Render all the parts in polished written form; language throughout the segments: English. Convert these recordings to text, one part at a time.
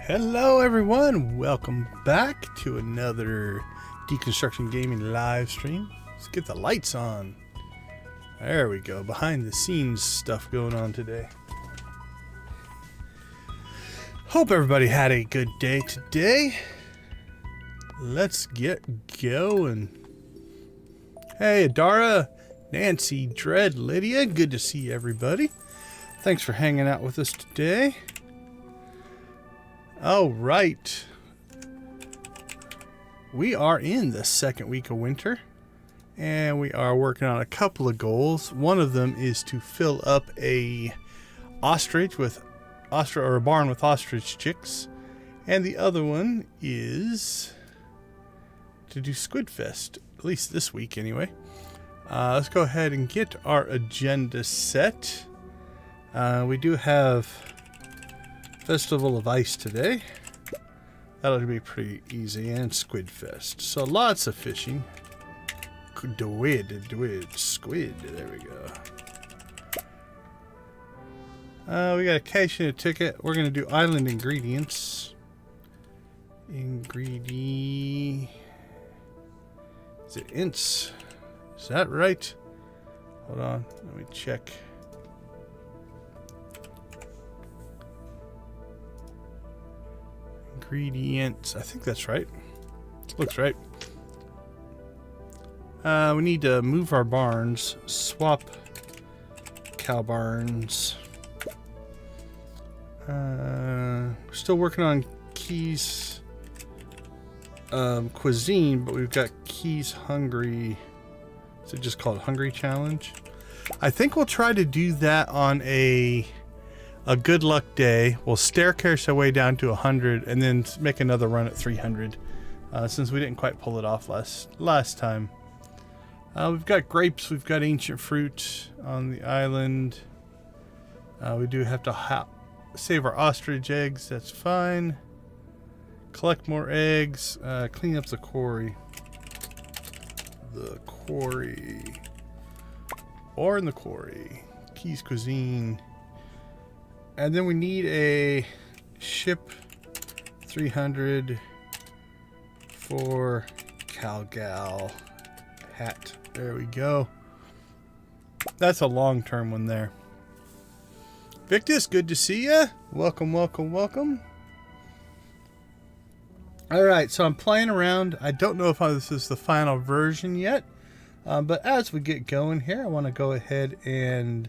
Hello everyone, welcome back to another Deconstruction Gaming live stream. Let's get the lights on. There we go, behind the scenes stuff going on today. Hope everybody had a good day today. Let's get going. Hey Adara, Nancy, Dread, Lydia, good to see everybody. Thanks for hanging out with us today. All right, we are in the second week of winter and we are working on a couple of goals. One of them is to fill up a ostrich with a barn with ostrich chicks, and the other one is to do Squid Fest, at least this week anyway. Let's go ahead and get our agenda set. We do have Festival of Ice today. That'll be pretty easy, and Squid Fest. So lots of fishing. Squid, there we go. We got a cash and a ticket. We're gonna do island ingredients. Is it ints? Is that right? Hold on, let me check. Ingredients, I think that's right. Looks right. We need to move our barns, swap cow barns. We're still working on Keys cuisine, but we've got Keys Hungry. Is it just called Hungry Challenge? I think we'll try to do that on a good luck day. We'll staircase our way down to 100 and then make another run at 300 since we didn't quite pull it off last time. We've got grapes, we've got ancient fruit on the island. We do have to save our ostrich eggs, that's fine. Collect more eggs, clean up the quarry. Or in the quarry. Keys cuisine. And then we need a ship 300 for Cowgal hat. There we go. That's a long-term one there. Victus, good to see ya. Welcome, welcome, welcome. All right, so I'm playing around. I don't know if this is the final version yet, but as we get going here, I want to go ahead and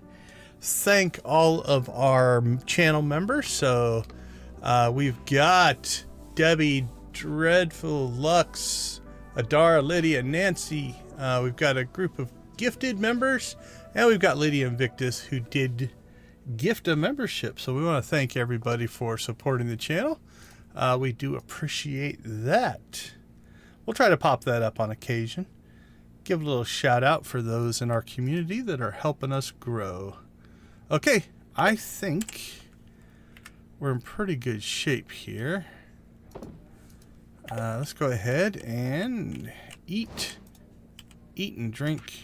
thank all of our channel members. So we've got Debbie, Dreadful, Lux, Adara, Lydia, Nancy. We've got a group of gifted members, and we've got Lydia and Victus who did gift a membership. So we want to thank everybody for supporting the channel. We do appreciate that. We'll try to pop that up on occasion. Give a little shout out for those in our community that are helping us grow. Okay, I think we're in pretty good shape here. Let's go ahead and eat and drink.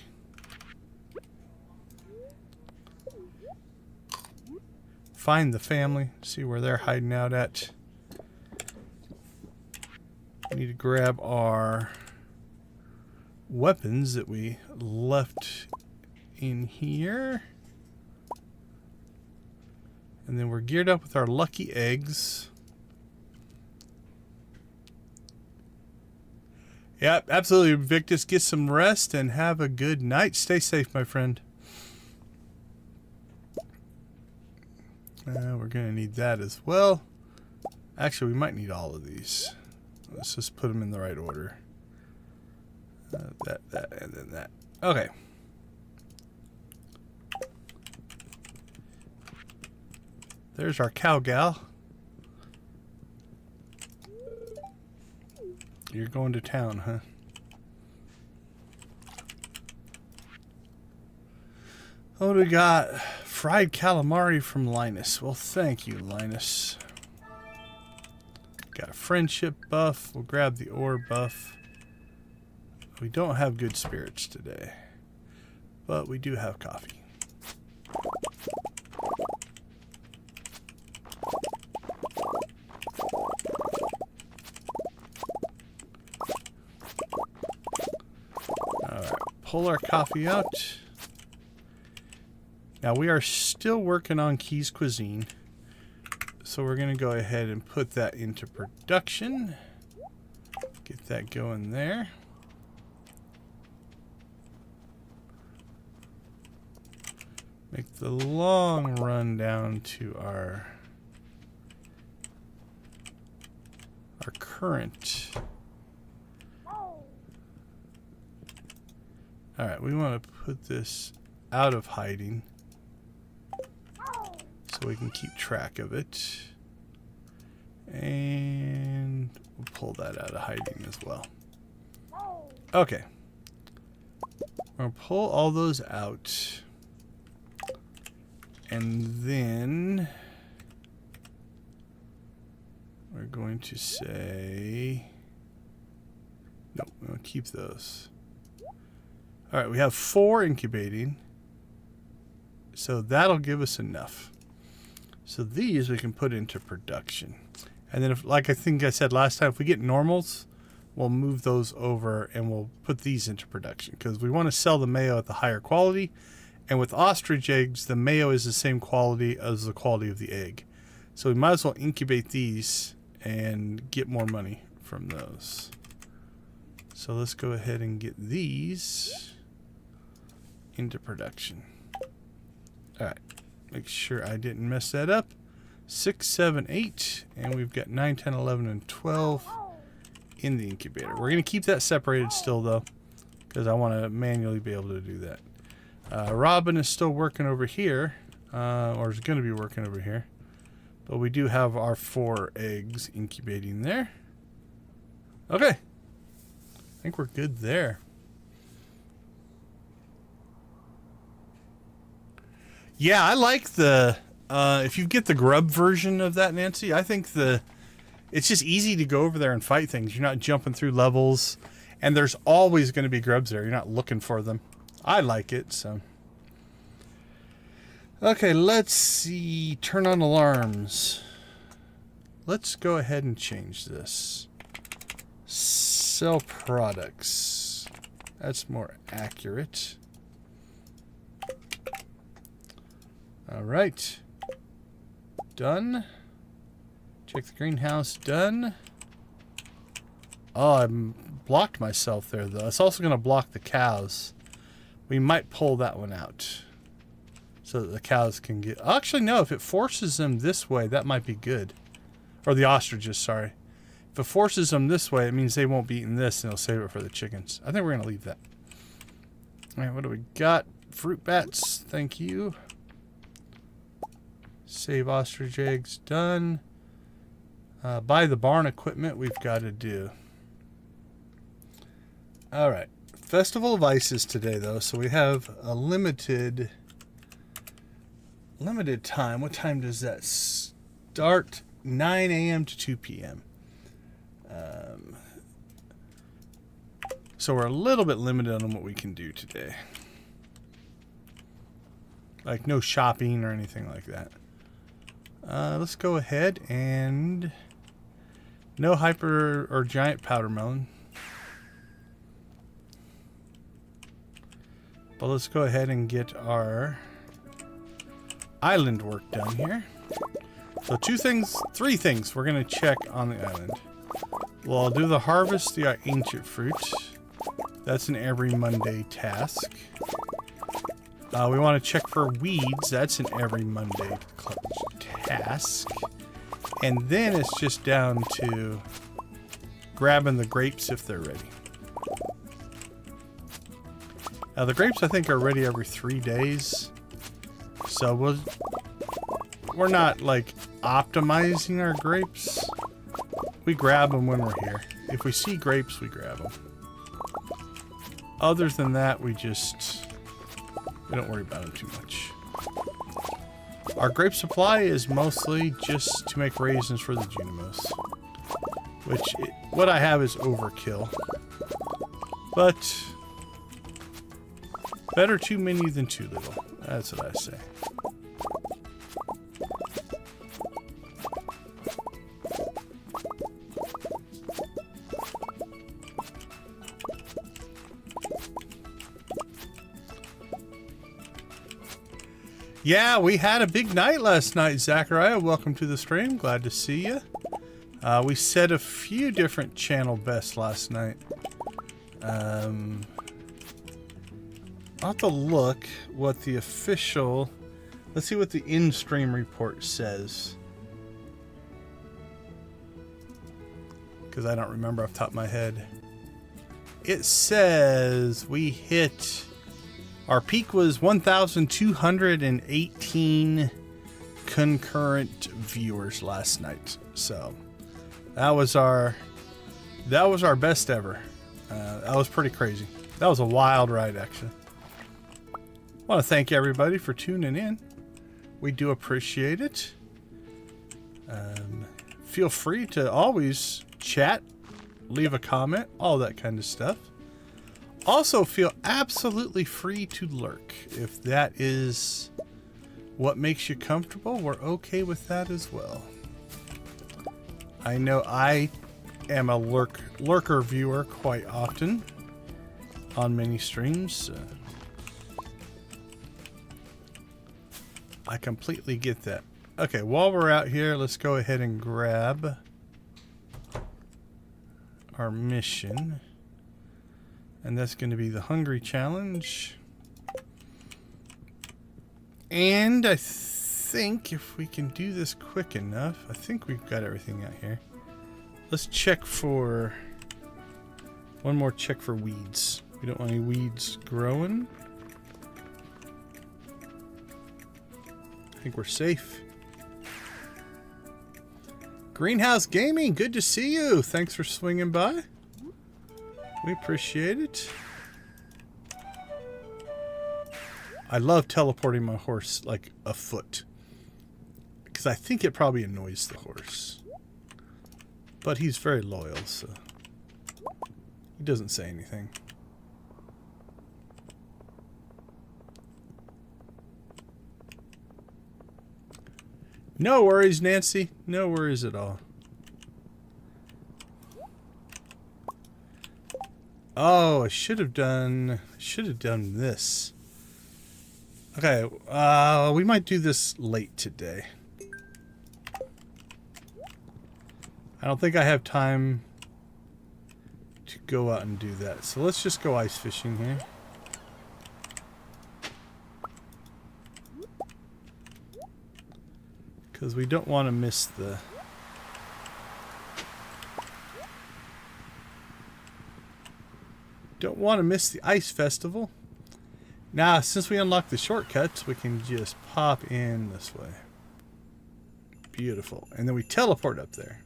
Find the family, see where they're hiding out at. We need to grab our weapons that we left in here. And then we're geared up with our lucky eggs. Yep, absolutely, Victus. Get some rest and have a good night. Stay safe, my friend. We're going to need that as well. Actually, we might need all of these. Let's just put them in the right order. That, and then that. Okay. There's our Cowgal. You're going to town, huh? Oh, we got fried calamari from Linus. Well, thank you, Linus. Got a friendship buff. We'll grab the ore buff. We don't have good spirits today, but we do have coffee. pull our coffee out. Now we are still working on Key's Cuisine. So we're going to go ahead and put that into production. Get that going there. Make the long run down to our current. Alright, we want to put this out of hiding so we can keep track of it. And we'll pull that out of hiding as well. Okay. We're going to pull all those out. And then we're going to say, nope, we're going to keep those. All right, we have 4 incubating. So that'll give us enough. So these we can put into production. And then, if, like I think I said last time, if we get normals, we'll move those over and we'll put these into production. Because we want to sell the Mayo at the higher quality. And with ostrich eggs, the Mayo is the same quality as the quality of the egg. So we might as well incubate these and get more money from those. So let's go ahead and get these into production. Alright, make sure I didn't mess that up. 6, 7, 8, and we've got 9, 10, 11, and 12 in the incubator. We're going to keep that separated still, though, because I want to manually be able to do that. Robin is still working over here, or is going to be working over here. But we do have our 4 eggs incubating there. Okay. I think we're good there. Yeah, I like the, if you get the grub version of that, Nancy, I think it's just easy to go over there and fight things. You're not jumping through levels, and there's always going to be grubs there. You're not looking for them. I like it, so. Okay, let's see. Turn on alarms. Let's go ahead and change this. Sell products. That's more accurate. All right. Done. Check the greenhouse. Done. Oh, I blocked myself there, though. It's also going to block the cows. We might pull that one out so that the cows can get... Actually, no. If it forces them this way, that might be good. Or the ostriches, sorry. If it forces them this way, it means they won't be eating this, and they'll save it for the chickens. I think we're going to leave that. All right, what do we got? Fruit bats. Thank you. Save ostrich eggs. Done. Buy the barn equipment we've got to do. All right. Festival of Ices today, though, so we have a limited time. What time does that start? 9 a.m. to 2 p.m. So we're a little bit limited on what we can do today. Like no shopping or anything like that. Let's go ahead and no hyper or giant powdermelon. But let's go ahead and get our island work done here. So 3 things we're going to check on the island. Well, I'll do the harvest, the ancient fruit. That's an every Monday task. We want to check for weeds. That's an every Monday task. And then it's just down to grabbing the grapes if they're ready. Now the grapes I think are ready every 3 days. So we're not like optimizing our grapes. We grab them when we're here. If we see grapes, we grab them. Other than that, we don't worry about them too much. Our grape supply is mostly just to make raisins for the Junimos. What I have is overkill. But better too many than too little. That's what I say. Yeah, we had a big night last night, Zachariah. Welcome to the stream. Glad to see you. We set a few different channel bests last night. I'll have to look what the official... Let's see what the in-stream report says. Because I don't remember off the top of my head. It says we hit... Our peak was 1,218 concurrent viewers last night. So that was our best ever. That was pretty crazy. That was a wild ride, actually. I want to thank everybody for tuning in. We do appreciate it. Feel free to always chat, leave a comment, all that kind of stuff. Also, feel absolutely free to lurk. If that is what makes you comfortable, we're okay with that as well. I know I am a lurker viewer quite often on many streams. I completely get that. Okay, while we're out here, let's go ahead and grab our mission. And that's going to be the Hungry Challenge. And I think if we can do this quick enough, I think we've got everything out here. Let's check for... One more check for weeds. We don't want any weeds growing. I think we're safe. Greenhouse Gaming, good to see you. Thanks for swinging by. We appreciate it. I love teleporting my horse like a foot. Because I think it probably annoys the horse. But he's very loyal, so he doesn't say anything. No worries, Nancy. No worries at all. Oh, I should have done this. Okay, we might do this late today. I don't think I have time to go out and do that. So let's just go ice fishing here. Because we don't want to miss the... Don't want to miss the ice festival. Now, since we unlocked the shortcuts, we can just pop in this way. Beautiful. And then we teleport up there.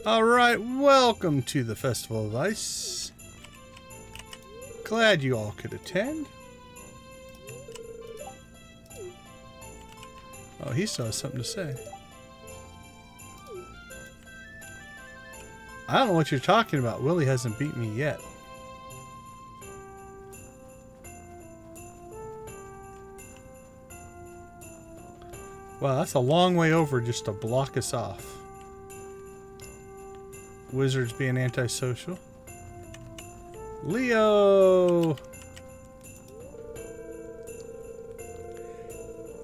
Alright, welcome to the Festival of Ice. Glad you all could attend. Oh, he still has something to say. I don't know what you're talking about. Willie hasn't beat me yet. Wow, that's a long way over just to block us off. Wizards being antisocial. Leo!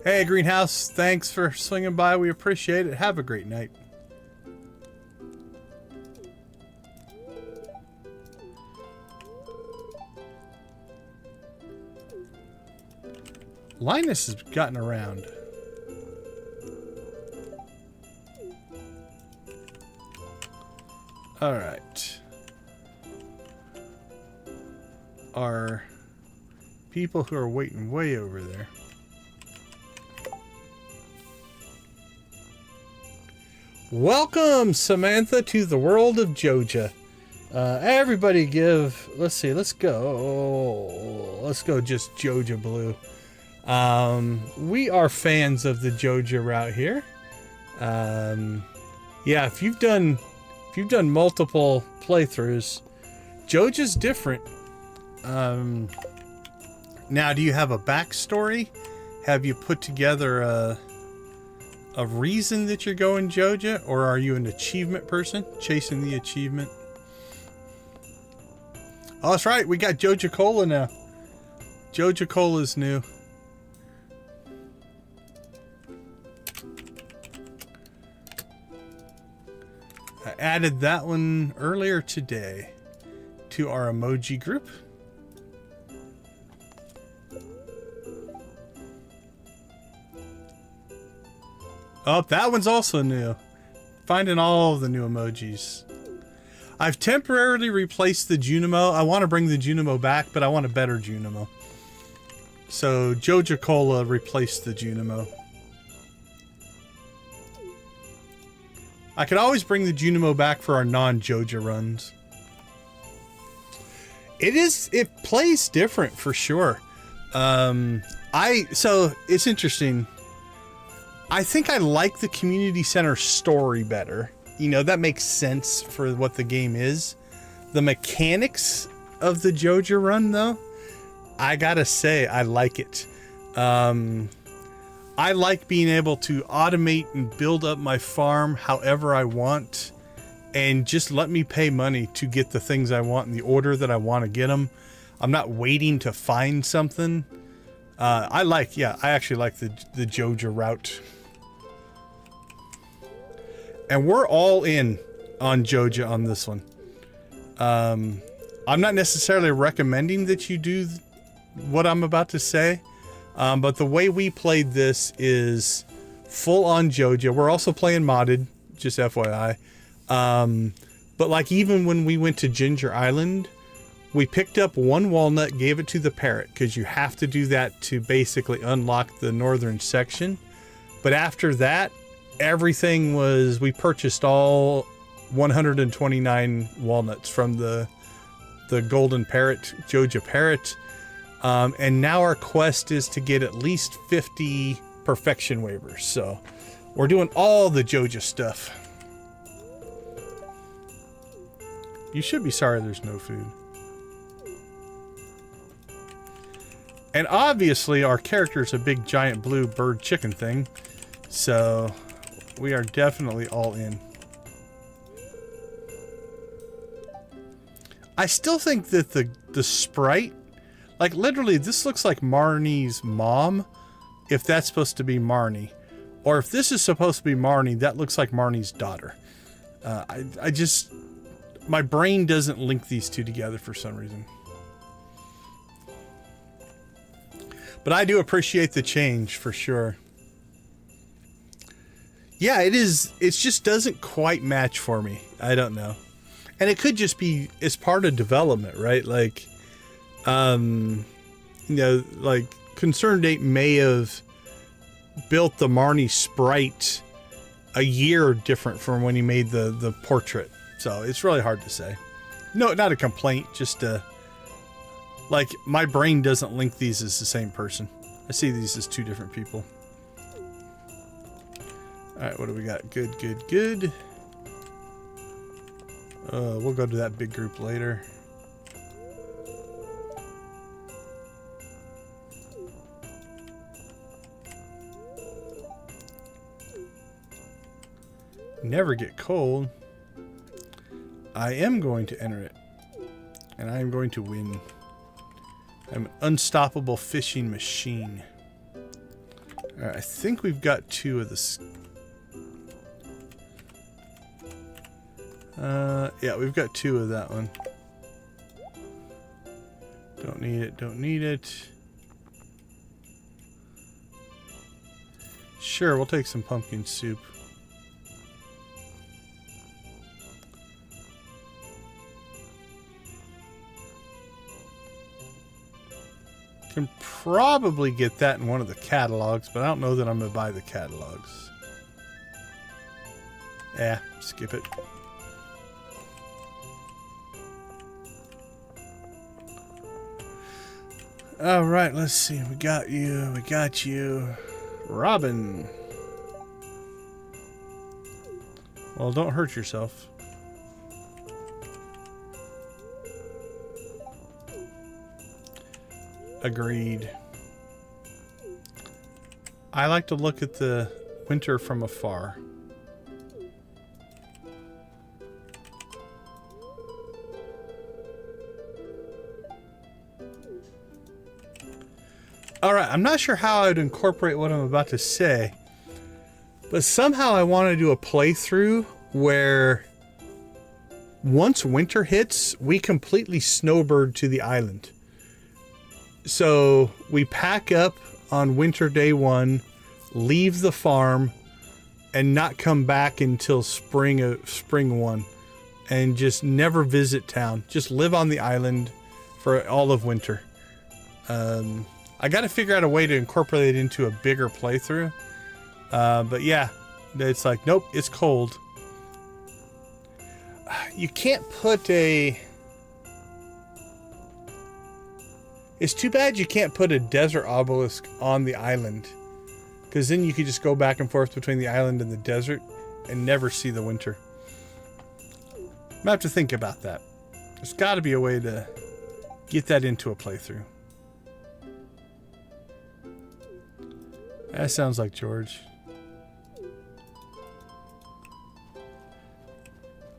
Hey, Greenhouse. Thanks for swinging by. We appreciate it. Have a great night. Linus has gotten around. All right. Our people who are waiting way over there. Welcome, Samantha, to the world of Joja. Everybody give, let's see, let's go just Joja Blue. We are fans of the Joja route here. Yeah, if you've done multiple playthroughs, Joja's different. Now, do you have a backstory? Have you put together a reason that you're going Joja, or are you an achievement person chasing the achievement? Oh, that's right. We got Joja Cola now. Joja Cola's new. I added that one earlier today to our emoji group. Oh, that one's also new. Finding all of the new emojis. I've temporarily replaced the Junimo. I want to bring the Junimo back, but I want a better Junimo. So Joja Cola replaced the Junimo. I could always bring the Junimo back for our non-Joja runs. It plays different for sure. So it's interesting. I think I like the community center story better. You know, that makes sense for what the game is. The mechanics of the Joja run, though, I gotta say, I like it. I like being able to automate and build up my farm however I want, and just let me pay money to get the things I want in the order that I want to get them. I'm not waiting to find something. I actually like the Joja route. And we're all in on Joja on this one. I'm not necessarily recommending that you do what I'm about to say, but the way we played this is full on Joja. We're also playing modded, just FYI. But like even when we went to Ginger Island, we picked up one walnut, gave it to the parrot, because you have to do that to basically unlock the northern section. But after that, everything was, we purchased all 129 walnuts from the golden parrot, Joja parrot. And now our quest is to get at least 50 perfection waivers. So we're doing all the Joja stuff. You should be sorry there's no food. And obviously our character is a big giant blue bird chicken thing. So we are definitely all in. I still think that the sprite, like literally this looks like Marnie's mom, if that's supposed to be Marnie. Or if this is supposed to be Marnie, that looks like Marnie's daughter. I just, my brain doesn't link these two together for some reason. But I do appreciate the change for sure. Yeah, it is. It just doesn't quite match for me. I don't know. And it could just be, it's part of development, right? Like, you know, like Concerned Ape may have built the Marnie sprite a year different from when he made the portrait. So it's really hard to say. No, not a complaint, just like my brain doesn't link these as the same person. I see these as two different people. All right, what do we got? Good, good, good. We'll go to that big group later. Never get cold. I am going to enter it. And I am going to win. I'm an unstoppable fishing machine. Alright, I think we've got two of this. Yeah, we've got two of that one. Don't need it, don't need it. Sure, we'll take some pumpkin soup. Can probably get that in one of the catalogs, but I don't know that I'm going to buy the catalogs. Yeah, skip it. All right, let's see. We got you. We got you. Robin. Well, don't hurt yourself. Agreed. I like to look at the winter from afar. All right, I'm not sure how I'd incorporate what I'm about to say, but somehow I want to do a playthrough where once winter hits, we completely snowbird to the island. So we pack up on winter day 1, leave the farm, and not come back until spring 1, and just never visit town. Just live on the island for all of winter. I got to figure out a way to incorporate it into a bigger playthrough. But yeah, it's like, nope, it's cold. You can't put a... It's too bad you can't put a desert obelisk on the island, because then you could just go back and forth between the island and the desert and never see the winter. I'm gonna have to think about that. There's got to be a way to get that into a playthrough. That sounds like George.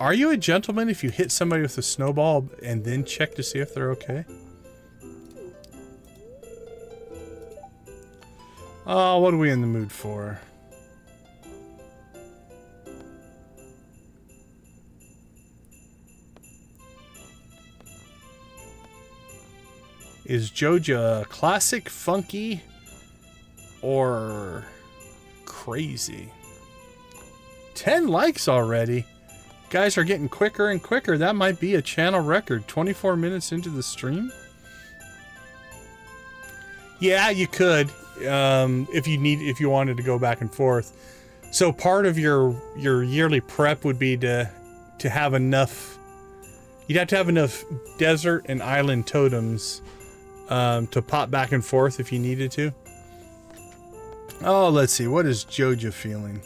Are you a gentleman if you hit somebody with a snowball and then check to see if they're okay? Oh, what are we in the mood for? Is Joja classic, funky, or crazy? 10 likes already. Guys are getting quicker and quicker. That might be a channel record. 24 minutes into the stream? Yeah, you could. If you wanted to go back and forth. So part of your yearly prep would be to have enough. You'd have to have enough desert and island totems to pop back and forth if you needed to. Oh, let's see. What is Joja feeling?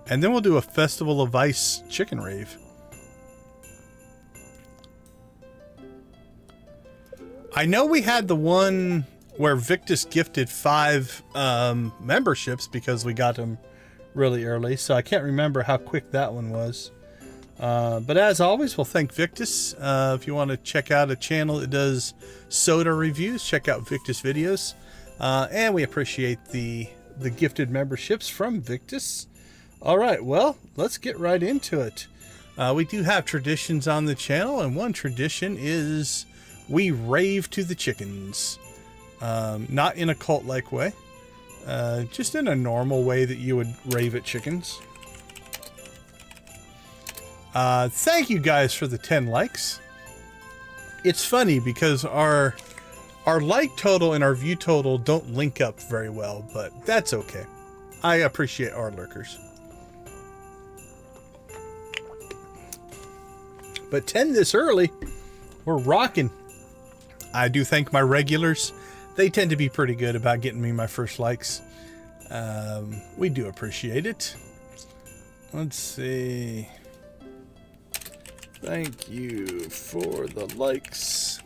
And then we'll do a Festival of Ice chicken rave. I know we had the one where Victus gifted 5 memberships because we got them really early, so I can't remember how quick that one was. But as always, we'll thank Victus. If you want to check out a channel that does soda reviews, check out Victus videos. And we appreciate the gifted memberships from Victus. All right, well, let's get right into it. We do have traditions on the channel, and one tradition is we rave to the chickens. Not in a cult-like way, just in a normal way that you would rave at chickens. Thank you guys for the 10 likes. It's funny because our like total and our view total don't link up very well, but that's okay. I appreciate our lurkers. But 10 this early, we're rocking. I do thank my regulars. They tend to be pretty good about getting me my first likes. We do appreciate it. Let's see. Thank you for the likes.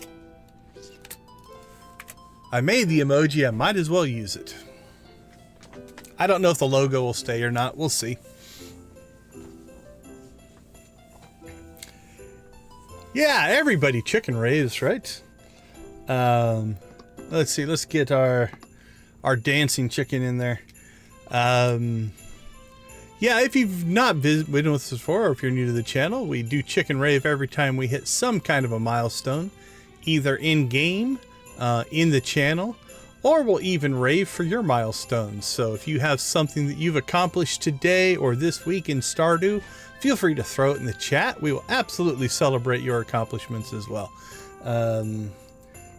I made the emoji. I might as well use it. I don't know if the logo will stay or not. We'll see. Yeah, everybody chicken raves, right? Let's see. Let's get our dancing chicken in there. Yeah, if you've not been with us before, or if you're new to the channel, we do chicken rave every time we hit some kind of a milestone, either in game, in the channel, or we'll even rave for your milestones. So if you have something that you've accomplished today or this week in Stardew, feel free to throw it in the chat. We will absolutely celebrate your accomplishments as well.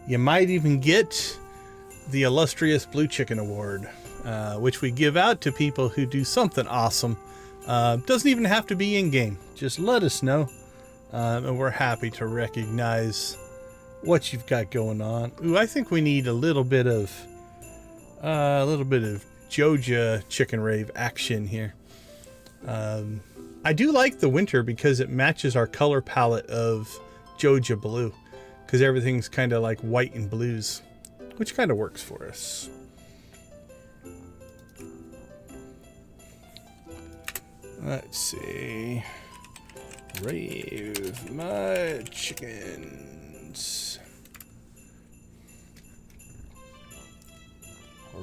You might even get the illustrious Blue Chicken Award, which we give out to people who do something awesome. Doesn't even have to be in game. Just let us know, and we're happy to recognize what you've got going on. Ooh, I think we need a little bit of Joja chicken rave action here. I do like the winter because it matches our color palette of Joja Blue, because everything's kind of like white and blues, which kind of works for us. Let's see. Rave my chickens.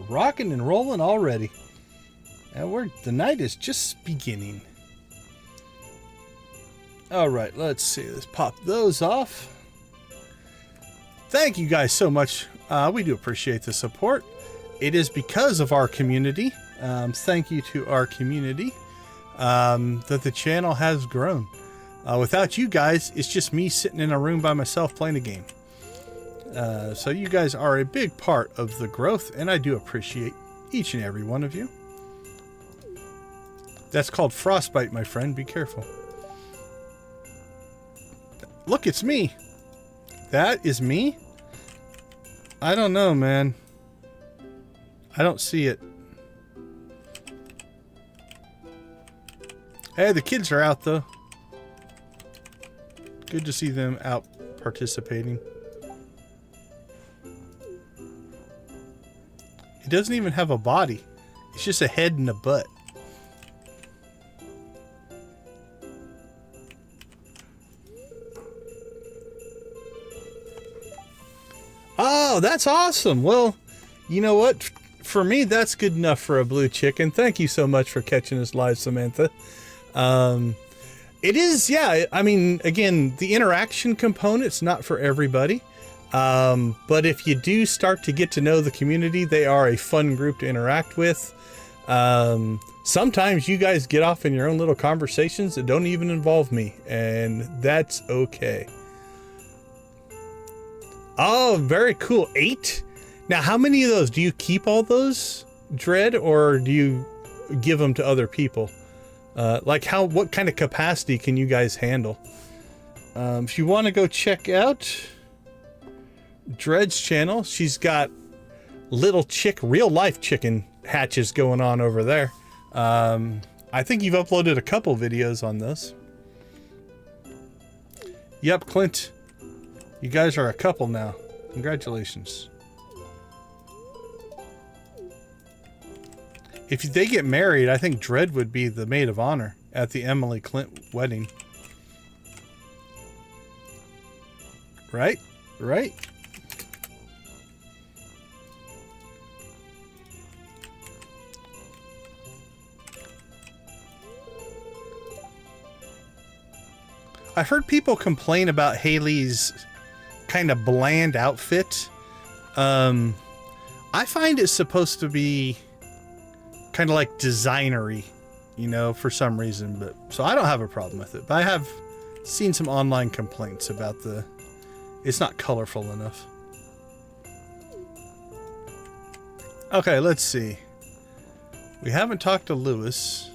rocking and rolling already. And the night is just beginning. Alright, let's see. Let's pop those off. Thank you guys so much. We do appreciate the support. It is because of our community. Thank you to our community that the channel has grown. Without you guys, it's just me sitting in a room by myself playing a game. So you guys are a big part of the growth, and I do appreciate each and every one of you. That's called frostbite, my friend. Be careful. Look, it's me. That is me? I don't know, man. I don't see it. Hey, the kids are out, though. Good to see them out participating. It doesn't even have a body. It's just a head and a butt. Oh, that's awesome. Well, you know what? For me, that's good enough for a blue chicken. Thank you so much for catching us live, Samantha. It is, yeah. I mean, again, the interaction component's not for everybody. But if you do start to get to know the community, they are a fun group to interact with. Sometimes you guys get off in your own little conversations that don't even involve me, and that's okay. Oh, very cool. 8? Now, how many of those? Do you keep all those, Dread, or do you give them to other people? Like what kind of capacity can you guys handle? If you want to go check out Dread's channel, she's got little real life chicken hatches going on over there. I think you've uploaded a couple videos on this. Yep, Clint. You guys are a couple now. Congratulations. If they get married, I think Dread would be the maid of honor at the Emily Clint wedding. Right? Right? I've heard people complain about Haley's kind of bland outfit. I find it's supposed to be kind of like designery, you know, for some reason, but so I don't have a problem with it. But I have seen some online complaints about it's not colorful enough. Okay, let's see. We haven't talked to Lewis,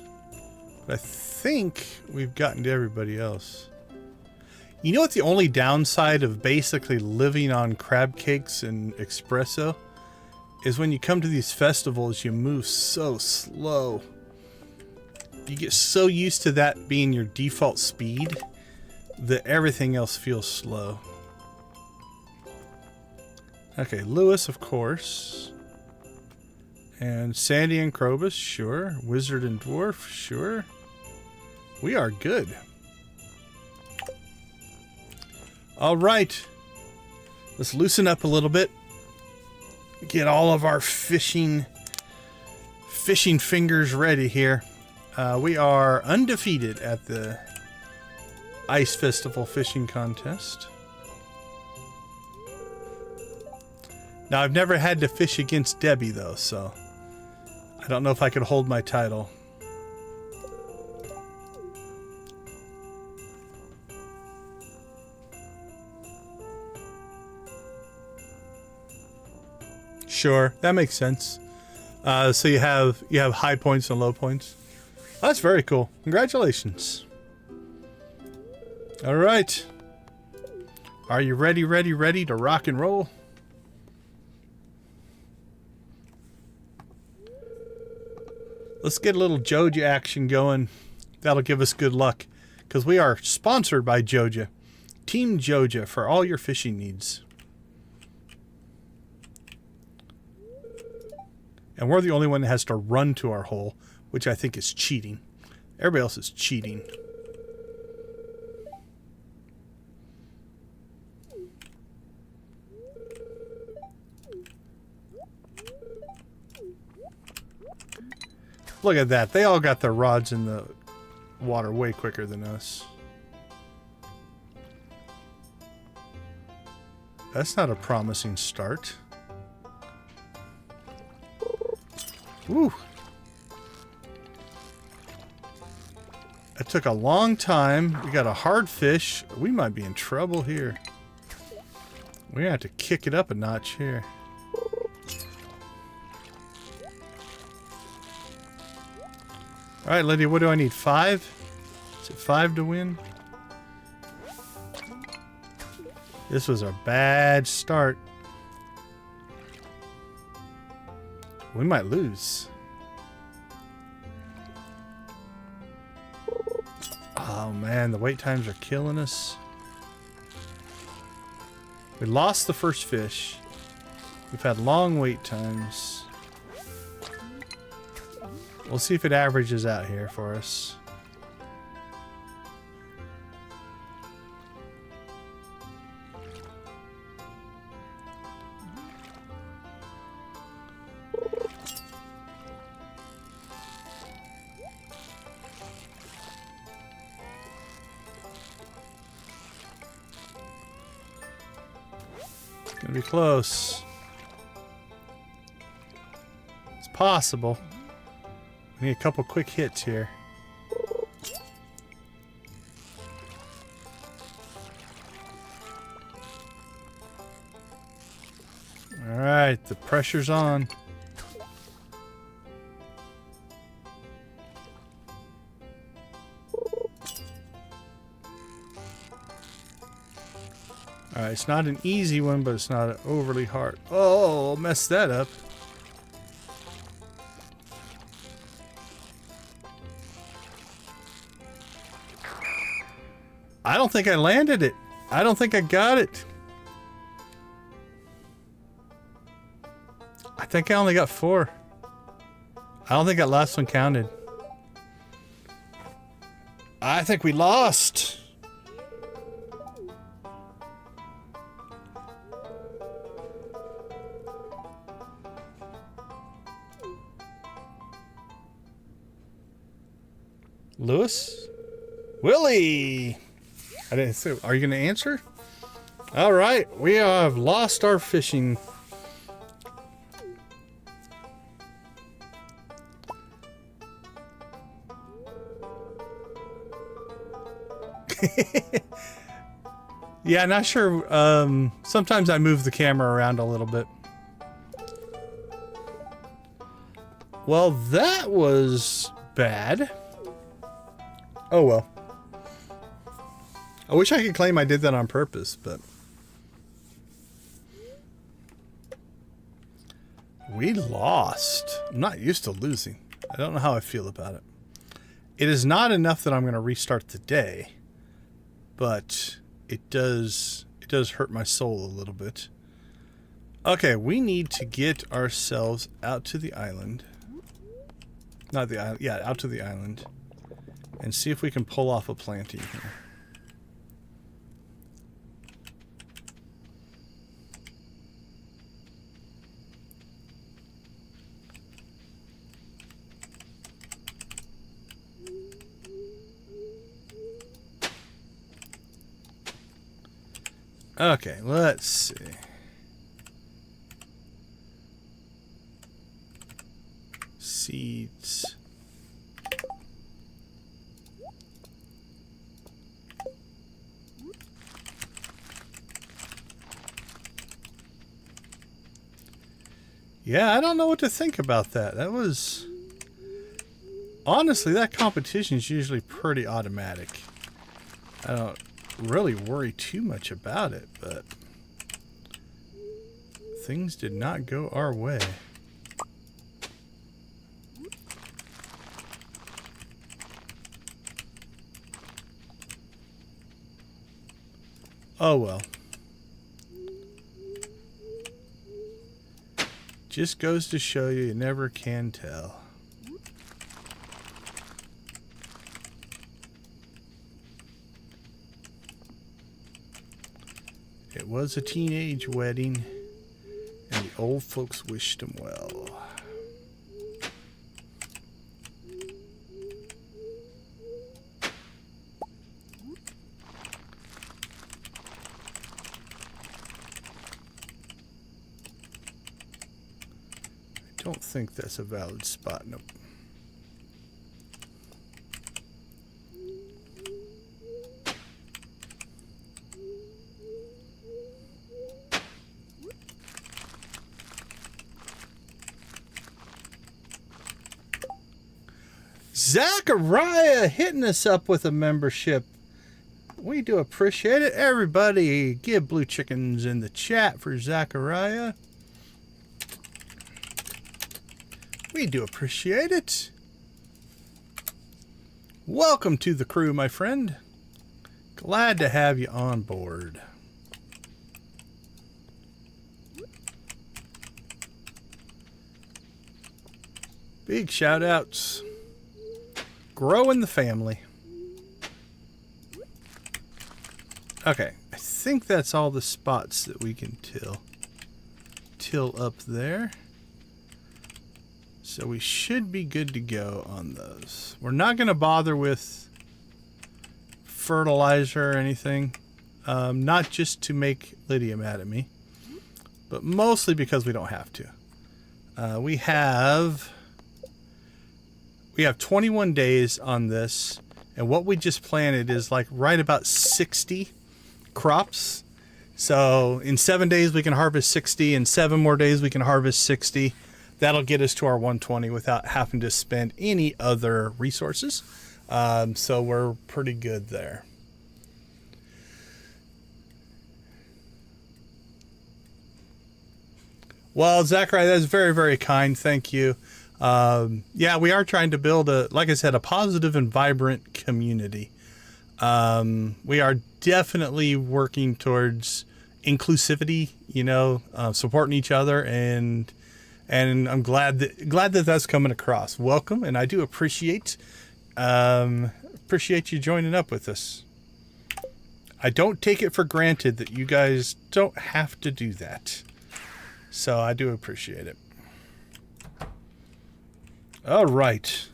but I think we've gotten to everybody else. You know what the only downside of basically living on crab cakes and espresso is? When you come to these festivals, you move so slow. You get so used to that being your default speed that everything else feels slow. Okay, Lewis, of course. And Sandy and Krobus, sure. Wizard and Dwarf, sure. We are good. All right, let's loosen up a little bit. Get all of our fishing fingers ready here. We are undefeated at the Ice Festival fishing contest. Now, I've never had to fish against Debbie though, so I don't know if I could hold my title. Sure, that makes sense. So you have high points and low points. That's very cool. Congratulations. All right. Are you ready to rock and roll? Let's get a little Joja action going. That'll give us good luck, because we are sponsored by Joja. Team Joja for all your fishing needs. And we're the only one that has to run to our hole, which I think is cheating. Everybody else is cheating. Look at that. They all got their rods in the water way quicker than us. That's not a promising start. Woo. It took a long time. We got a hard fish. We might be in trouble here. We're gonna have to kick it up a notch here. Alright, Lydia, what do I need? 5? Is it 5 to win? This was a bad start. We might lose. Oh man, the wait times are killing us. We lost the first fish. We've had long wait times. We'll see if it averages out here for us. Gonna be close. It's possible. We need a couple quick hits here. Alright, the pressure's on. Alright, it's not an easy one, but it's not overly hard. Oh, messed that up. I don't think I landed it. I don't think I got it. I think I only got 4. I don't think that last one counted. I think we lost. Lewis? Willie! I didn't say. Are you going to answer? All right, we have lost our fishing. Yeah, not sure. Sometimes I move the camera around a little bit. Well, that was bad. Oh well. I wish I could claim I did that on purpose, but we lost. I'm not used to losing. I don't know how I feel about it. It is not enough that I'm going to restart the day, but it does hurt my soul a little bit. Okay, we need to get ourselves out to the island. Not the island. Yeah, out to the island. And see if we can pull off a planting here. Okay, let's see. Seeds. Yeah, I don't know what to think about that. That was... Honestly, that competition is usually pretty automatic. I don't really worry too much about it, but... things did not go our way. Oh well. Just goes to show you, you never can tell. It was a teenage wedding, and the old folks wished him well. don't think that's a valid spot. Nope. Zachariah hitting us up with a membership. We do appreciate it. Everybody give blue chickens in the chat for Zachariah. We do appreciate it. Welcome to the crew, my friend. Glad to have you on board. Big shout outs. Growing the family. Okay, I think that's all the spots that we can till up there. So we should be good to go on those. We're not going to bother with fertilizer or anything. Not just to make Lydia mad at me, but mostly because we don't have to. We have 21 days on this, and what we just planted is like right about 60 crops. So in 7 days we can harvest 60, in 7 more days we can harvest 60. That'll get us to our 120 without having to spend any other resources. So we're pretty good there. Well, Zachary, that's very, very kind. Thank you. Yeah, we are trying to build like I said, a positive and vibrant community. We are definitely working towards inclusivity, supporting each other, and I'm glad that that's coming across. Welcome, and I do appreciate you joining up with us. I don't take it for granted that you guys don't have to do that. So I do appreciate it. All right.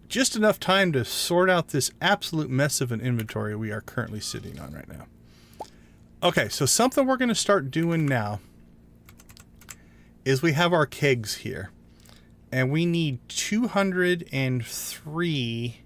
Just enough time to sort out this absolute mess of an inventory we are currently sitting on right now. Okay, so something we're going to start doing now is we have our kegs here. And we need 203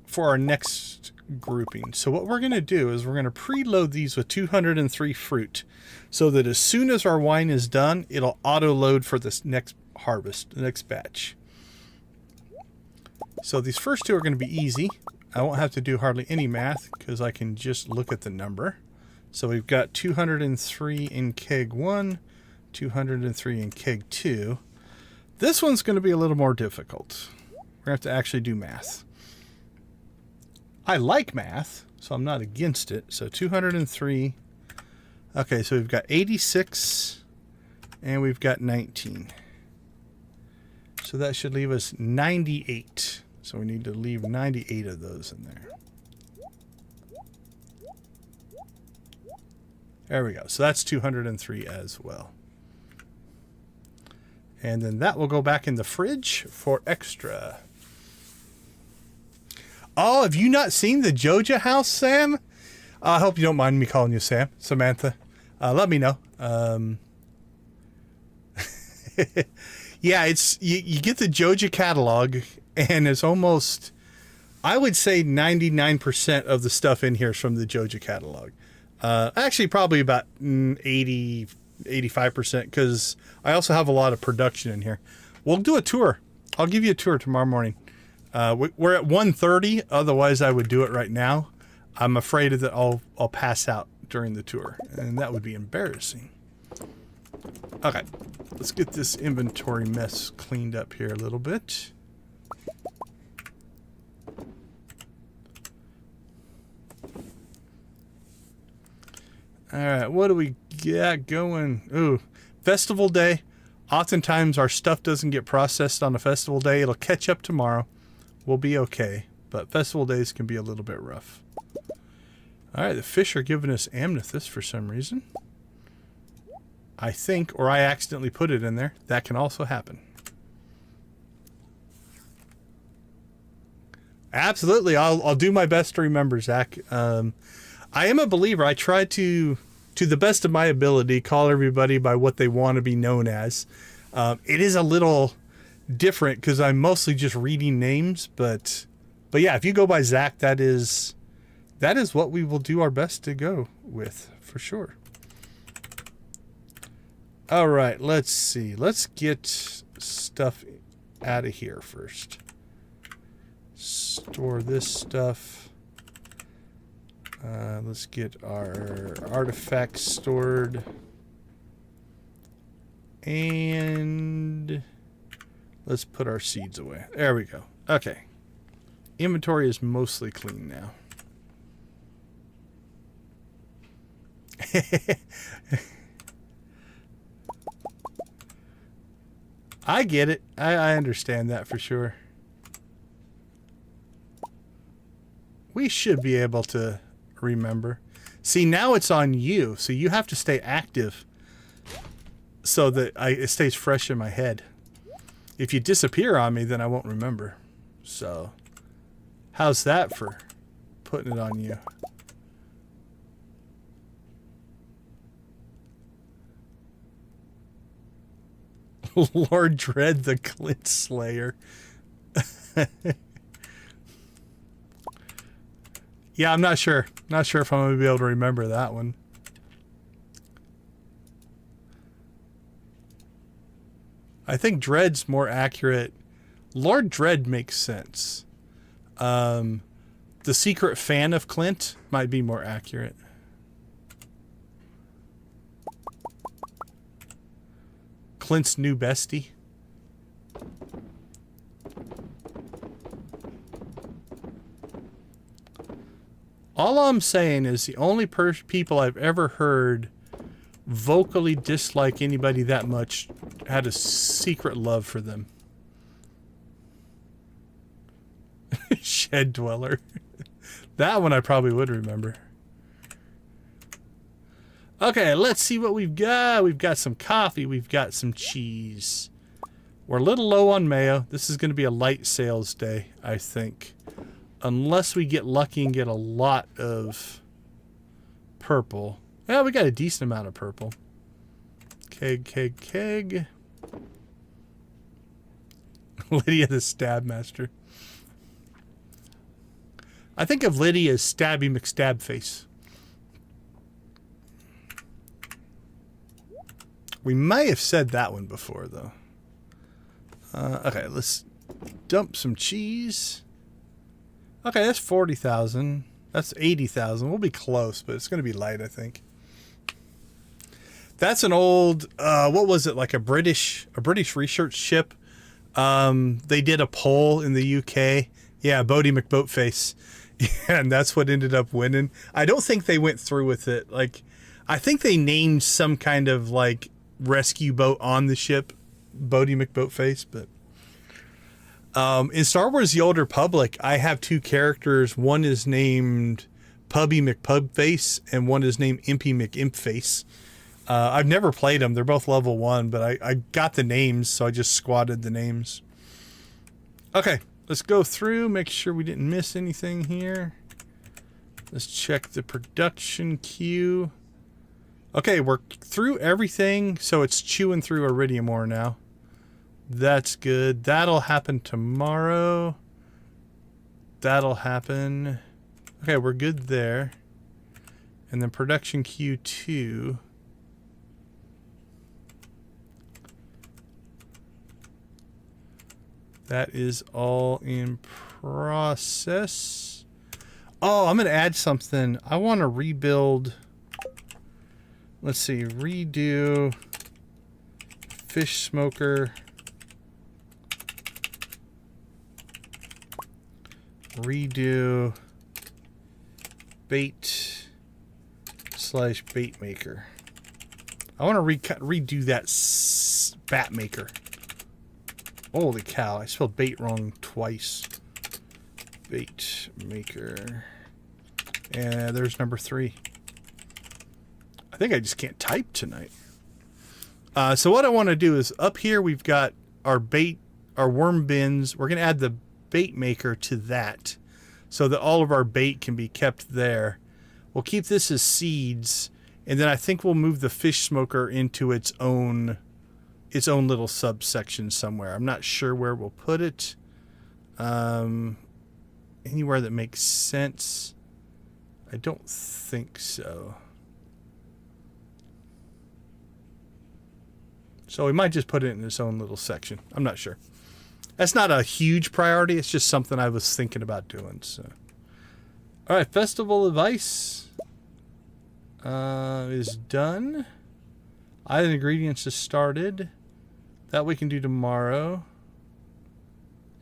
for our next grouping. So what we're going to do is we're going to preload these with 203 fruit, so that as soon as our wine is done, it'll auto load for this next harvest, the next batch. So these first two are going to be easy. I won't have to do hardly any math because I can just look at the number. So we've got 203 in keg 1, 203 in keg 2. This one's going to be a little more difficult. We're going to have to actually do math. I like math, so I'm not against it. So 203. Okay, so we've got 86 and we've got 19. So that should leave us 98. So we need to leave 98 of those in there. There we go. So that's 203 as well. And then that will go back in the fridge for extra. Oh, have you not seen the Joja house, Sam? I hope you don't mind me calling you Sam, Samantha. Let me know. Yeah, it's you get the Joja catalog, and it's almost, I would say 99% of the stuff in here is from the Joja catalog. Actually, probably about 80, 85%, because I also have a lot of production in here. We'll do a tour. I'll give you a tour tomorrow morning. We're at 1:30. Otherwise, I would do it right now. I'm afraid that I'll pass out during the tour, and that would be embarrassing. Okay, let's get this inventory mess cleaned up here a little bit. All right, what do we got going? Ooh, festival day. Oftentimes our stuff doesn't get processed on a festival day. It'll catch up tomorrow. We'll be okay, but festival days can be a little bit rough. All right, the fish are giving us amethyst for some reason. I think, or I accidentally put it in there. That can also happen. Absolutely, I'll do my best to remember, Zach. I am a believer. I try to to the best of my ability, call everybody by what they want to be known as. It is a little different because I'm mostly just reading names, but yeah, if you go by Zach, that is what we will do our best to go with for sure. All right, let's see. Let's get stuff out of here first. Store this stuff. Let's get our artifacts stored. And let's put our seeds away. There we go. Okay. Inventory is mostly clean now. I get it. I understand that for sure. We should be able to remember. See, now it's on you, so you have to stay active so that it stays fresh in my head. If you disappear on me, then I won't remember. So, how's that for putting it on you? Lord Dread the Clint Slayer. Yeah, I'm not sure. Not sure if I'm going to be able to remember that one. I think Dread's more accurate. Lord Dread makes sense. The secret fan of Clint might be more accurate. Clint's new bestie. All I'm saying is the only people I've ever heard vocally dislike anybody that much had a secret love for them. Shed Dweller. That one I probably would remember. Okay, let's see what we've got. We've got some coffee. We've got some cheese. We're a little low on mayo. This is going to be a light sales day, I think. Unless we get lucky and get a lot of purple. Yeah, we got a decent amount of purple. Keg. Lydia the Stab Master. I think of Lydia as Stabby McStabface. We may have said that one before, though. Okay, let's dump some cheese. Okay, that's 40,000. That's 80,000. We'll be close, but it's going to be light, I think. That's an old, what was it, like a British research ship. They did a poll in the UK. Yeah, Bodie McBoatface. Yeah, and that's what ended up winning. I don't think they went through with it. Like, I think they named some kind of, like, rescue boat on the ship Bodie McBoatface, but in Star Wars The Old Republic, I have two characters. One is named Pubby McPubface, and one is named Impy McImpface. I've never played them. They're both level 1, but I got the names, so I just squatted the names. Okay, let's go through, make sure we didn't miss anything here. Let's check the production queue. Okay, we're through everything, so it's chewing through Iridium ore now. That's good. That'll happen tomorrow. That'll happen. Okay, we're good there. And then production Q2. That is all in process. Oh, I'm going to add something. I want to rebuild. Let's see. Redo fish smoker. Redo bait / bait maker. I want to redo that bat maker. Holy cow, I spelled bait wrong twice. Bait maker. And there's number 3. I think I just can't type tonight. So what I want to do is up here we've got our bait, our worm bins. We're going to add the bait maker to that so that all of our bait can be kept there. We'll keep this as seeds, And then I think we'll move the fish smoker into its own little subsection somewhere. I'm not sure where we'll put it. Anywhere that makes sense. I don't think so. So we might just put it in its own little section. I'm not sure. That's not a huge priority. It's just something I was thinking about doing. So, all right, Festival of Ice is done. Island ingredients is started. That we can do tomorrow.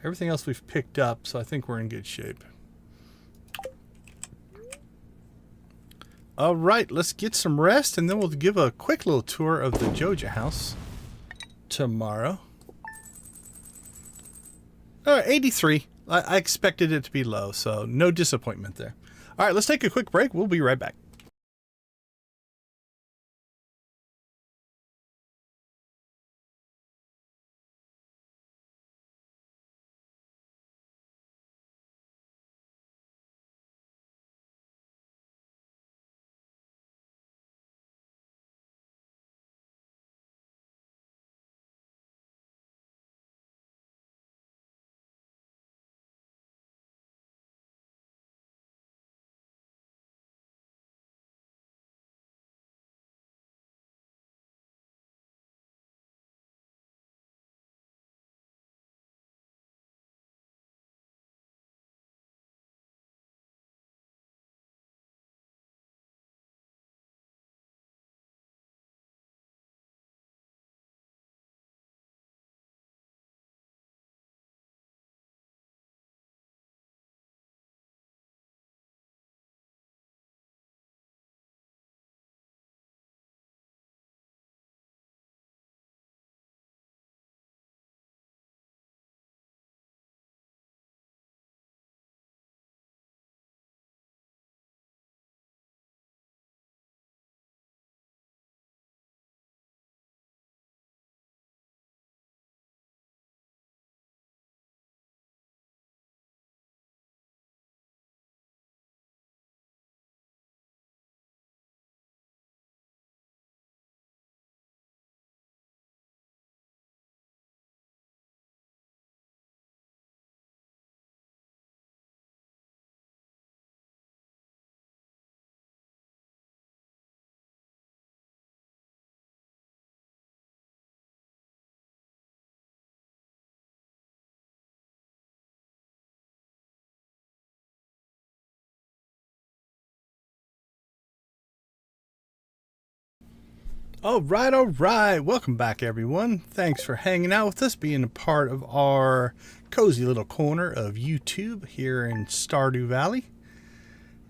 Everything else we've picked up, so I think we're in good shape. All right, let's get some rest, and then we'll give a quick little tour of the Joja house tomorrow. All right, 83. I expected it to be low, so no disappointment there. All right, let's take a quick break. We'll be right back. All right. Welcome back, everyone. Thanks for hanging out with us, being a part of our cozy little corner of YouTube here in Stardew Valley.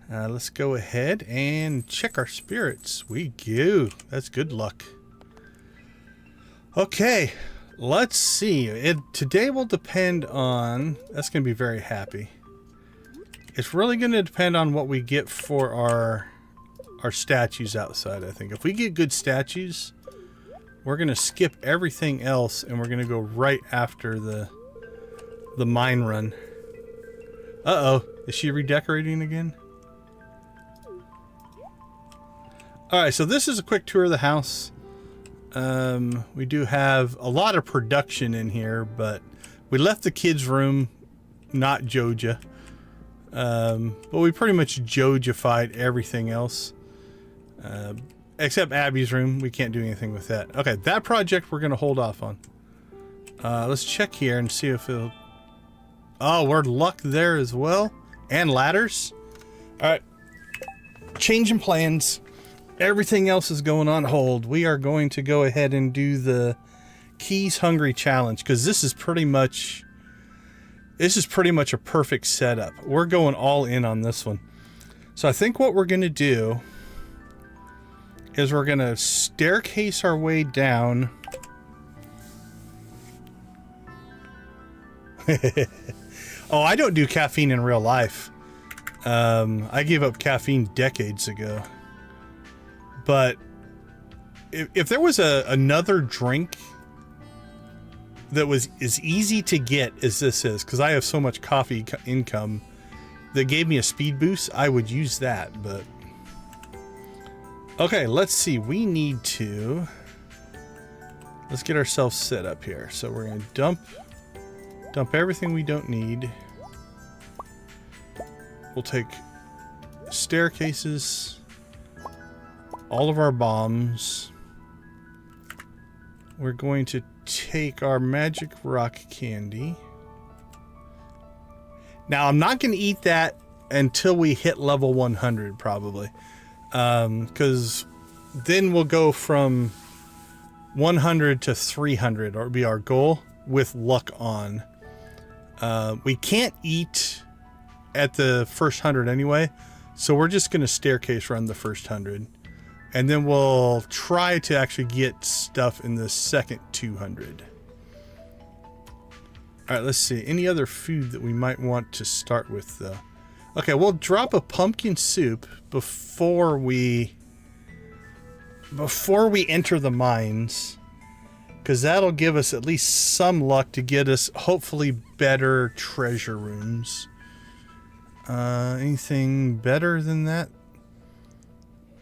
Let's go ahead and check our spirits. We go. That's good luck. Okay, let's see. Today will depend on... That's going to be very happy. It's really going to depend on what we get for our statues outside, I think. If we get good statues, we're going to skip everything else and we're going to go right after the mine run. Uh-oh. Is she redecorating again? Alright, so this is a quick tour of the house. We do have a lot of production in here, but we left the kids' room, not Joja. But we pretty much Joja-fied everything else. Except Abby's room. We can't do anything with that. Okay, that project we're going to hold off on. Let's check here and see if it'll... Oh, we're luck there as well. And ladders. Alright. Changing plans. Everything else is going on hold. We are going to go ahead and do the Keys Hungry Challenge, because this is pretty much a perfect setup. We're going all in on this one. So I think what we're going to do is we're going to staircase our way down. Oh, I don't do caffeine in real life. I gave up caffeine decades ago. But if there was another drink that was as easy to get as this is, because I have so much coffee income that gave me a speed boost, I would use that. But Okay, let's see. We need to... Let's get ourselves set up here. So we're going to dump everything we don't need. We'll take staircases, all of our bombs. We're going to take our magic rock candy. Now, I'm not going to eat that until we hit level 100, probably. Because then we'll go from 100 to 300, or be our goal, with luck on. We can't eat at the first 100 anyway, so we're just going to staircase run the first 100. And then we'll try to actually get stuff in the second 200. Alright, let's see. Any other food that we might want to start with, though? Okay, we'll drop a pumpkin soup before we enter the mines. Because that'll give us at least some luck to get us, hopefully, better treasure rooms. Anything better than that?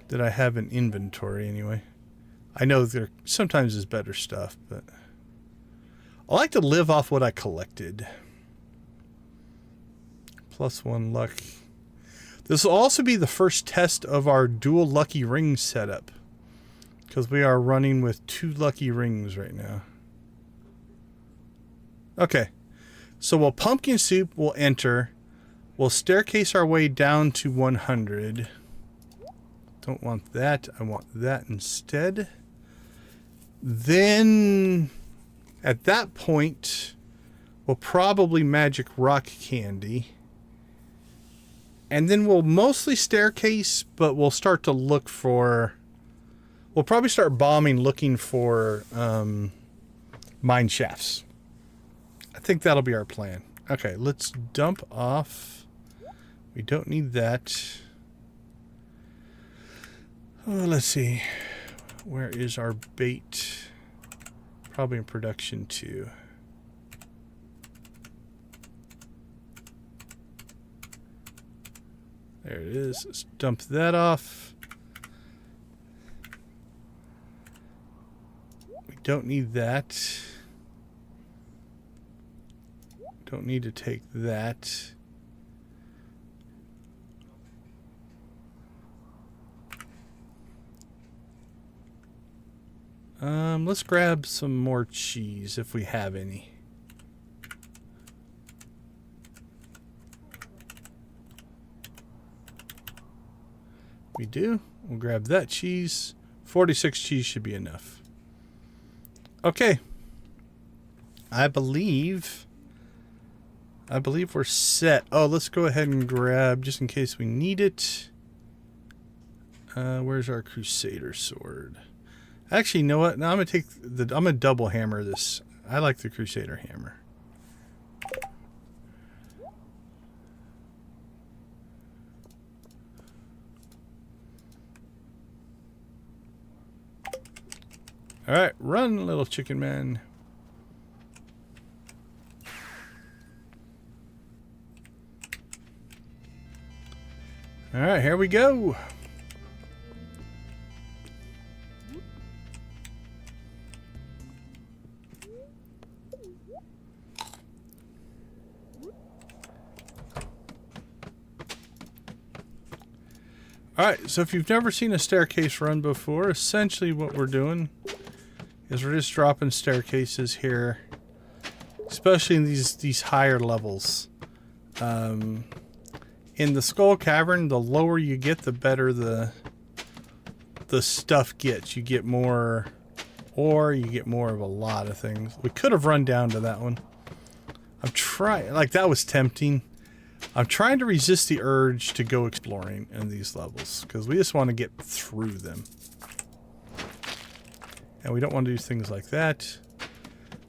That I have in inventory, anyway. I know there sometimes is better stuff, but... I like to live off what I collected. +1 luck. This will also be the first test of our dual lucky ring setup. Because we are running with 2 lucky rings right now. Okay. So we'll pumpkin soup, we'll enter. We'll staircase our way down to 100. Don't want that. I want that instead. Then... at that point, we'll probably magic rock candy. And then we'll mostly staircase, but we'll start to look for... We'll probably start bombing, looking for mine shafts. I think that'll be our plan. Okay, let's dump off. We don't need that. Oh, let's see. Where is our bait? Probably in production too. There it is. Let's dump that off. We don't need that. Don't need to take that. Let's grab some more cheese if we have any. We do. We'll grab that cheese. 46 cheese should be enough. Okay. I believe we're set. Oh, let's go ahead and grab, just in case we need it. Where's our Crusader sword? Actually, you know what? Now I'm gonna double hammer this. I like the Crusader hammer. All right, run, little chicken man. All right, here we go. Alright, so if you've never seen a staircase run before, essentially what we're doing is we're just dropping staircases here, especially in these higher levels. In the Skull Cavern, the lower you get, the better the stuff gets. You get more ore, you get more of a lot of things. We could have run down to that one. I'm trying, like that was tempting. I'm trying to resist the urge to go exploring in these levels because we just want to get through them. And we don't want to do things like that.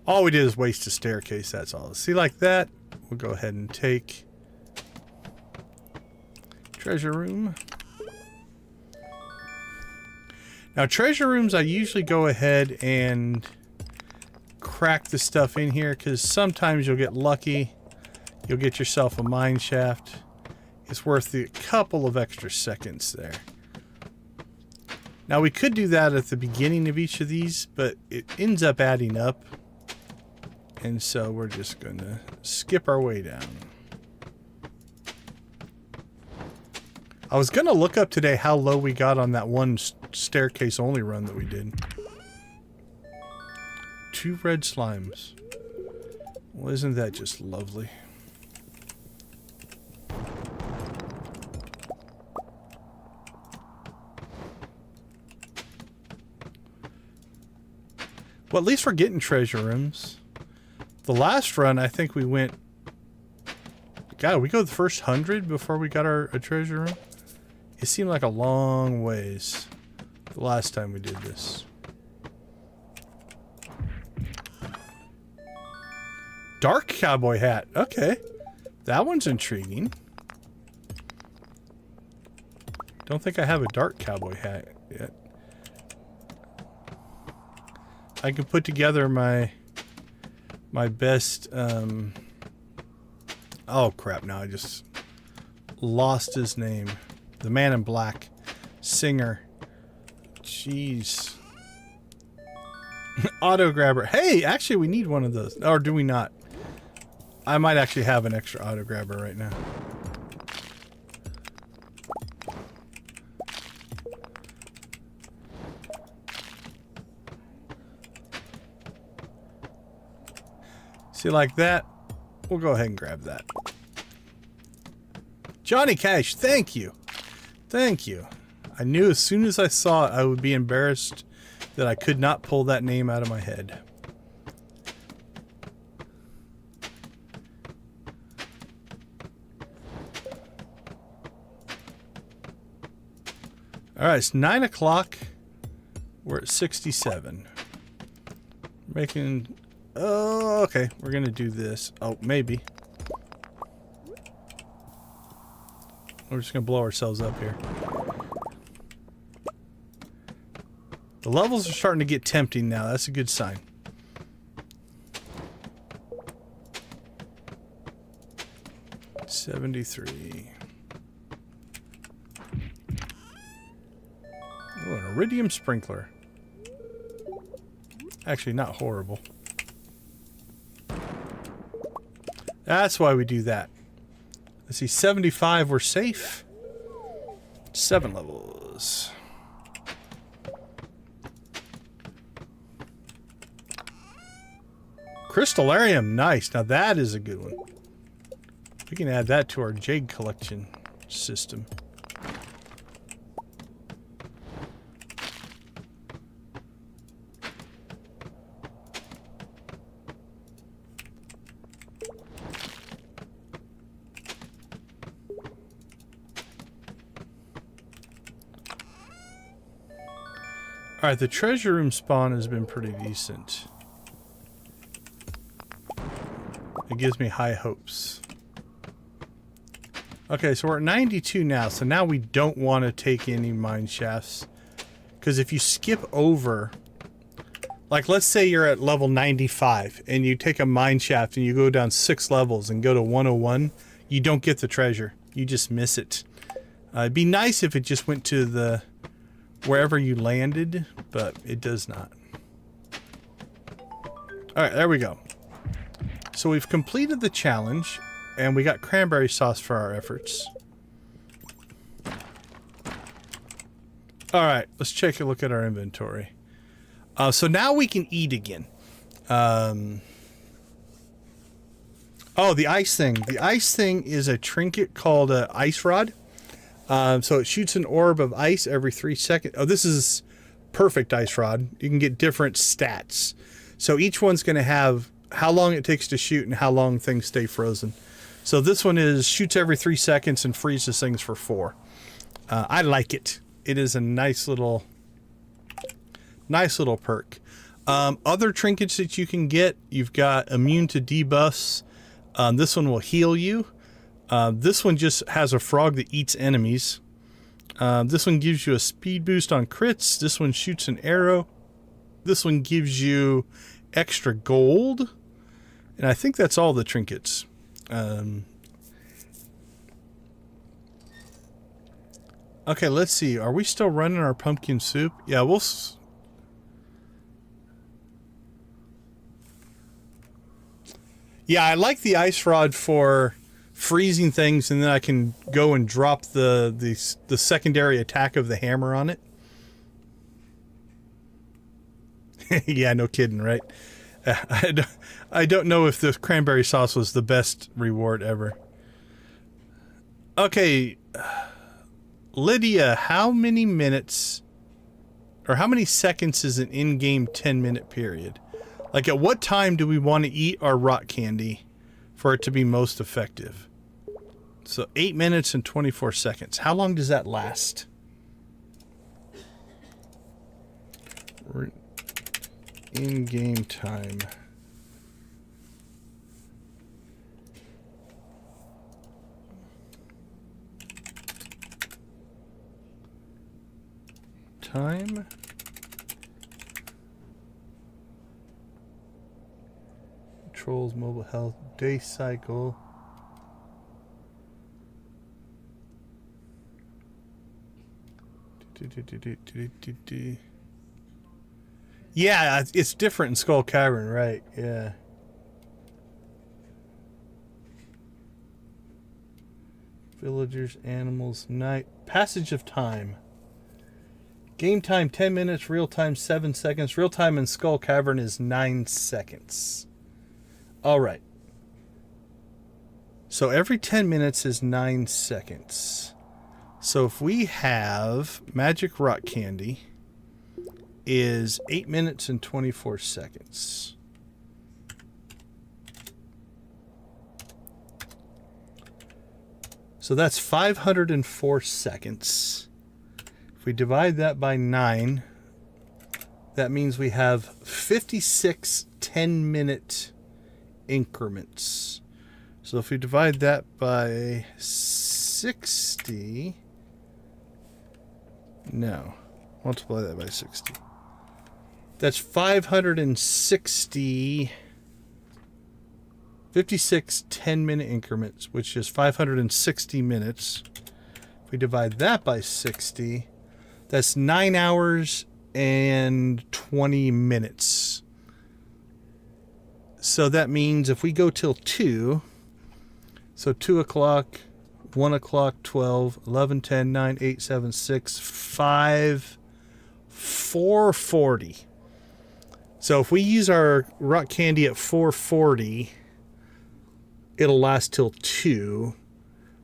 All we did is waste a staircase, that's all. See, like that, we'll go ahead and take treasure room. Now, treasure rooms, I usually go ahead and crack the stuff in here because sometimes you'll get lucky. You'll get yourself a mine shaft. It's worth a couple of extra seconds there. Now we could do that at the beginning of each of these, but it ends up adding up. And so we're just going to skip our way down. I was going to look up today how low we got on that one staircase only run that we did. 2 red slimes. Well, isn't that just lovely? Well, at least we're getting treasure rooms. The last run, I think we went... God, we go the first 100 before we got a treasure room? It seemed like a long ways the last time we did this. Dark cowboy hat. Okay. That one's intriguing. Don't think I have a dark cowboy hat yet. I can put together my best oh crap, now I just lost his name. The Man in Black singer. Jeez. Auto grabber. Hey, actually we need one of those. Or do we not? I might actually have an extra auto grabber right now. See, like that, we'll go ahead and grab that. Johnny Cash, thank you. Thank you. I knew as soon as I saw it, I would be embarrassed that I could not pull that name out of my head. Alright, it's 9 o'clock. We're at 67. Making... Oh, okay. We're gonna do this. Oh, maybe. We're just gonna blow ourselves up here. The levels are starting to get tempting now. That's a good sign. $73. Oh, an Iridium sprinkler. Actually, not horrible. That's why we do that. Let's see, 75, we're safe. 7 levels. Crystallarium, nice. Now that is a good one. We can add that to our jade collection system. Alright, the treasure room spawn has been pretty decent. It gives me high hopes. Okay, so we're at 92 now, so now we don't want to take any mine shafts. Because if you skip over... Like, let's say you're at level 95, and you take a mine shaft and you go down 6 levels and go to 101, you don't get the treasure. You just miss it. It'd be nice if it just went to the... wherever you landed, but it does not. Alright, there we go. So we've completed the challenge, and we got cranberry sauce for our efforts. Alright, let's take a look at our inventory. So now we can eat again. Oh, the ice thing. The ice thing is a trinket called an ice rod. So it shoots an orb of ice every 3 seconds. Oh, this is perfect ice rod. You can get different stats. So each one's going to have how long it takes to shoot and how long things stay frozen. So this one is shoots every 3 seconds and freezes things for 4. I like it. It is a nice little perk. Other trinkets that you can get, you've got immune to debuffs. This one will heal you. This one just has a frog that eats enemies. This one gives you a speed boost on crits. This one shoots an arrow. This one gives you extra gold. And I think that's all the trinkets. Okay, let's see. Are we still running our pumpkin soup? Yeah, we'll... Yeah, I like the ice rod for freezing things, and then I can go and drop the secondary attack of the hammer on it. Yeah, no kidding, right? I don't know if the cranberry sauce was the best reward ever. Okay, Lydia, how many minutes or how many seconds is an in-game 10-minute period? Like, at what time do we want to eat our rock candy for it to be most effective? So 8 minutes and 24 seconds. How long does that last? In-game time. Time. Controls mobile health day cycle. Yeah, it's different in Skull Cavern, right? Yeah. Villagers, animals, night. Passage of time. Game time 10 minutes, real time 7 seconds. Real time in Skull Cavern is 9 seconds. All right. So every 10 minutes is 9 seconds. So if we have magic rock candy is 8 minutes and 24 seconds. So that's 504 seconds. If we divide that by 9, that means we have 56 10-minute increments. So if we divide that by 60, no, multiply that by 60. That's 560, 56 10-minute increments, which is 560 minutes. If we divide that by 60, that's 9 hours and 20 minutes. So that means if we go till 2, so 2 o'clock, 1 o'clock, 12, 11, 10, 9, 8, 7, 6, 5, 4:40. So if we use our rock candy at 4:40, it'll last till 2.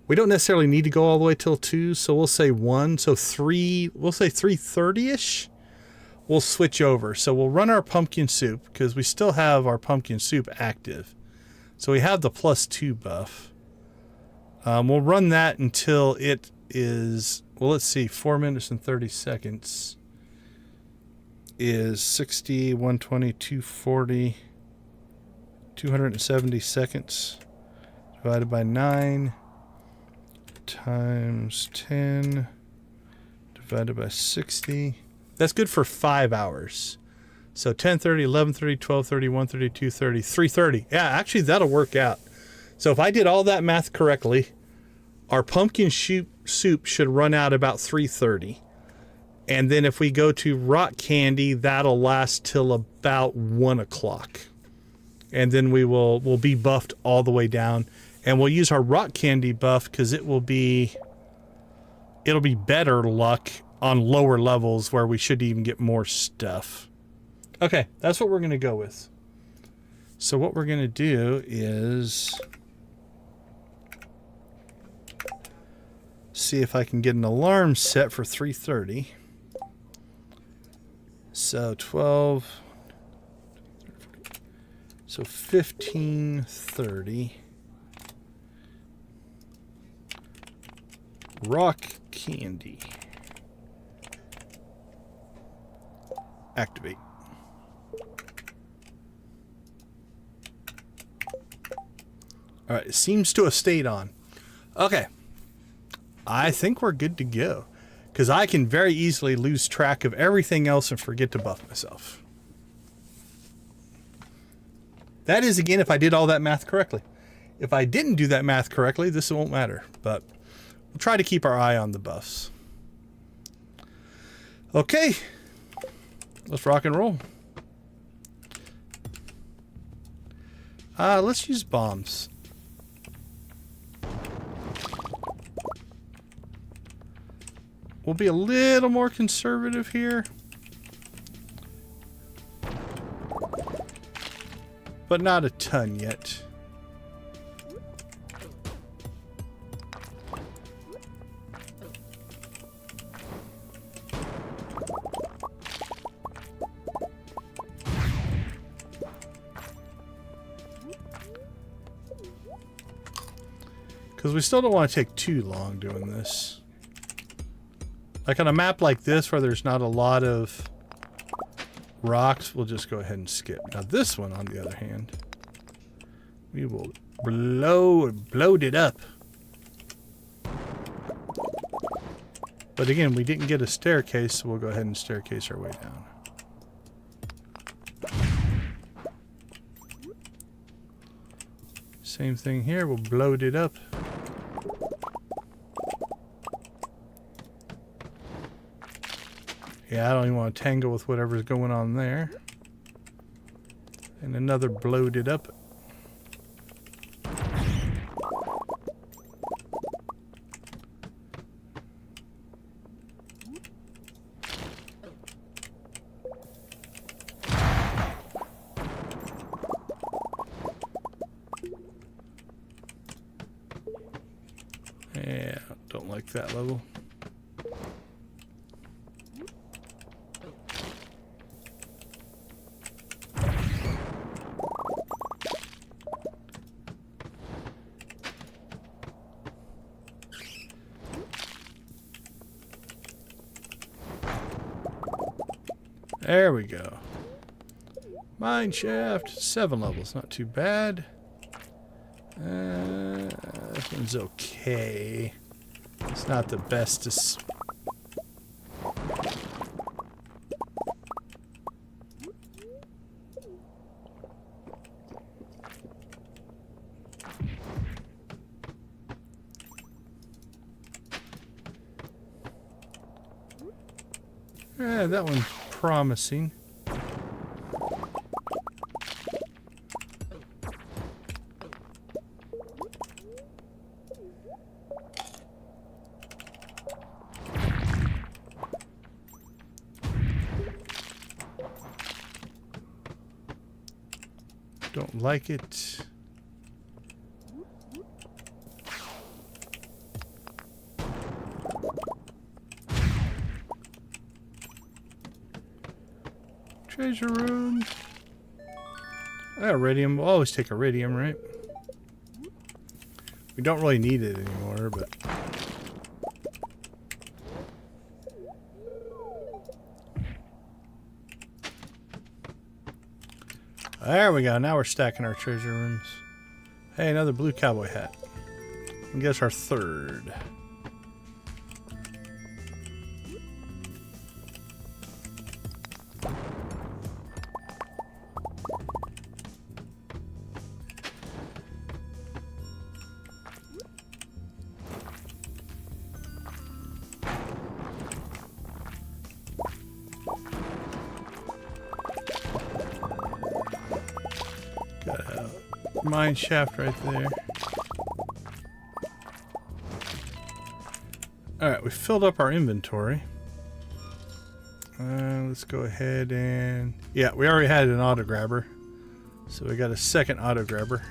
We don't necessarily need to go all the way till 2, so we'll say 1. So 3, we'll say 3:30-ish. We'll switch over. So we'll run our pumpkin soup because we still have our pumpkin soup active. So we have the +2 buff. We'll run that until it is, well, let's see, 4 minutes and 30 seconds is 60, 120, 240, 270 seconds divided by 9 times 10 divided by 60. That's good for 5 hours. So 10:30, 11:30, 12:30, 1:30, 2:30, 3:30. Yeah, actually that'll work out. So if I did all that math correctly, our pumpkin soup should run out about 3:30. And then if we go to rock candy, that'll last till about 1 o'clock. And then we'll be buffed all the way down. And we'll use our rock candy buff because it'll be better luck on lower levels where we should even get more stuff. Okay, that's what we're going to go with. So what we're going to do is see if I can get an alarm set for 3:30. So 12, so 15:30. Rock candy. Activate. All right, it seems to have stayed on. Okay. I think we're good to go. Because I can very easily lose track of everything else and forget to buff myself. That is, again, if I did all that math correctly. If I didn't do that math correctly, this won't matter. But we'll try to keep our eye on the buffs. Okay, let's rock and roll. Let's use bombs. We'll be a little more conservative here. But not a ton yet. Because we still don't want to take too long doing this. Like on a map like this where there's not a lot of rocks, we'll just go ahead and skip. Now this one, on the other hand, we will blow it up. But again, we didn't get a staircase, so we'll go ahead and staircase our way down. Same thing here, we'll blow it up. Yeah, I don't even want to tangle with whatever's going on there. And another blowed it up. Yeah, don't like that level. There we go. Mine shaft, 7 levels, not too bad. This one's okay. It's not the bestest. Yeah, that one's promising. Don't like it. Treasure room. Iridium. We'll always take Iridium, right? We don't really need it anymore, but... There we go. Now we're stacking our treasure rooms. Hey, another blue cowboy hat. I guess our third. Got a mine shaft right there. Alright, we filled up our inventory. Let's go ahead and... Yeah, we already had an auto grabber. So we got a second auto grabber.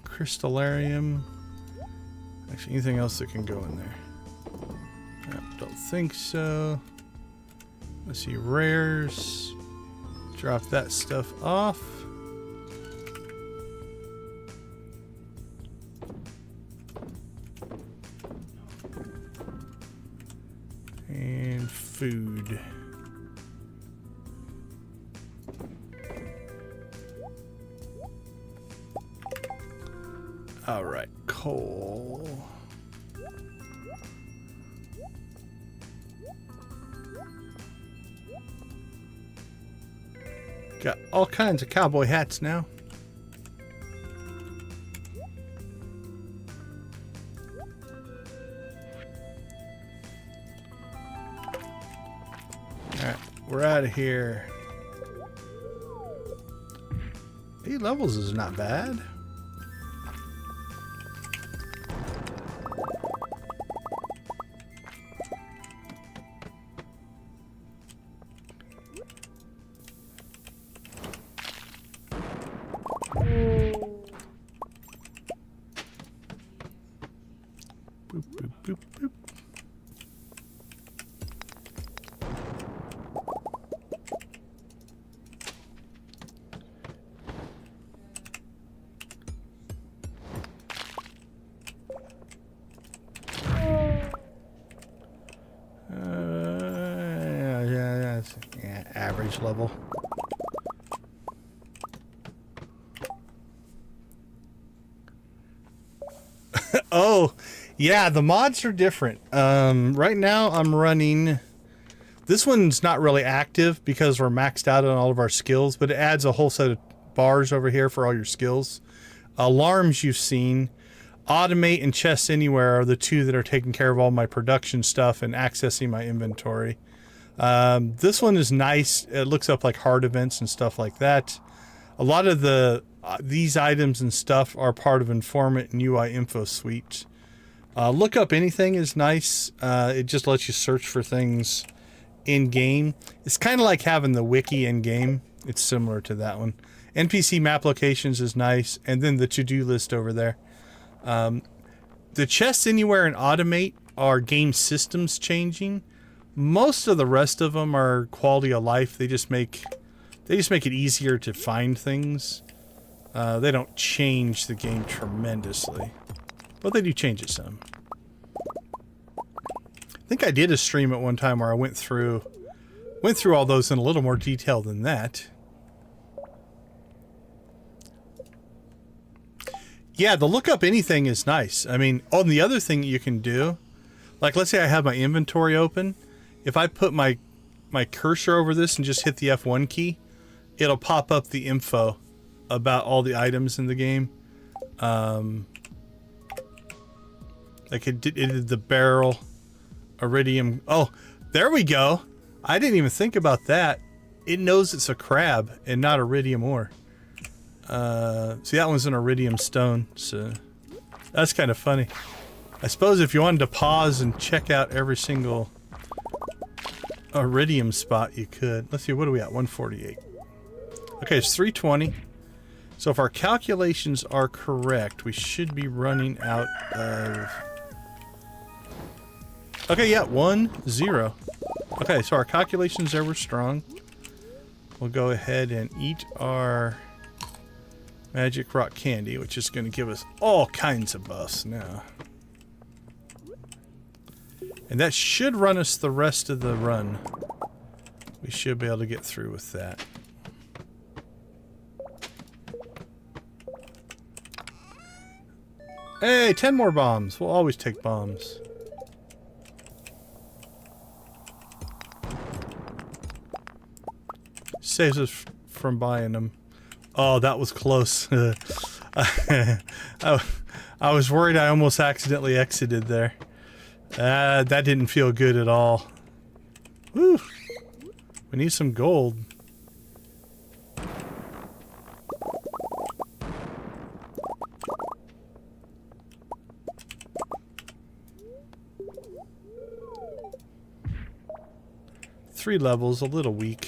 Crystallarium. Actually, anything else that can go in there? Don't think so. Let's see, rares. Drop that stuff off. And food. All right, coal. Got all kinds of cowboy hats now. we're out of here. 8 levels is not bad. Boop, boop, boop, boop. Yeah, average level. Oh, yeah, the mods are different. Right now I'm running... This one's not really active because we're maxed out on all of our skills, but it adds a whole set of bars over here for all your skills. Alarms you've seen. Automate and Chest Anywhere are the two that are taking care of all my production stuff and accessing my inventory. This one is nice. It looks up like hard events and stuff like that. A lot of the these items and stuff are part of Informant and UI Info Suite. Lookup Anything is nice. It just lets you search for things in-game. It's kind of like having the wiki in-game. It's similar to that one. NPC Map Locations is nice. And then the to-do list over there. The Chests Anywhere and Automate are game systems changing. Most of the rest of them are quality of life. They just make it easier to find things. They don't change the game tremendously, but they do change it some. I think I did a stream at one time where I went through all those in a little more detail than that. Yeah, the Lookup Anything is nice. I mean, oh, and the other thing you can do, like let's say I have my inventory open. If I put my cursor over this and just hit the F1 key, it'll pop up the info about all the items in the game. Like it did the barrel, Iridium. Oh, there we go. I didn't even think about that. It knows it's a crab and not Iridium ore. See, that one's an Iridium stone, so that's kind of funny. I suppose if you wanted to pause and check out every single Iridium spot, you could. Let's see, what are we at? 148. Okay, it's 320. So if our calculations are correct, we should be running out of... Okay, yeah, 1-0. Okay, so our calculations there were strong. We'll go ahead and eat our magic rock candy, which is going to give us all kinds of buffs now. And that should run us the rest of the run. We should be able to get through with that. Hey, 10 more bombs. We'll always take bombs. Saves us from buying them. Oh, that was close. I was worried I almost accidentally exited there. That didn't feel good at all. Woo! We need some gold. Three levels, a little weak.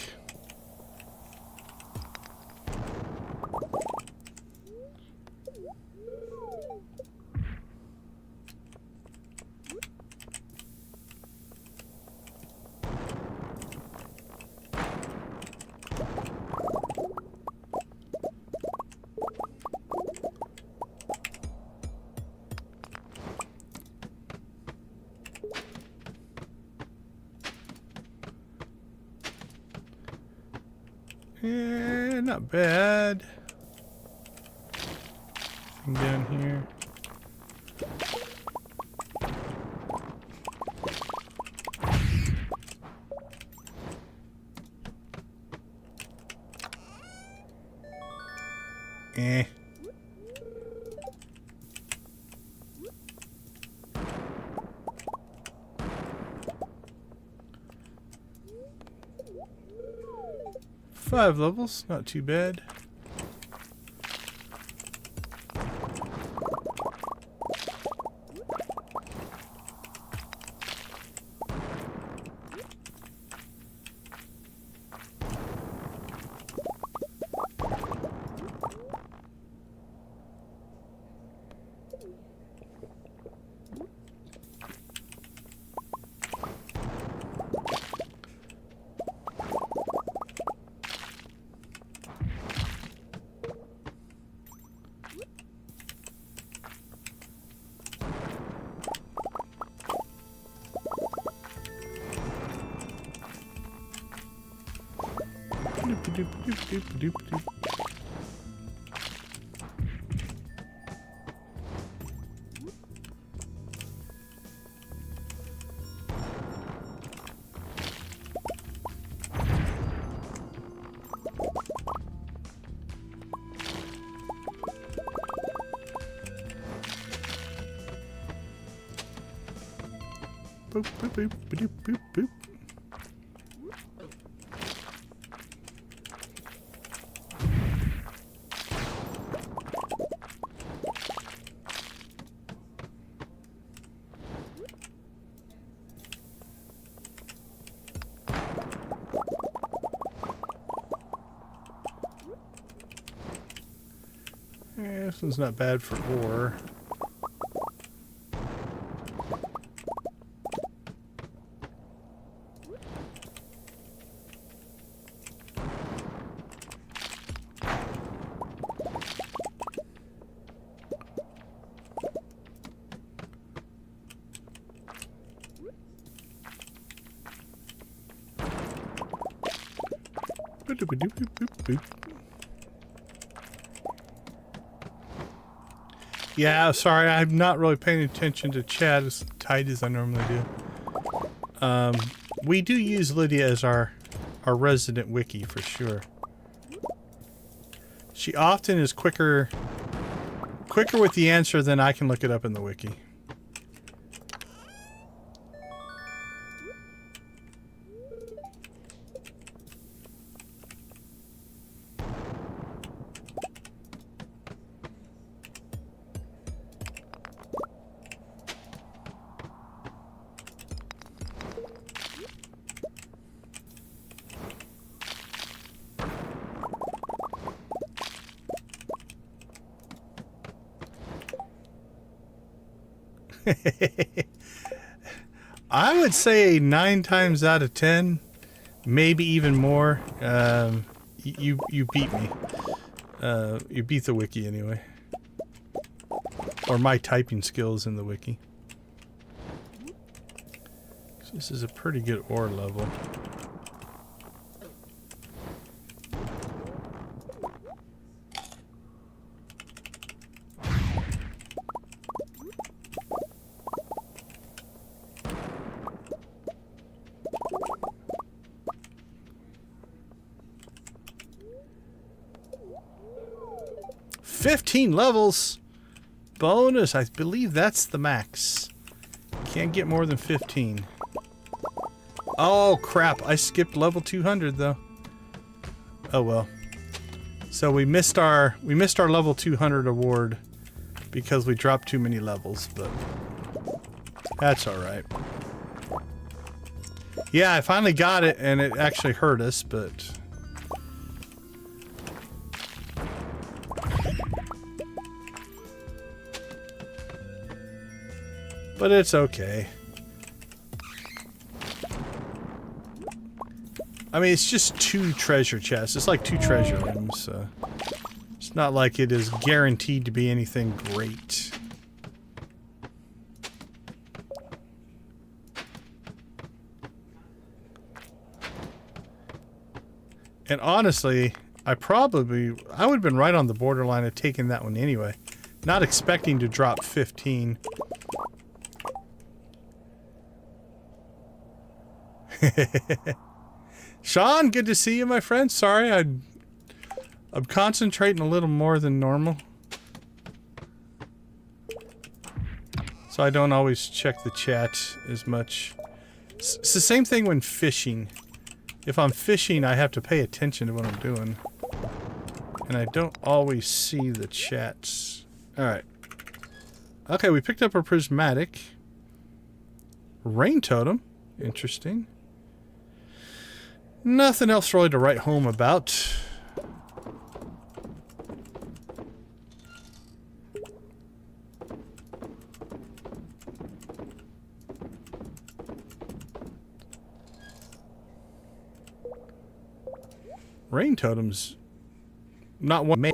Yeah, not bad. Down here. Eh. 5 levels, not too bad. Boop, boop, boop, boop, boop, boop. This one's not bad for ore. Yeah, sorry, I'm not really paying attention to chat as tight as I normally do. We do use Lydia as our resident wiki for sure. She often is quicker with the answer than I can look it up in the wiki. I would say 9 times out of 10, maybe even more. You beat me. You beat the wiki anyway, or my typing skills in the wiki. So this is a pretty good ore level. Levels bonus. I believe that's the max. Can't get more than 15. Oh crap, I skipped level 200 though. Oh well. So we missed our level 200 award because we dropped too many levels, but that's all right. Yeah, I finally got it and it actually hurt us, but it's okay. I mean, it's just 2 treasure chests. It's like 2 treasure rooms, so it's not like it is guaranteed to be anything great. And honestly, I would have been right on the borderline of taking that one anyway. Not expecting to drop 15. Sean, good to see you, my friend. Sorry, I'm concentrating a little more than normal, so I don't always check the chat as much. It's the same thing when fishing. If I'm fishing, I have to pay attention to what I'm doing. And I don't always see the chats. Alright. Okay, we picked up our prismatic. Rain totem. Interesting. Nothing else really to write home about. Rain totems. Not one.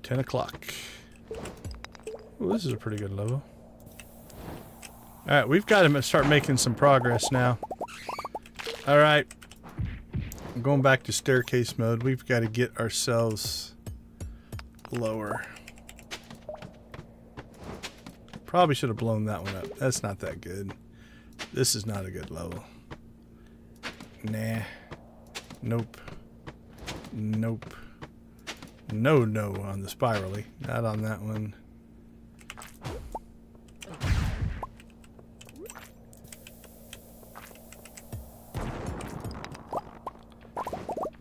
10 o'clock. Ooh, this is a pretty good level. Alright, we've got to start making some progress now. Alright. I'm going back to staircase mode. We've got to get ourselves lower. Probably should have blown that one up. That's not that good. This is not a good level. Nah. Nope. Nope. No on the spirally. Not on that one.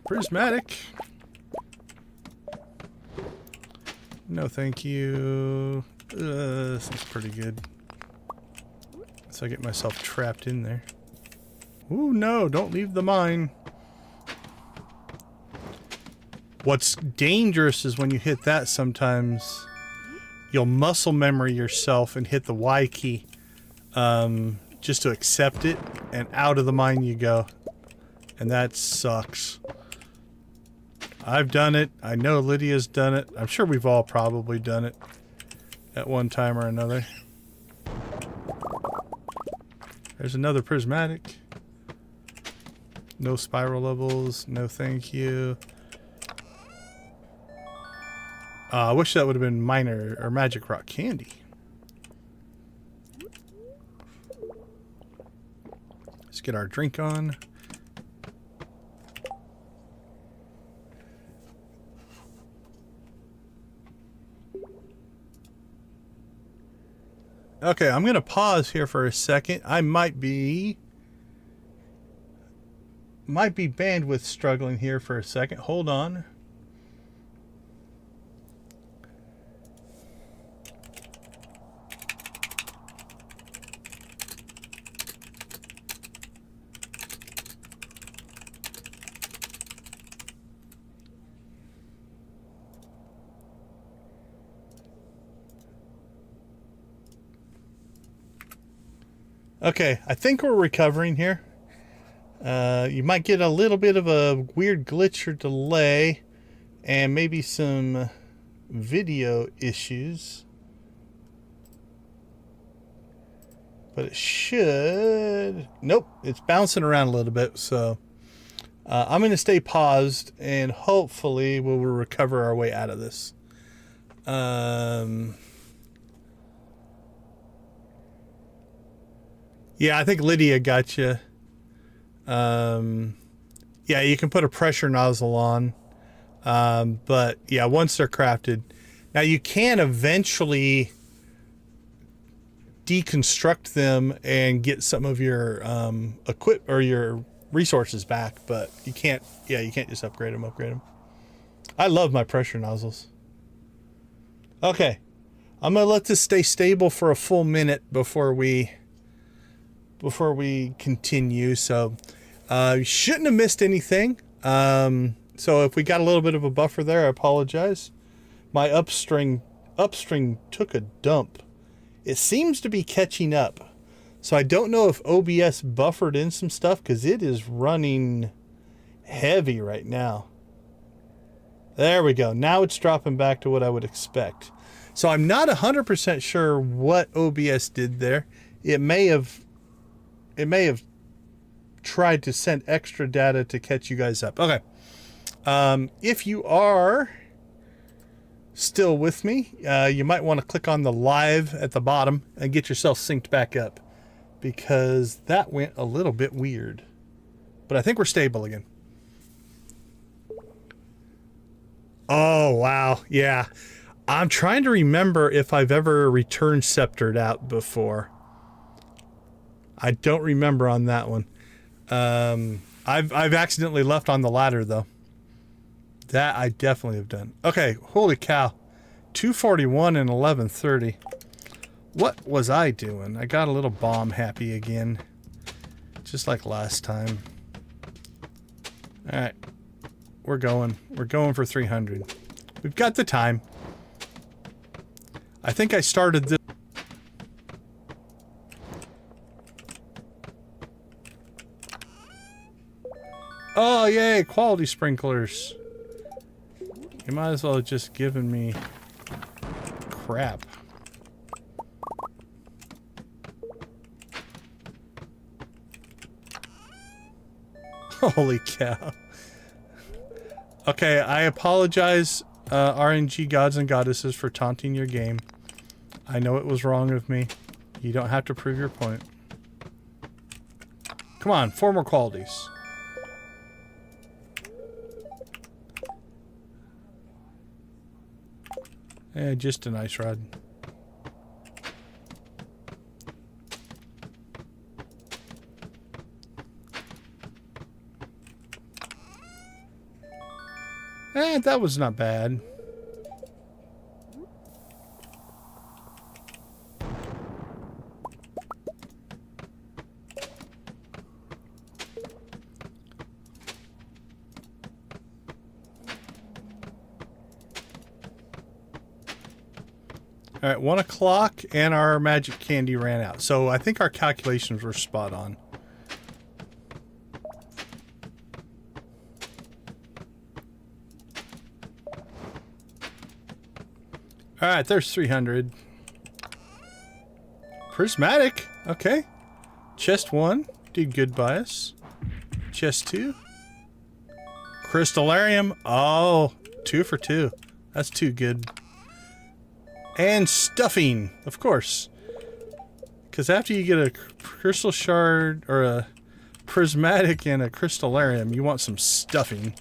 Prismatic. No thank you. This is pretty good. So I get myself trapped in there. Ooh, no, don't leave the mine. What's dangerous is when you hit that sometimes you'll muscle memory yourself and hit the Y key just to accept it, and out of the mine you go. And that sucks. I've done it. I know Lydia's done it. I'm sure we've all probably done it at one time or another. There's another prismatic. No spiral levels. No thank you. I wish that would have been minor or magic rock candy. Let's get our drink on. Okay, I'm going to pause here for a second. I might be bandwidth struggling here for a second. Hold on. Okay, I think we're recovering here. You might get a little bit of a weird glitch or delay and maybe some video issues. But it should... Nope, it's bouncing around a little bit, so... I'm going to stay paused and hopefully we'll recover our way out of this. Yeah, I think Lydia got you. Yeah, you can put a pressure nozzle on. But yeah, once they're crafted. Now you can eventually deconstruct them and get some of your equip or your resources back, but you can't, yeah, you can't just upgrade them. I love my pressure nozzles. Okay. I'm going to let this stay stable for a full minute before we continue. So you shouldn't have missed anything. So if we got a little bit of a buffer there, I apologize. My upstring took a dump. It seems to be catching up. So I don't know if OBS buffered in some stuff because it is running heavy right now. There we go. Now it's dropping back to what I would expect. So I'm not 100% sure what OBS did there. It may have tried to send extra data to catch you guys up. Okay. If you are still with me, you might want to click on the live at the bottom and get yourself synced back up because that went a little bit weird. But I think we're stable again. Oh, wow. Yeah. I'm trying to remember if I've ever returned sceptered out before. I don't remember on that one. I've accidentally left on the ladder though. That I definitely have done. Okay, holy cow. 241 and 1130. What was I doing? I got a little bomb happy again. Just like last time. Alright. We're going. We're going for 300. We've got the time. I think I started this. Oh, yay! Quality sprinklers. You might as well have just given me crap. Holy cow. Okay, I apologize, RNG gods and goddesses, for taunting your game. I know it was wrong of me. You don't have to prove your point. Come on, 4 more qualities. Eh, just a nice rod. Eh, that was not bad. All right, 1 o'clock and our magic candy ran out. So I think our calculations were spot on. All right, there's 300. Prismatic, okay. Chest 1, did good by us. Chest 2. Crystallarium, oh, 2 for 2. That's too good. And stuffing, of course. Because after you get a crystal shard, or a prismatic and a crystallarium, you want some stuffing.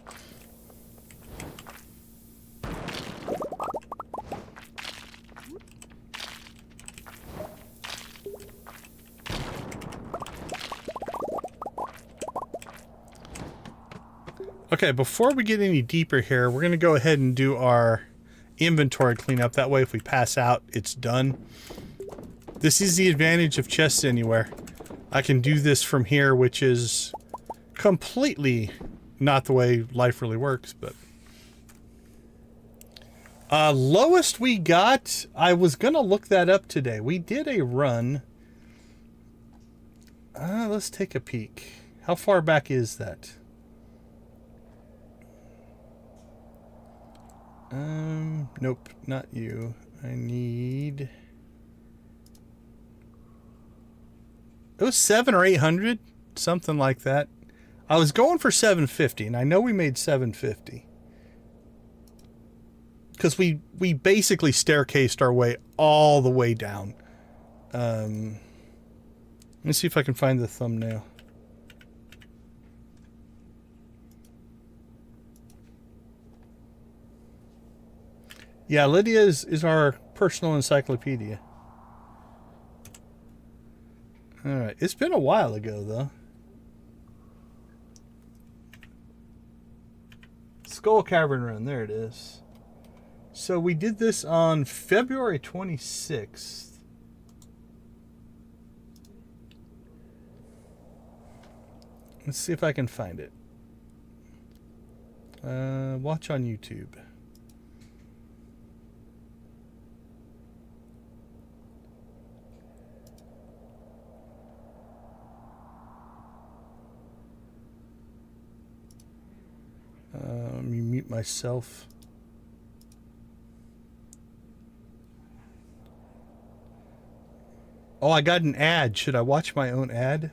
Okay, before we get any deeper here, we're going to go ahead and do our inventory cleanup. That way if we pass out, it's done. This is the advantage of chests anywhere. I can do this from here, which is completely not the way life really works, but... lowest we got, I was going to look that up today. We did a run. Let's take a peek. How far back is that? Nope, not you. I need... It was 700 or 800, something like that. I was going for 750, and I know we made 750. Because we basically staircased our way all the way down. Let me see if I can find the thumbnail. Yeah, Lydia is our personal encyclopedia. Alright, it's been a while ago, though. Skull Cavern Run, there it is. So we did this on February 26th. Let's see if I can find it. Watch on YouTube. Let me mute myself. Oh, I got an ad. Should I watch my own ad?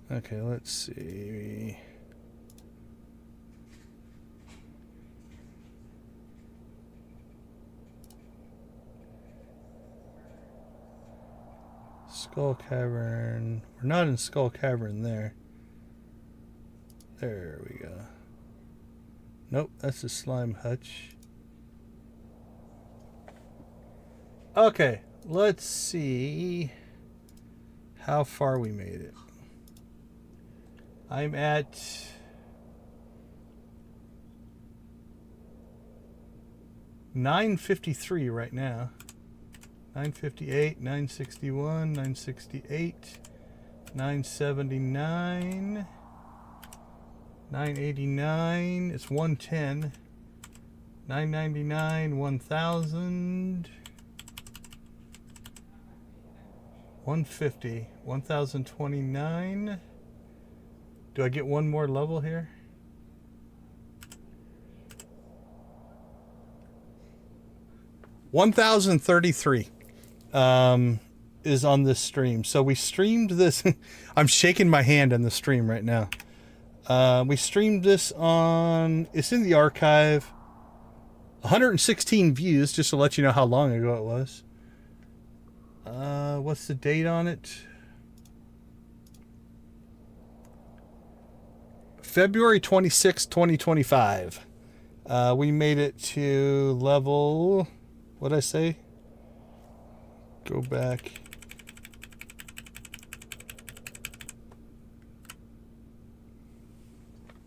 Okay, let's see. Skull Cavern. We're not in Skull Cavern there. There we go. Nope, that's a slime hutch. Okay, let's see how far we made it. I'm at 953 right now. 958, 961, 968, 979, 989. It's 110. 999, 1000, 150, 1029. Do I get one more level here? $1,033 is on this stream. So we streamed this. I'm shaking my hand in the stream right now. We streamed this on, it's in the archive. 116 views, just to let you know how long ago it was. What's the date on it? February 26, 2025. We made it to level, what'd I say? Go back.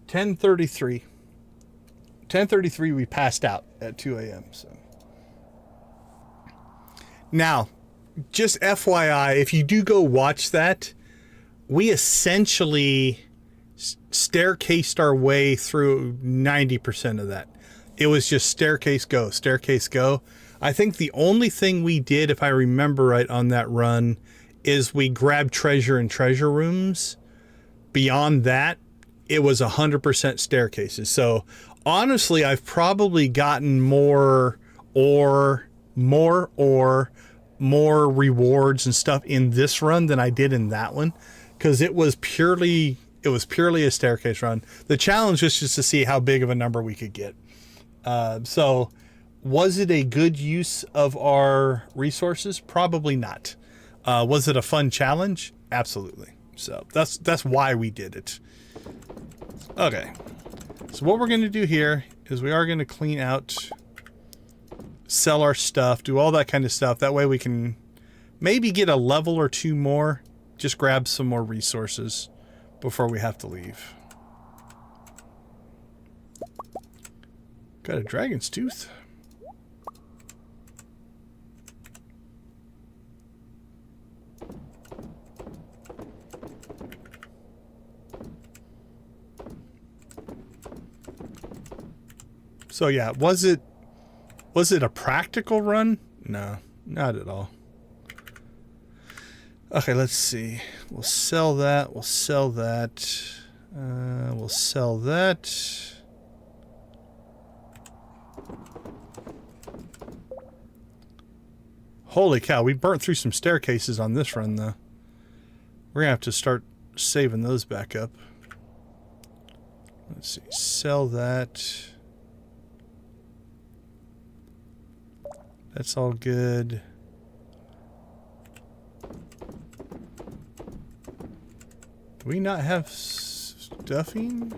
$10.33. 10:33 we passed out at 2 a.m. So now, just FYI, if you do go watch that, we essentially staircased our way through 90% of that. It was just staircase go, staircase go. I think the only thing we did, if I remember right on that run, is we grabbed treasure in treasure rooms. Beyond that, it was 100% staircases. So honestly, I've probably gotten more rewards and stuff in this run than I did in that one, because it was purely a staircase run. The challenge was just to see how big of a number we could get. So was it a good use of our resources? Probably not. Was it a fun challenge? Absolutely. So that's why we did it. Okay. So what we're going to do here is we are going to clean out, sell our stuff, do all that kind of stuff. That way we can maybe get a level or two more, just grab some more resources before we have to leave. Got a dragon's tooth. So yeah, was it a practical run? No, not at all. Okay, let's see. We'll sell that. We'll sell that. We'll sell that. Holy cow, we burnt through some staircases on this run, though. We're going to have to start saving those back up. Let's see. Sell that. That's all good. Do we not have stuffing?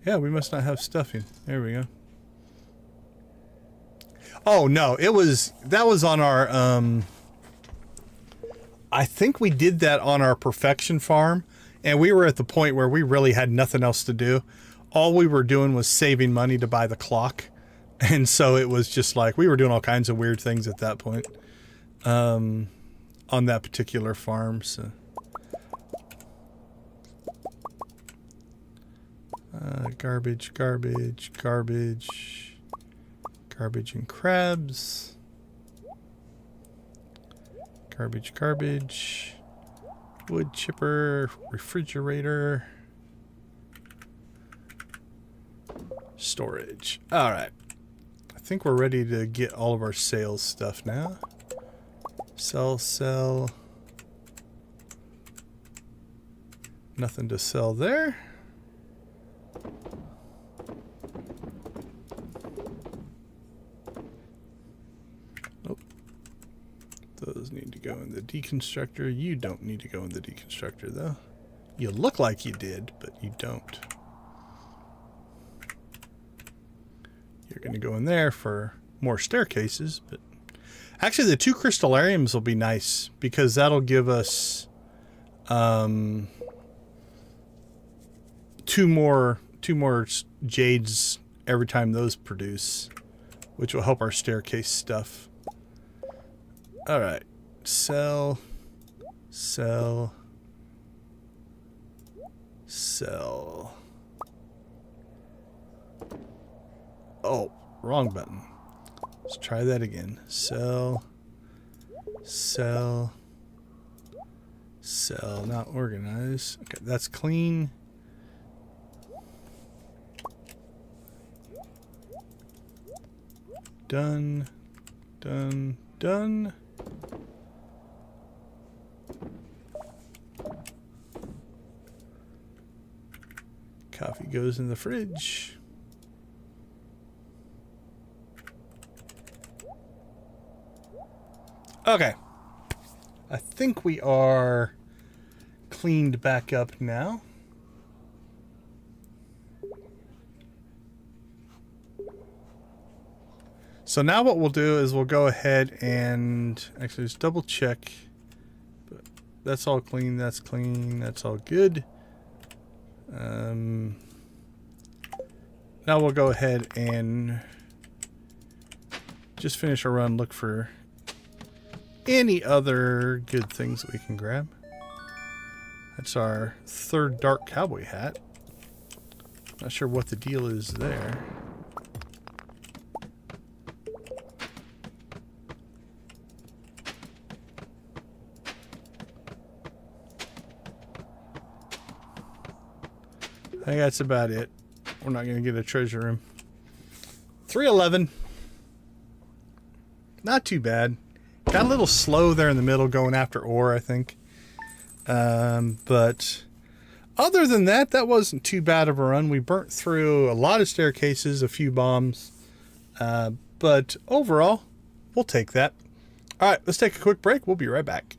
Yeah, we must not have stuffing. There we go. Oh no, that was on our I think we did that on our Perfection farm, and we were at the point where we really had nothing else to do. All we were doing was saving money to buy the clock. And so it was just like, we were doing all kinds of weird things at that point, on that particular farm. So, garbage, garbage, garbage, garbage and crabs, garbage, garbage, wood chipper, refrigerator, storage. All right. I think we're ready to get all of our sales stuff now. Sell. Nothing to sell there. Oh. Those need to go in the deconstructor. You don't need to go in the deconstructor, though. You look like you did, but you don't. You're going to go in there for more staircases, but actually the 2 crystallariums will be nice because that'll give us 2 more jades every time those produce, which will help our staircase stuff. All right, sell. Oh, wrong button. Let's try that again. Sell. Not organize. Okay, that's clean. Done. Coffee goes in the fridge. Okay. I think we are cleaned back up now. So now what we'll do is we'll go ahead and actually just double check. But that's all clean, that's all good. Now we'll go ahead and just finish our run, look for any other good things that we can grab. That's our 3rd dark cowboy hat. Not sure what the deal is there. I think that's about it. We're not going to get a treasure room. 311. Not too bad. Got a little slow there in the middle going after ore, I think. But other than that, that wasn't too bad of a run. We burnt through a lot of staircases, a few bombs. But overall, we'll take that. All right, let's take a quick break. We'll be right back.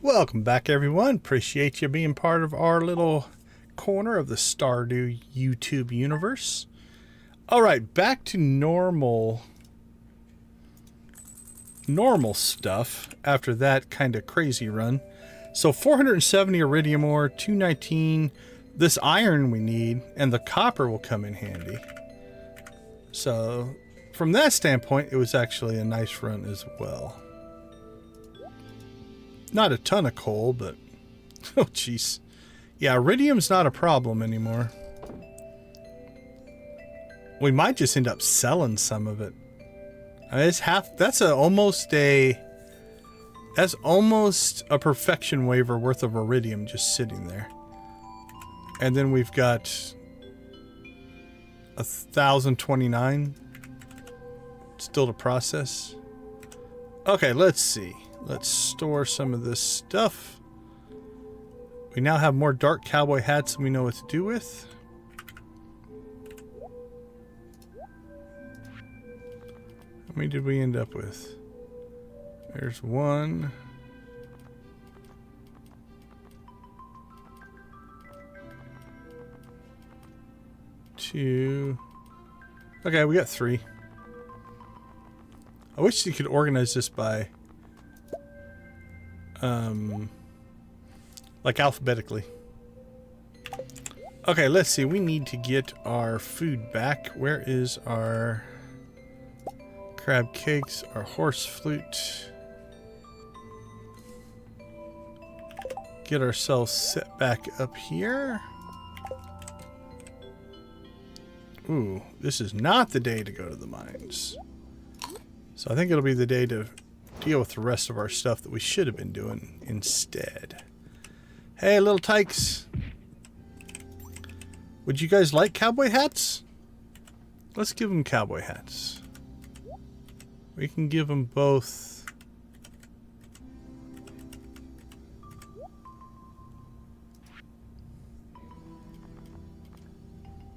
Welcome back, everyone. Appreciate you being part of our little corner of the Stardew YouTube universe. All right, back to normal stuff after that kind of crazy run. So 470 iridium ore, 219. This iron we need, and the copper will come in handy. So from that standpoint, it was actually a nice run as well. Not a ton of coal, but... Oh, jeez. Yeah, iridium's not a problem anymore. We might just end up selling some of it. I mean, it's half... That's almost a perfection waiver worth of iridium just sitting there. And then we've got 1,029 still to process. Okay, let's see. Let's store some of this stuff. We now have more dark cowboy hats than we know what to do with. How many did we end up with? There's one. Two. Okay, we got 3. I wish you could organize this by like alphabetically. Okay, let's see. We need to get our food back. Where is our crab cakes, our horse flute? Get ourselves set back up here. Ooh, this is not the day to go to the mines. So I think it'll be the day to deal with the rest of our stuff that we should have been doing instead. Hey, little tykes. Would you guys like cowboy hats? Let's give them cowboy hats. We can give them both.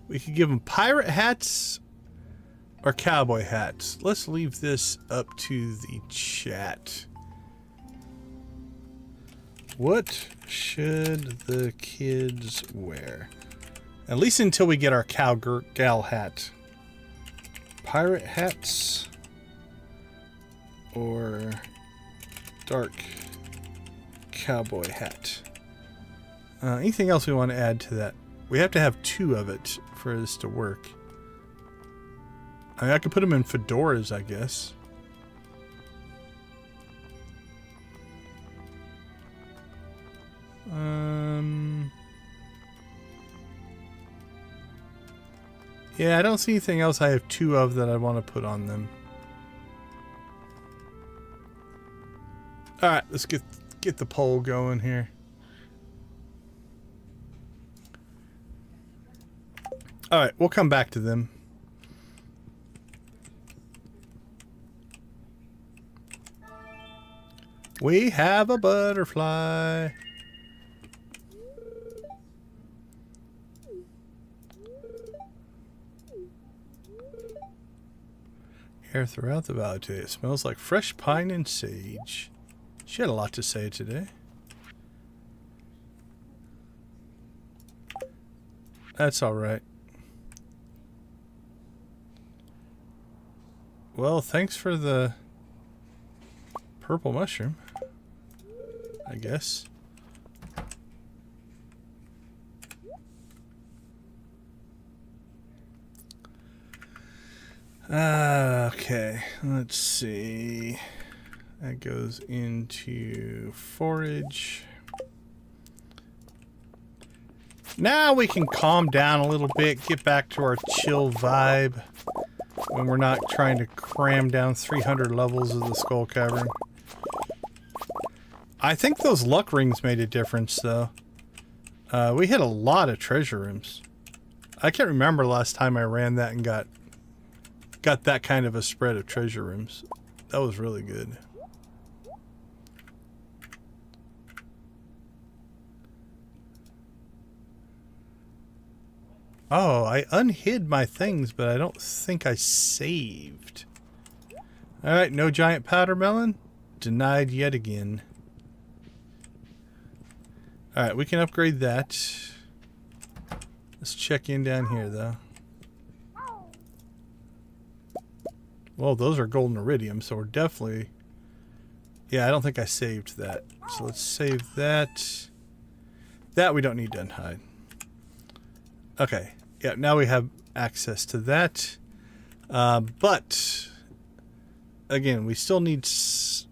We could give them pirate hats or cowboy hats. Let's leave this up to the chat. What should the kids wear? At least until we get our cowgal hat. Pirate hats or dark cowboy hat. Anything else we want to add to that? We have to have 2 of it for this to work. I mean, I could put them in fedoras, I guess. Yeah, I don't see anything else I have 2 of that I want to put on them. Alright, let's get the poll going here. Alright, we'll come back to them. We have a butterfly. Air throughout the valley today. It smells like fresh pine and sage. She had a lot to say today. That's alright. Well, thanks for the purple mushroom, I guess. Okay, let's see. That goes into forage. Now we can calm down a little bit, get back to our chill vibe when we're not trying to cram down 300 levels of the Skull Cavern. I think those luck rings made a difference, though. We hit a lot of treasure rooms. I can't remember the last time I ran that and got that kind of a spread of treasure rooms. That was really good. Oh, I unhid my things, but I don't think I saved. Alright, no giant powdermelon. Denied yet again. Alright, we can upgrade that. Let's check in down here, though. Well, those are golden iridium, so we're definitely... Yeah, I don't think I saved that. So let's save that. That we don't need to unhide. Okay. Yeah, now we have access to that. But, again, we still need 6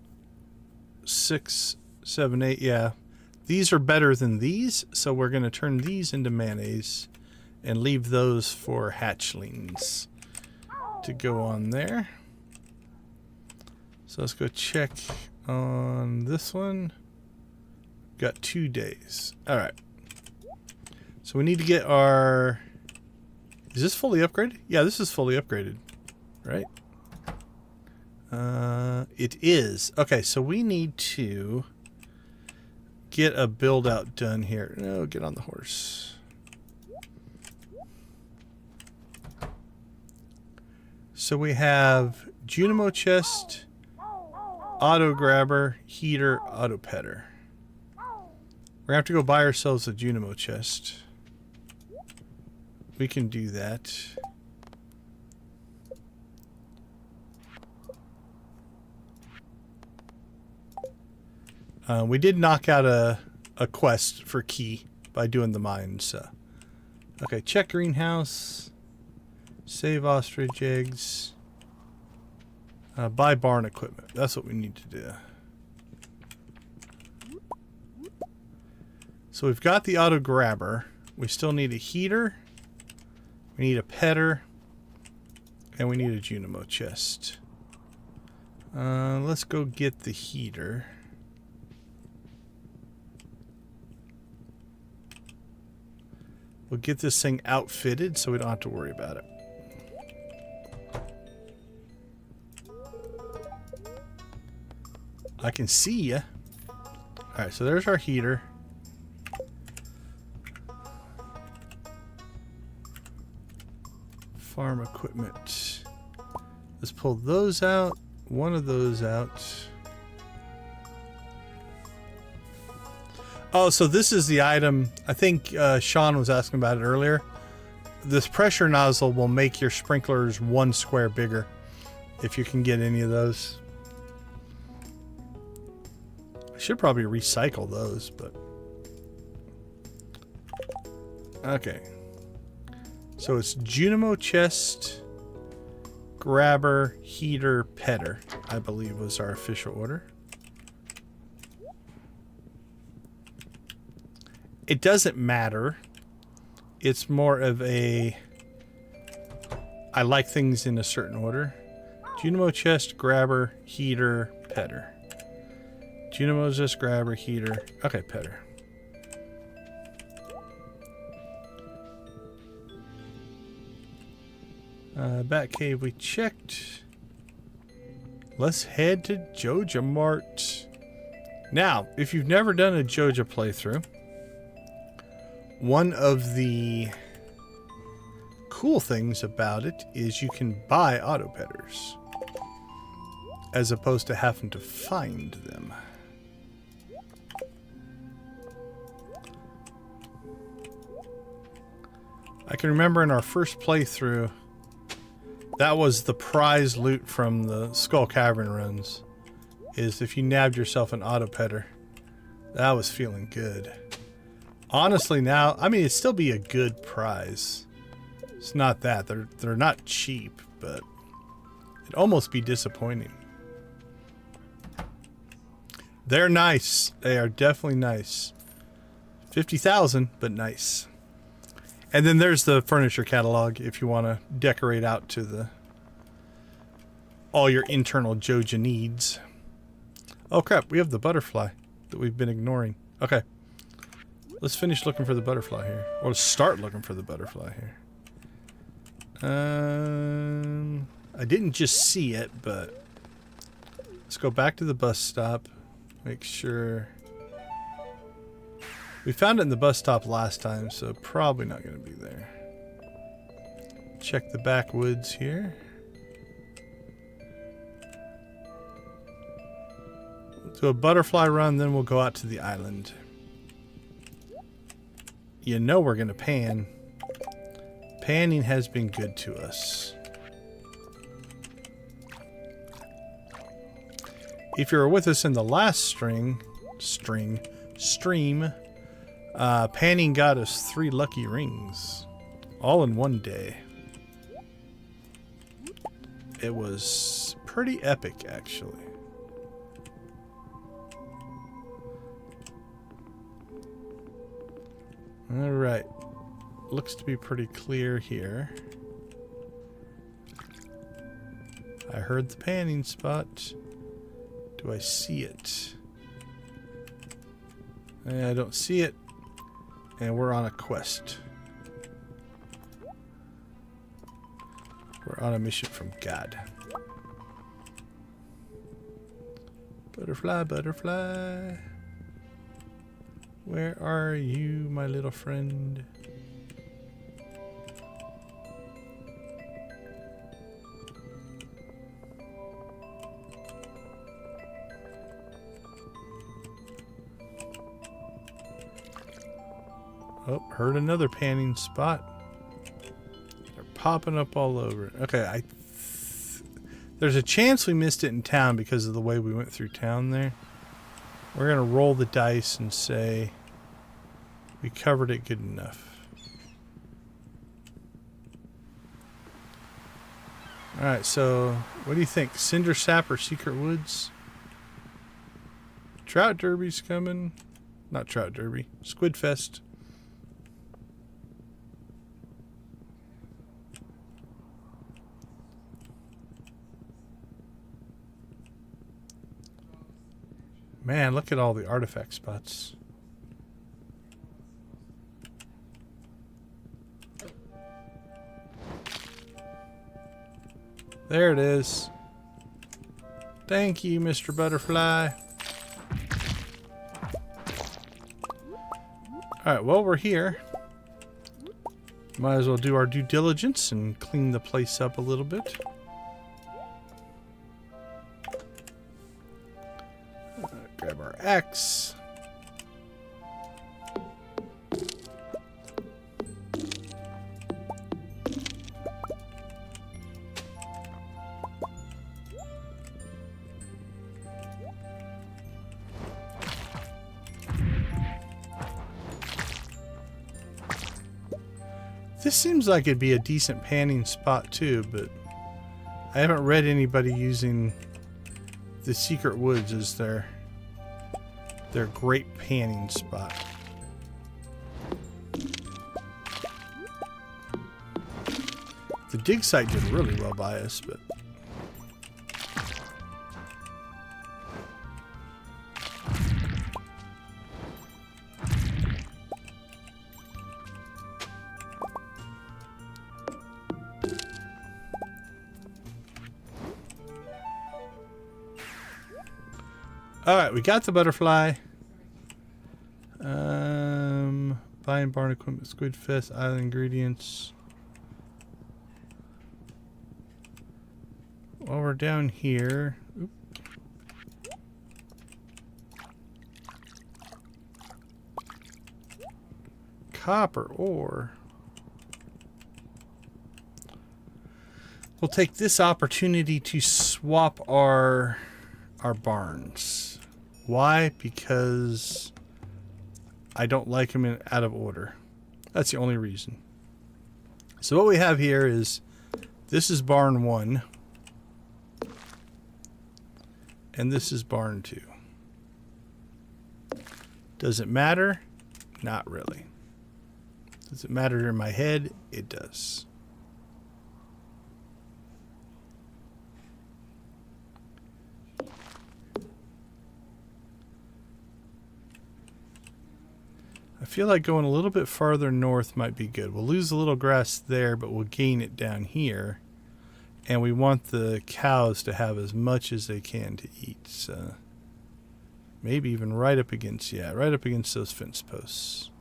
7, 8, yeah. These are better than these, so we're going to turn these into mayonnaise and leave those for hatchlings to go on there. So let's go check on this one. Got 2 days. All right. So we need to get our... Is this fully upgraded? Yeah, this is fully upgraded, right? It is. Okay, so we need to get a build out done here. No, get on the horse. So we have Junimo chest, auto grabber, heater, auto petter. We're gonna have to go buy ourselves a Junimo chest. We can do that. We did knock out a quest for key by doing the mines. So. Okay, check greenhouse. Save ostrich eggs. Buy barn equipment. That's what we need to do. So we've got the auto grabber. We still need a heater. We need a petter. And we need a Junimo chest. Let's go get the heater. We'll get this thing outfitted so we don't have to worry about it. I can see ya. Alright, so there's our heater. Farm equipment. Let's pull those out. One of those out. Oh, so this is the item. I think Sean was asking about it earlier. This pressure nozzle will make your sprinklers 1 square bigger if you can get any of those. I should probably recycle those, but... Okay. So it's Junimo chest, grabber, heater, petter, I believe was our official order. It doesn't matter. It's more of a... I like things in a certain order. Junimo chest, grabber, heater, petter. Junimo chest, grabber, heater. Okay, petter. Batcave we checked. Let's head to Joja Mart. Now, if you've never done a Joja playthrough, one of the cool things about it is you can buy auto petters as opposed to having to find them. I can remember in our first playthrough, that was the prize loot from the Skull Cavern runs, is if you nabbed yourself an auto petter. That was feeling good. Honestly now, I mean, it'd still be a good prize. It's not that. They're not cheap, but it'd almost be disappointing. They're nice. They are definitely nice. 50,000, but nice. And then there's the furniture catalog if you want to decorate out to the all your internal Joja needs. Oh crap, we have the butterfly that we've been ignoring. Okay. Let's finish looking for the butterfly here. Or start looking for the butterfly here. I didn't just see it, but let's go back to the bus stop. Make sure. We found it in the bus stop last time, so probably not going to be there. Check the backwoods here. Do a butterfly run, then we'll go out to the island. You know we're going to pan. Panning has been good to us. If you were with us in the last stream, panning got us 3 lucky rings, all in one day. It was pretty epic, actually. Alright. Looks to be pretty clear here. I heard the panning spot. Do I see it? I don't see it. And we're on a quest. We're on a mission from God. Butterfly, butterfly. Where are you, my little friend? Oh, heard another panning spot. They're popping up all over. Okay, there's a chance we missed it in town because of the way we went through town there. We're going to roll the dice and say we covered it good enough. Alright, so what do you think? Cinder Sap or Secret Woods? Trout Derby's coming. Not Trout Derby. Squid Fest. Man, look at all the artifact spots. There it is. Thank you, Mr. Butterfly. Alright, well, we're here. Might as well do our due diligence and clean the place up a little bit. Grab our axe. This seems like it'd be a decent panning spot too, but I haven't read anybody using the Secret Woods as their great panning spot. The dig site did really well by us, but alright, we got the butterfly. Buying barn equipment, Squid Fest, island ingredients. While we're down here, copper ore. We'll take this opportunity to swap our barns. Why? Because I don't like them out of order. That's the only reason. So what we have here is, this is barn 1. And this is barn 2. Does it matter? Not really. Does it matter in my head? It does. I feel like going a little bit farther north might be good. We'll lose a little grass there, but we'll gain it down here. And we want the cows to have as much as they can to eat. So maybe even right up against, right up against those fence posts.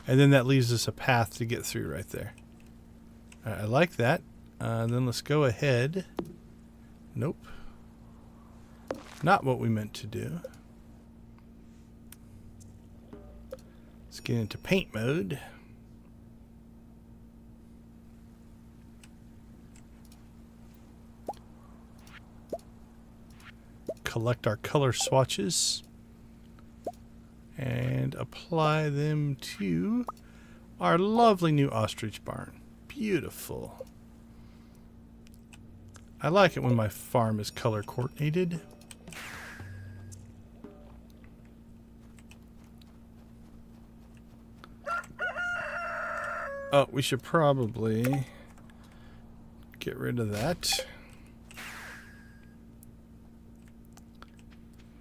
And then that leaves us a path to get through right there. All right, I like that. Then let's go ahead. Nope. Not what we meant to do. Let's get into paint mode. Collect our color swatches and apply them to our lovely new ostrich barn. Beautiful. I like it when my farm is color coordinated. Oh, we should probably get rid of that,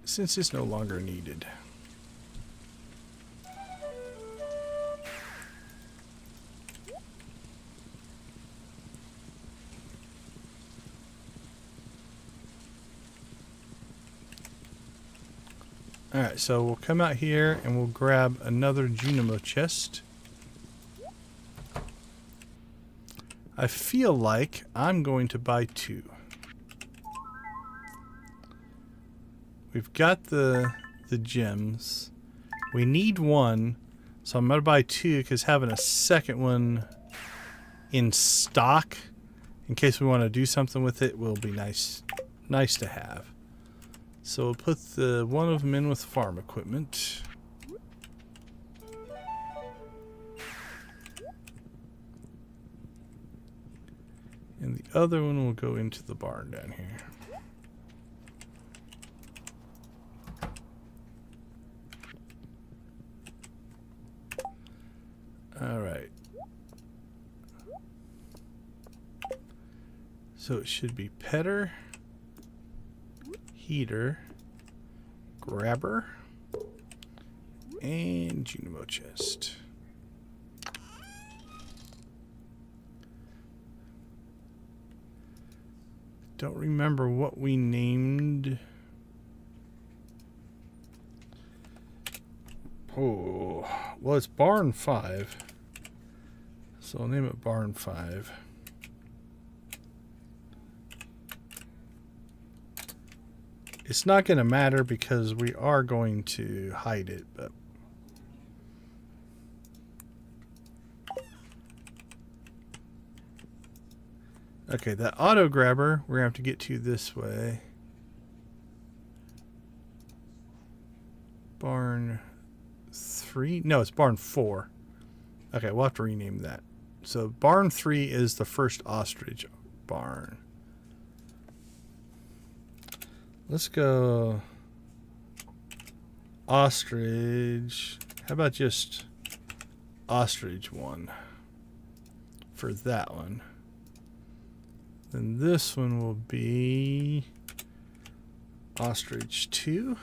since it's no longer needed. Alright, so we'll come out here and we'll grab another Junimo chest. I feel like I'm going to buy 2. We've got the gems. We need 1, so I'm going to buy 2 because having a second one in stock in case we want to do something with it will be nice to have. So we'll put the one of them in with farm equipment. And the other one will go into the barn down here. Alright. So it should be Petter, Heater, Grabber, and Junimo chest. Don't remember what we named. Oh, well, it's Barn 5. So I'll name it Barn 5. It's not going to matter because we are going to hide it, but okay, that auto grabber we're going to have to get to this way. Barn 3? No, it's Barn 4. Okay, we'll have to rename that. So Barn 3 is the first ostrich barn. Let's go ostrich. How about just ostrich 1 for that one? Then this one will be ostrich 2.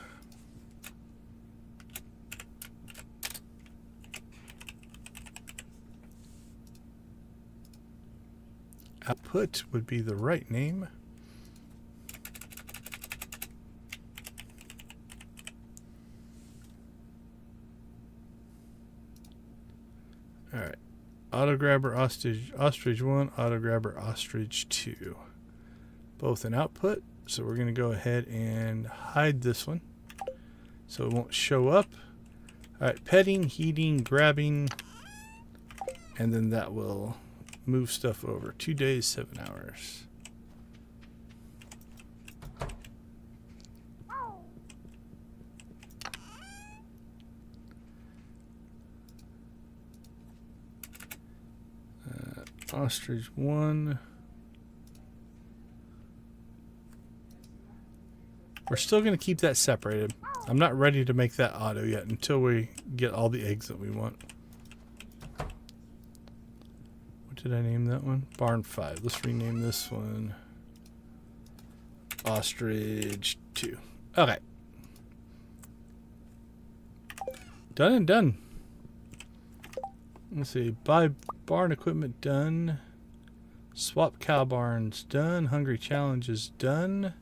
Output would be the right name. Alright. Auto grabber ostrich 1, auto grabber ostrich 2. Both in output. So we're going to go ahead and hide this one so it won't show up. Alright, petting, heating, grabbing, and then that will move stuff over. 2 days, 7 hours. Ostrich 1. We're still going to keep that separated. I'm not ready to make that auto yet until we get all the eggs that we want. What did I name that one? Barn 5. Let's rename this one Ostrich 2. Okay. Done and done. Let's see. Buy barn equipment done. Swap cow barns done. Hungry challenges done.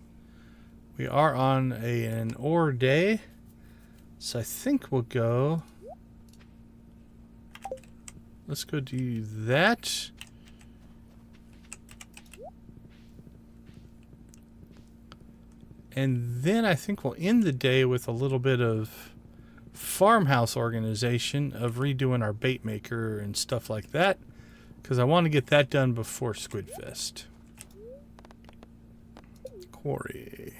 We are on an ore day. So I think we'll go. Let's go do that. And then I think we'll end the day with a little bit of farmhouse organization of redoing our bait maker and stuff like that, because I want to get that done before Squid Fest. Quarry.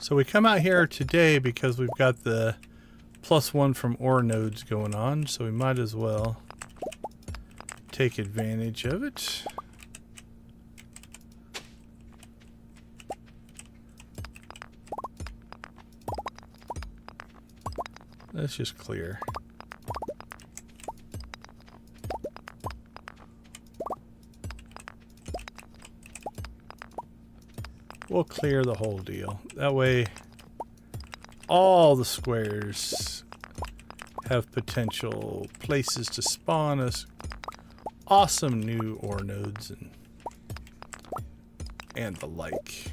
So we come out here today because we've got the +1 from ore nodes going on, so we might as well take advantage of it. Let's just clear. We'll clear the whole deal. That way, all the squares have potential places to spawn us awesome new ore nodes and the like.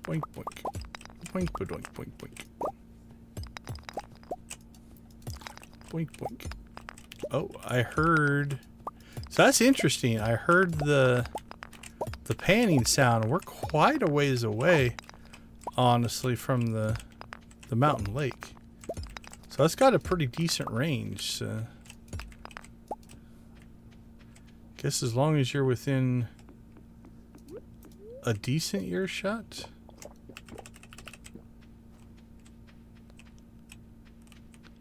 Boink, boink. Boink, boink, boink, boink. Boink, boink. Oh, I heard... So that's interesting. I heard the panning sound. We're quite a ways away, honestly, from the mountain lake. So that's got a pretty decent range. So guess as long as you're within a decent earshot.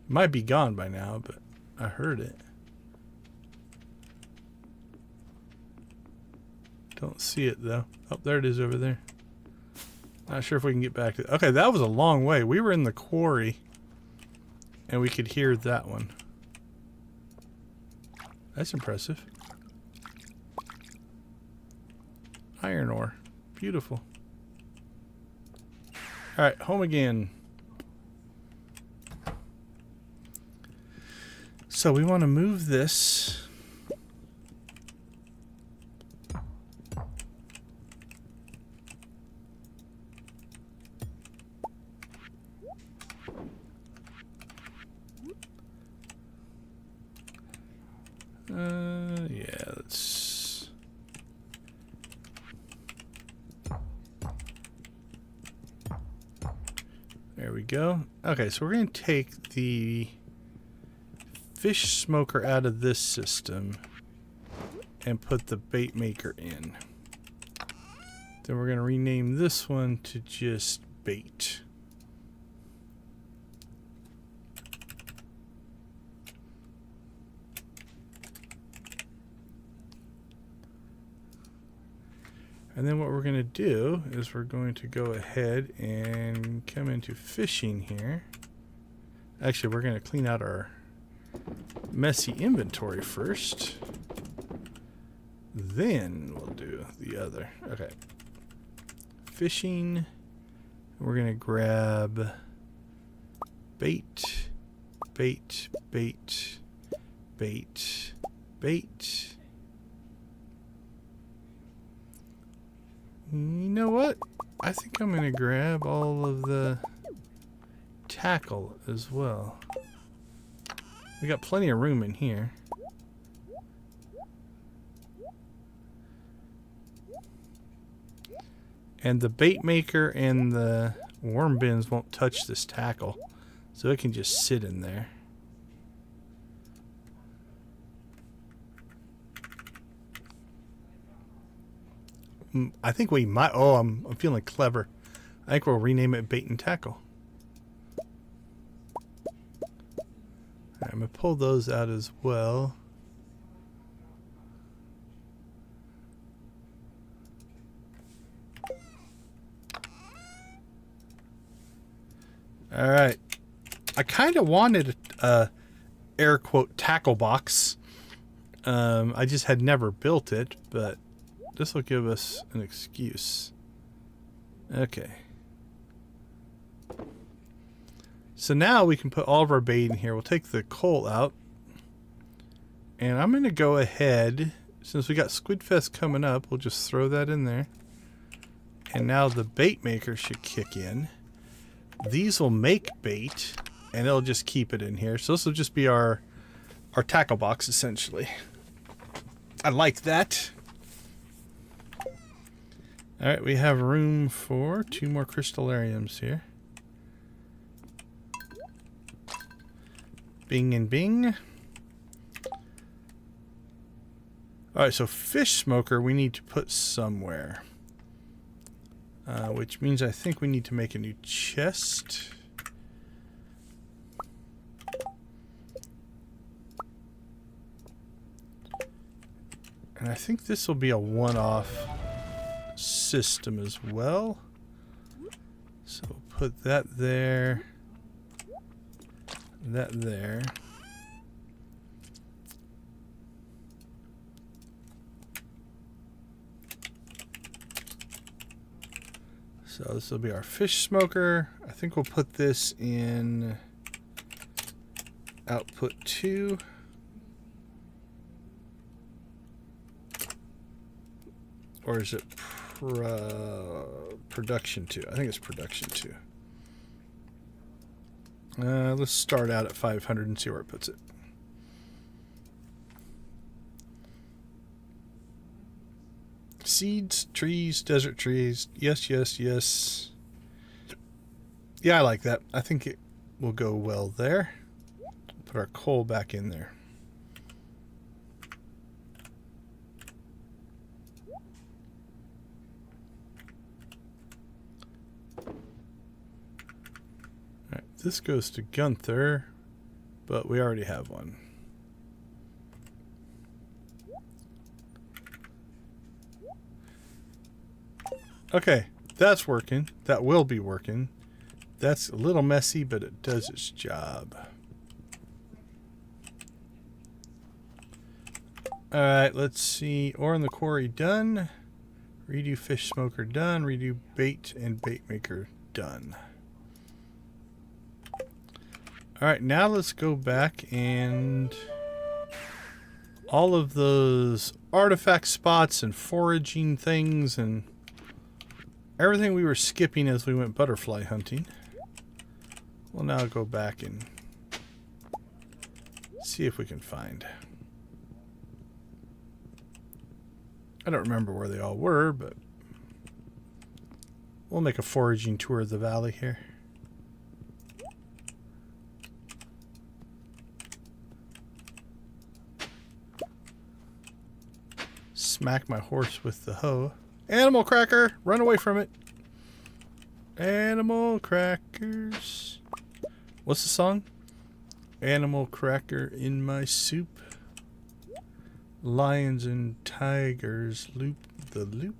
Might be gone by now, but I heard it. Don't see it though. Oh, there it is over there. Not sure if we can get back to... Okay, that was a long way. We were in the quarry and we could hear that one. That's impressive. Iron ore. Beautiful. Alright, home again. So we want to move this. Yeah, let's... There we go. Okay, so we're going to take the fish smoker out of this system and put the bait maker in. Then we're going to rename this one to just bait. And then what we're going to do is we're going to go ahead and come into fishing here. Actually, we're going to clean out our messy inventory first. Then we'll do the other. Okay. Fishing. We're going to grab bait, bait, bait, bait, bait. You know what? I think I'm going to grab all of the tackle as well. We got plenty of room in here. And the bait maker and the worm bins won't touch this tackle, so it can just sit in there. I think we might... Oh, I'm feeling clever. I think we'll rename it bait and tackle. Right, I'm going to pull those out as well. Alright. I kind of wanted a air quote tackle box. I just had never built it, but this will give us an excuse. Okay. So now we can put all of our bait in here. We'll take the coal out. And I'm going to go ahead, since we got Squid Fest coming up, we'll just throw that in there. And now the bait maker should kick in. These will make bait, and it'll just keep it in here. So this will just be our tackle box, essentially. I like that. Alright, we have room for 2 more crystallariums here. Bing and bing. Alright, so fish smoker we need to put somewhere. Which means I think we need to make a new chest. And I think this will be a one-off system as well. So we'll put that there. That there. So this will be our fish smoker. I think we'll put this in output 2. Or is it production 2? I think it's production 2. Let's start out at 500 and see where it puts it. Seeds, trees, desert trees. Yes, yes, yes. Yeah, I like that. I think it will go well there. Put our coal back in there. Alright, this goes to Gunther, but we already have one. Okay, that's working. That will be working. That's a little messy, but it does its job. Alright, let's see. Ore in the quarry done. Redo fish smoker done. Redo bait and bait maker done. Alright, now let's go back and all of those artifact spots and foraging things and everything we were skipping as we went butterfly hunting. We'll now go back and see if we can find. I don't remember where they all were, but we'll make a foraging tour of the valley here. Smack my horse with the hoe. Animal cracker! Run away from it. Animal crackers. What's the song? Animal cracker in my soup. Lions and tigers loop the loop.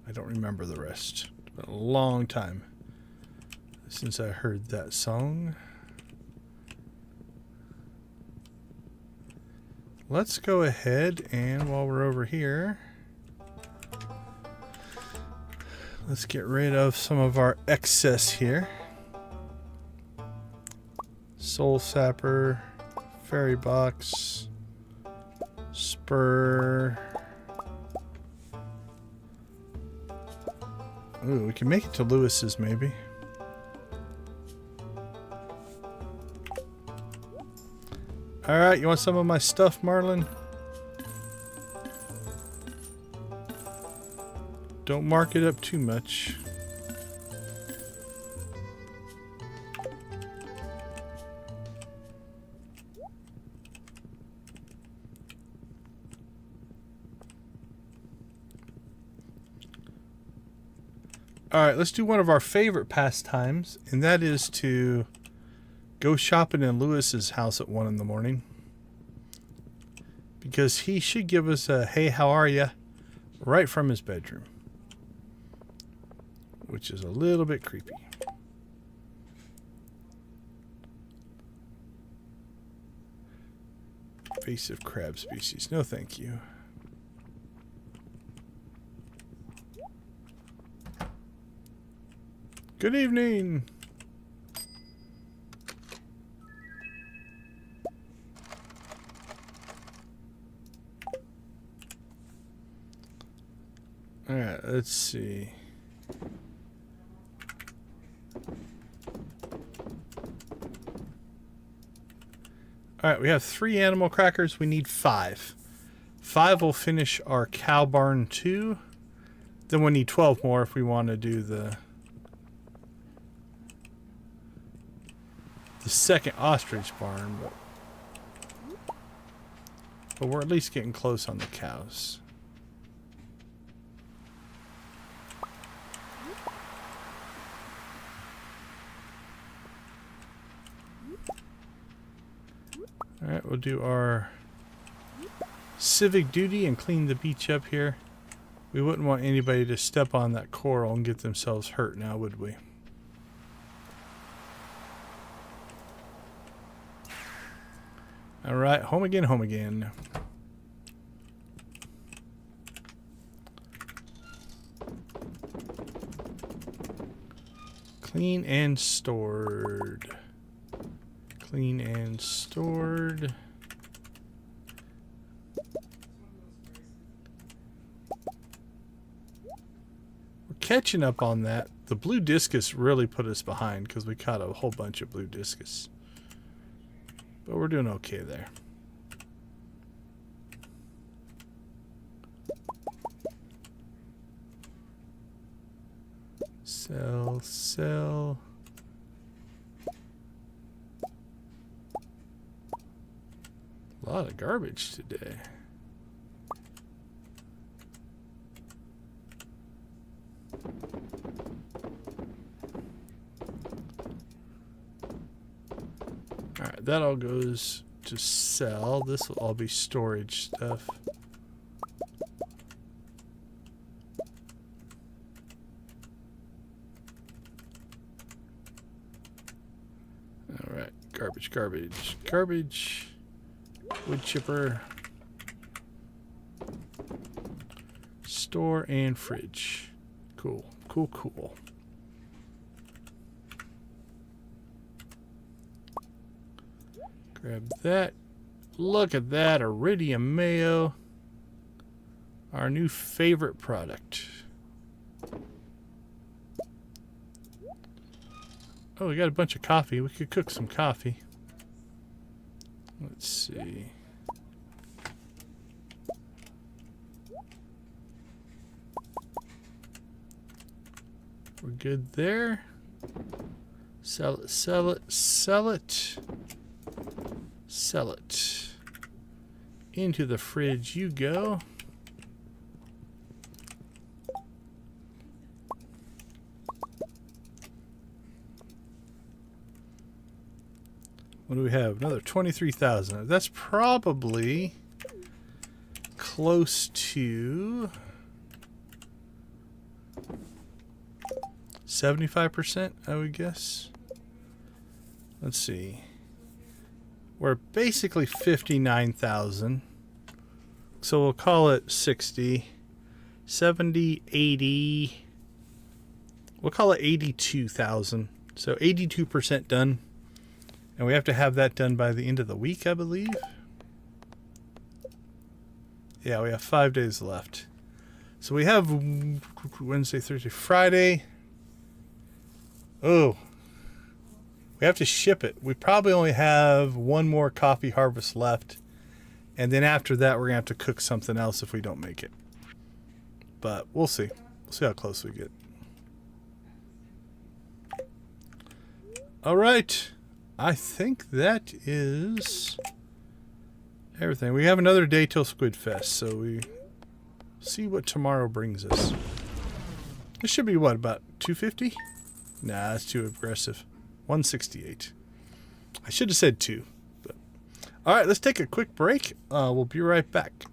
I don't remember the rest. It's been a long time since I heard that song. Let's go ahead and while we're over here, let's get rid of some of our excess here. Soul Sapper, Fairy Box, Spur. Ooh, we can make it to Lewis's maybe. Alright, you want some of my stuff, Marlin? Don't mark it up too much. Alright, let's do one of our favorite pastimes, and that is to go shopping in Lewis's house at 1 in the morning. Because he should give us a hey, how are ya? Right from his bedroom. Which is a little bit creepy. Invasive crab species. No thank you. Good evening. Alright, let's see. Alright, we have 3 animal crackers. We need 5. 5 will finish our cow barn 2. Then we need 12 more if we want to do the second ostrich barn. But we're at least getting close on the cows. Alright, we'll do our civic duty and clean the beach up here. We wouldn't want anybody to step on that coral and get themselves hurt now, would we? Alright, home again, home again. Clean and stored. Clean and stored. We're catching up on that. The blue discus really put us behind because we caught a whole bunch of blue discus. But we're doing okay there. Sell, sell. A lot of garbage today. Alright, that all goes to sell. This will all be storage stuff. Alright, garbage, garbage, garbage. Wood chipper. Store and fridge. Cool, cool, cool. Grab that. Look at that, Iridium Mayo. Our new favorite product. Oh, we got a bunch of coffee. We could cook some coffee. Let's see. We're good there. Sell it, sell it, sell it. Sell it. Into the fridge you go. What do we have? Another 23,000. That's probably close to 75%, I would guess. Let's see. We're basically 59,000. So we'll call it 60, 70, 80. We'll call it 82,000. So 82% done. And we have to have that done by the end of the week, I believe. Yeah, we have 5 days left. So we have Wednesday, Thursday, Friday. Oh. We have to ship it. We probably only have one more coffee harvest left. And then after that, we're going to have to cook something else if we don't make it. But we'll see. We'll see how close we get. All right. I think that is everything. We have another day till Squid Fest, so we see what tomorrow brings us. This should be what, about 250? Nah, that's too aggressive. 168. I should have said 2. But. All right, let's take a quick break. We'll be right back.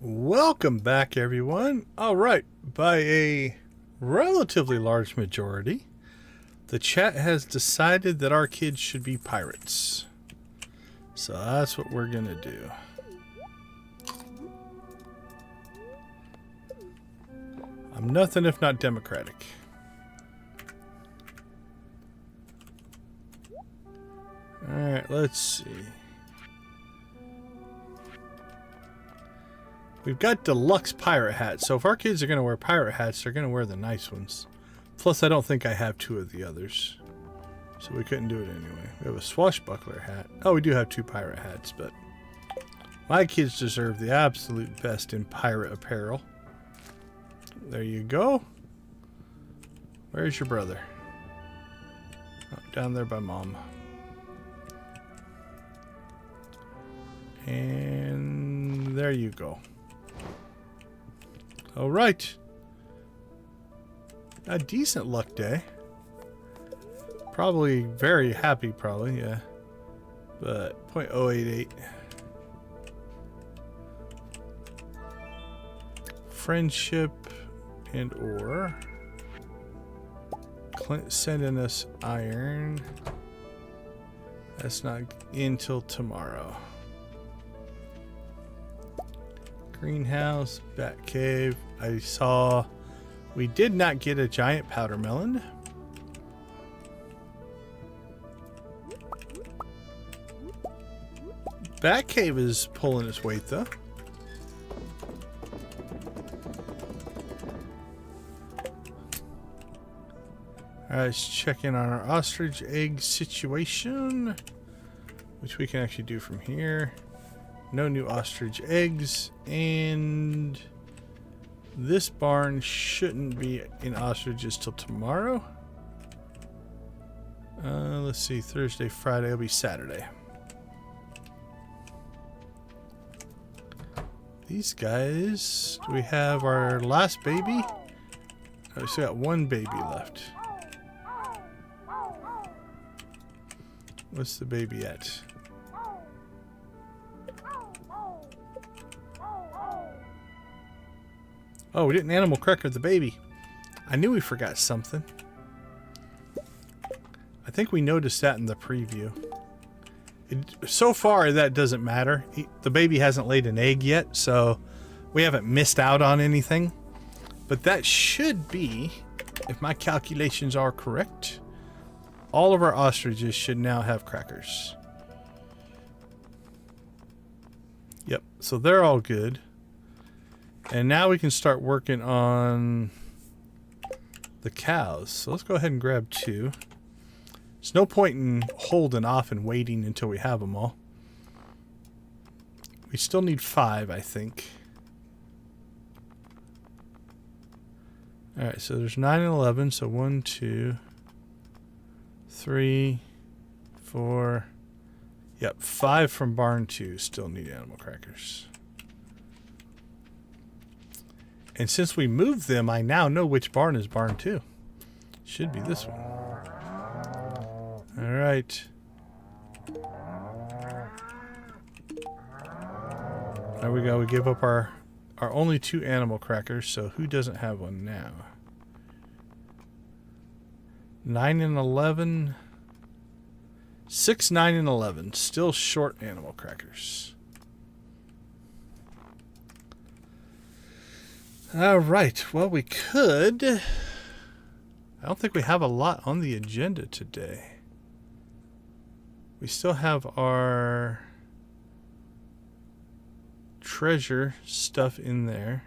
Welcome back, everyone. All right, by a relatively large majority, the chat has decided that our kids should be pirates. So that's what we're going to do. I'm nothing if not democratic. All right, let's see. We've got deluxe pirate hats, so if our kids are going to wear pirate hats, they're going to wear the nice ones. Plus, I don't think I have two of the others, so we couldn't do it anyway. We have a swashbuckler hat. Oh, we do have two pirate hats, but my kids deserve the absolute best in pirate apparel. There you go. Where's your brother? Oh, down there by Mom. And there you go. All right. A decent luck day. Probably very happy, probably, yeah. But 0.088. Friendship and ore. Clint sending us iron. That's not until tomorrow. Greenhouse, bat cave. I saw we did not get a giant powdermelon. Bat cave is pulling its weight though. Alright, let's check in on our ostrich egg situation, which we can actually do from here. No new ostrich eggs, and this barn shouldn't be in ostriches till tomorrow. Let's see, Thursday, Friday, it'll be Saturday. These guys, do we have our last baby? Oh, we still got one baby left. What's the baby at? Oh, we didn't animal cracker the baby. I knew we forgot something. I think we noticed that in the preview. So far, that doesn't matter. The baby hasn't laid an egg yet, so we haven't missed out on anything. But that should be, if my calculations are correct, all of our ostriches should now have crackers. Yep, so they're all good. And now we can start working on the cows. So let's go ahead and grab two. There's no point in holding off and waiting until we have them all. We still need 5, I think. Alright, so there's 9 and 11. So 1, 2, 3, 4. Yep, 5 from barn 2 still need animal crackers. And since we moved them, I now know which barn is barn 2. Should be this one. All right. There we go. We give up our only 2 animal crackers. So who doesn't have one now? 9 and 11. 6, 9, and 11. Still short animal crackers. All right. Well, we could. I don't think we have a lot on the agenda today. We still have our treasure stuff in there.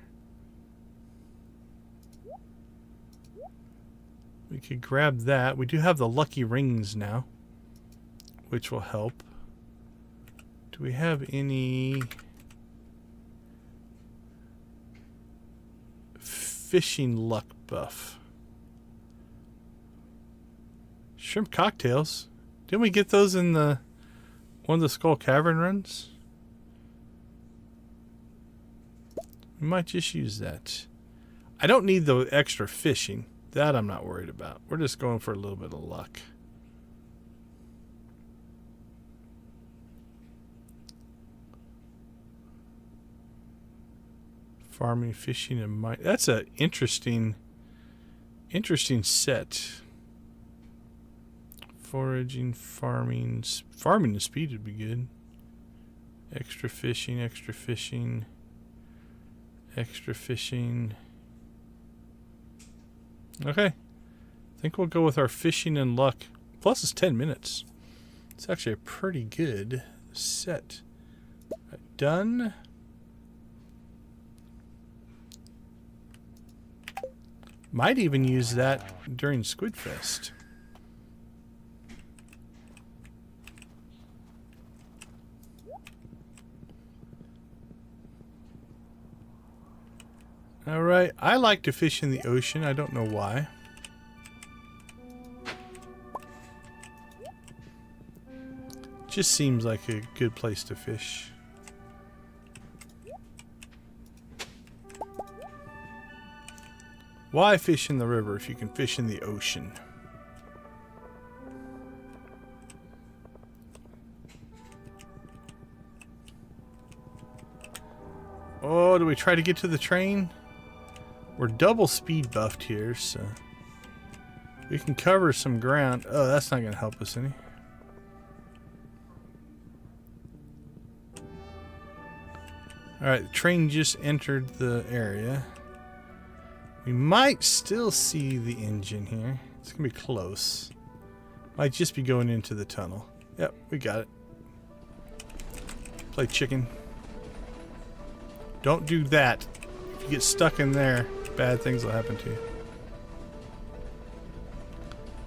We could grab that. We do have the lucky rings now, which will help. Do we have any fishing luck buff? Shrimp cocktails. Didn't we get those in the one of the Skull Cavern runs? We might just use that. I don't need the extra fishing. That I'm not worried about. We're just going for a little bit of luck. Farming, fishing, and mining. That's a interesting set. Foraging, farming. Farming the speed would be good. Extra fishing, extra fishing. Extra fishing. Okay. I think we'll go with our fishing and luck. Plus it's 10 minutes. It's actually a pretty good set. Right, done. Might even use that during Squid Fest. Alright, I like to fish in the ocean. I don't know why. Just seems like a good place to fish. Why fish in the river if you can fish in the ocean? Oh, do we try to get to the train? We're double speed buffed here, so we can cover some ground. Oh, that's not going to help us any. Alright, the train just entered the area. We might still see the engine here. It's going to be close. Might just be going into the tunnel. Yep, we got it. Play chicken. Don't do that. If you get stuck in there, bad things will happen to you.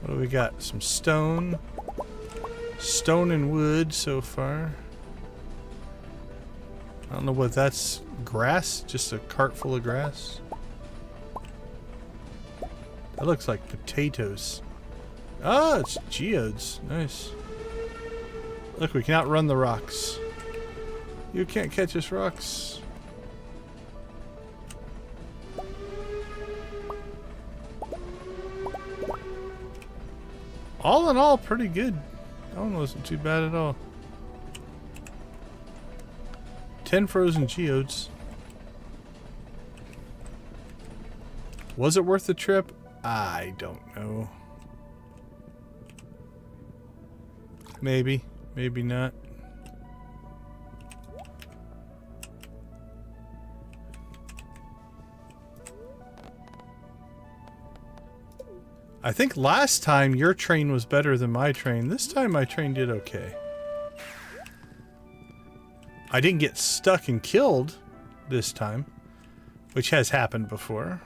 What do we got? Some stone. Stone and wood so far. I don't know what that's. Grass? Just a cart full of grass? That looks like potatoes. Ah, it's geodes. Nice. Look, we can outrun the rocks. You can't catch us, rocks. All in all, pretty good. That one wasn't too bad at all. 10 frozen geodes. Was it worth the trip? I don't know. Maybe. Maybe not. I think last time your train was better than my train. This time my train did okay. I didn't get stuck and killed this time, which has happened before.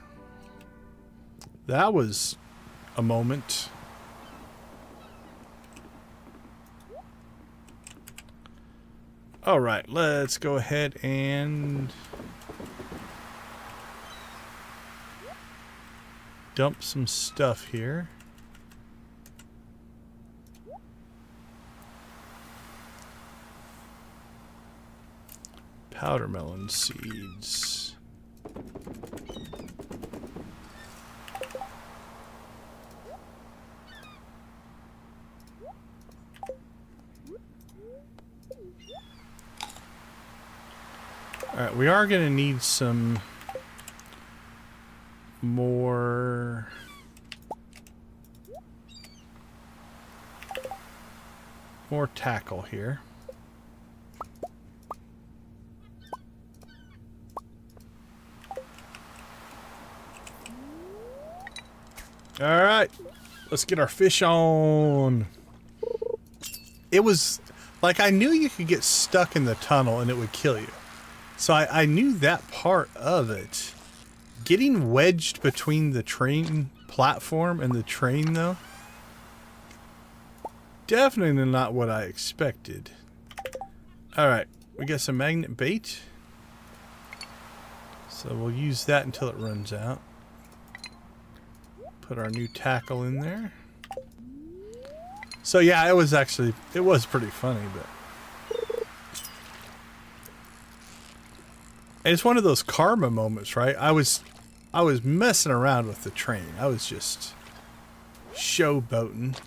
That was a moment. Alright, let's go ahead and dump some stuff here. Powdermelon seeds. Alright, we are going to need some more tackle here. Alright, let's get our fish on. It was like I knew you could get stuck in the tunnel and it would kill you. So I knew that part of it. Getting wedged between the train platform and the train, though, definitely not what I expected. Alright, we got some magnet bait. So we'll use that until it runs out. Put our new tackle in there. So yeah, it was pretty funny, but and it's one of those karma moments, right? I was messing around with the train. I was just showboating,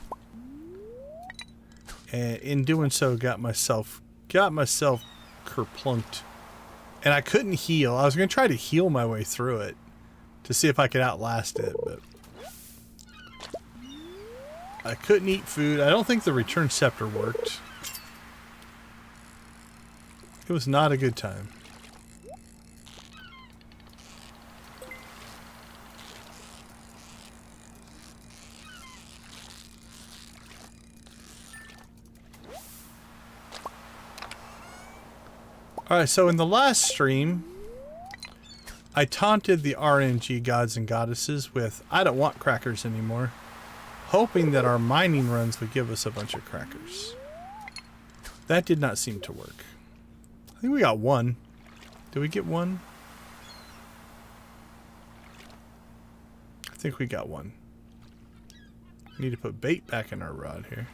and in doing so, got myself kerplunked And I couldn't heal. I was going to try to heal my way through it to see if I could outlast it, but I couldn't eat food. I don't think the return scepter worked. It was not a good time. Alright, so in the last stream, I taunted the RNG gods and goddesses with, I don't want crackers anymore, hoping that our mining runs would give us a bunch of crackers. That did not seem to work. I think we got one. Did we get one? I think we got one. We need to put bait back in our rod here.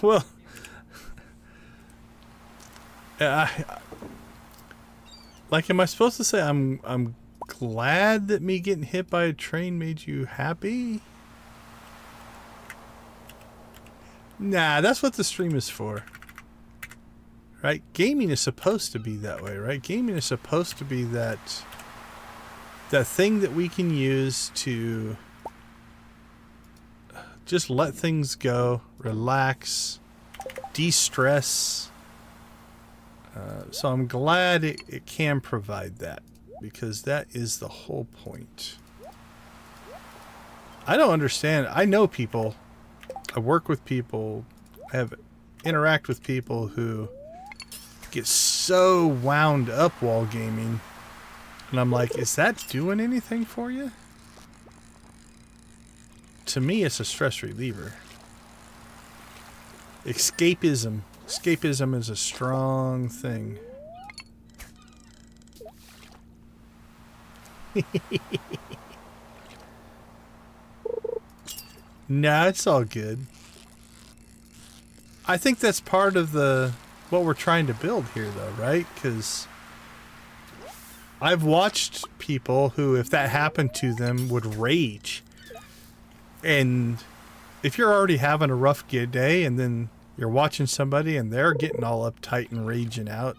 Well, like, am I supposed to say I'm glad that me getting hit by a train made you happy? Nah, that's what the stream is for. Right? Gaming is supposed to be that way, right? Gaming is supposed to be that thing that we can use to just let things go, relax, de-stress. So I'm glad it can provide that, because that is the whole point. I don't understand. I know people. I work with people. I interact with people who get so wound up while gaming. And I'm like, is that doing anything for you? To me, it's a stress reliever. Escapism. Escapism is a strong thing. Nah, it's all good. I think that's part of what we're trying to build here, though, right? Because I've watched people who, if that happened to them, would rage. And if you're already having a rough day and then you're watching somebody and they're getting all uptight and raging out,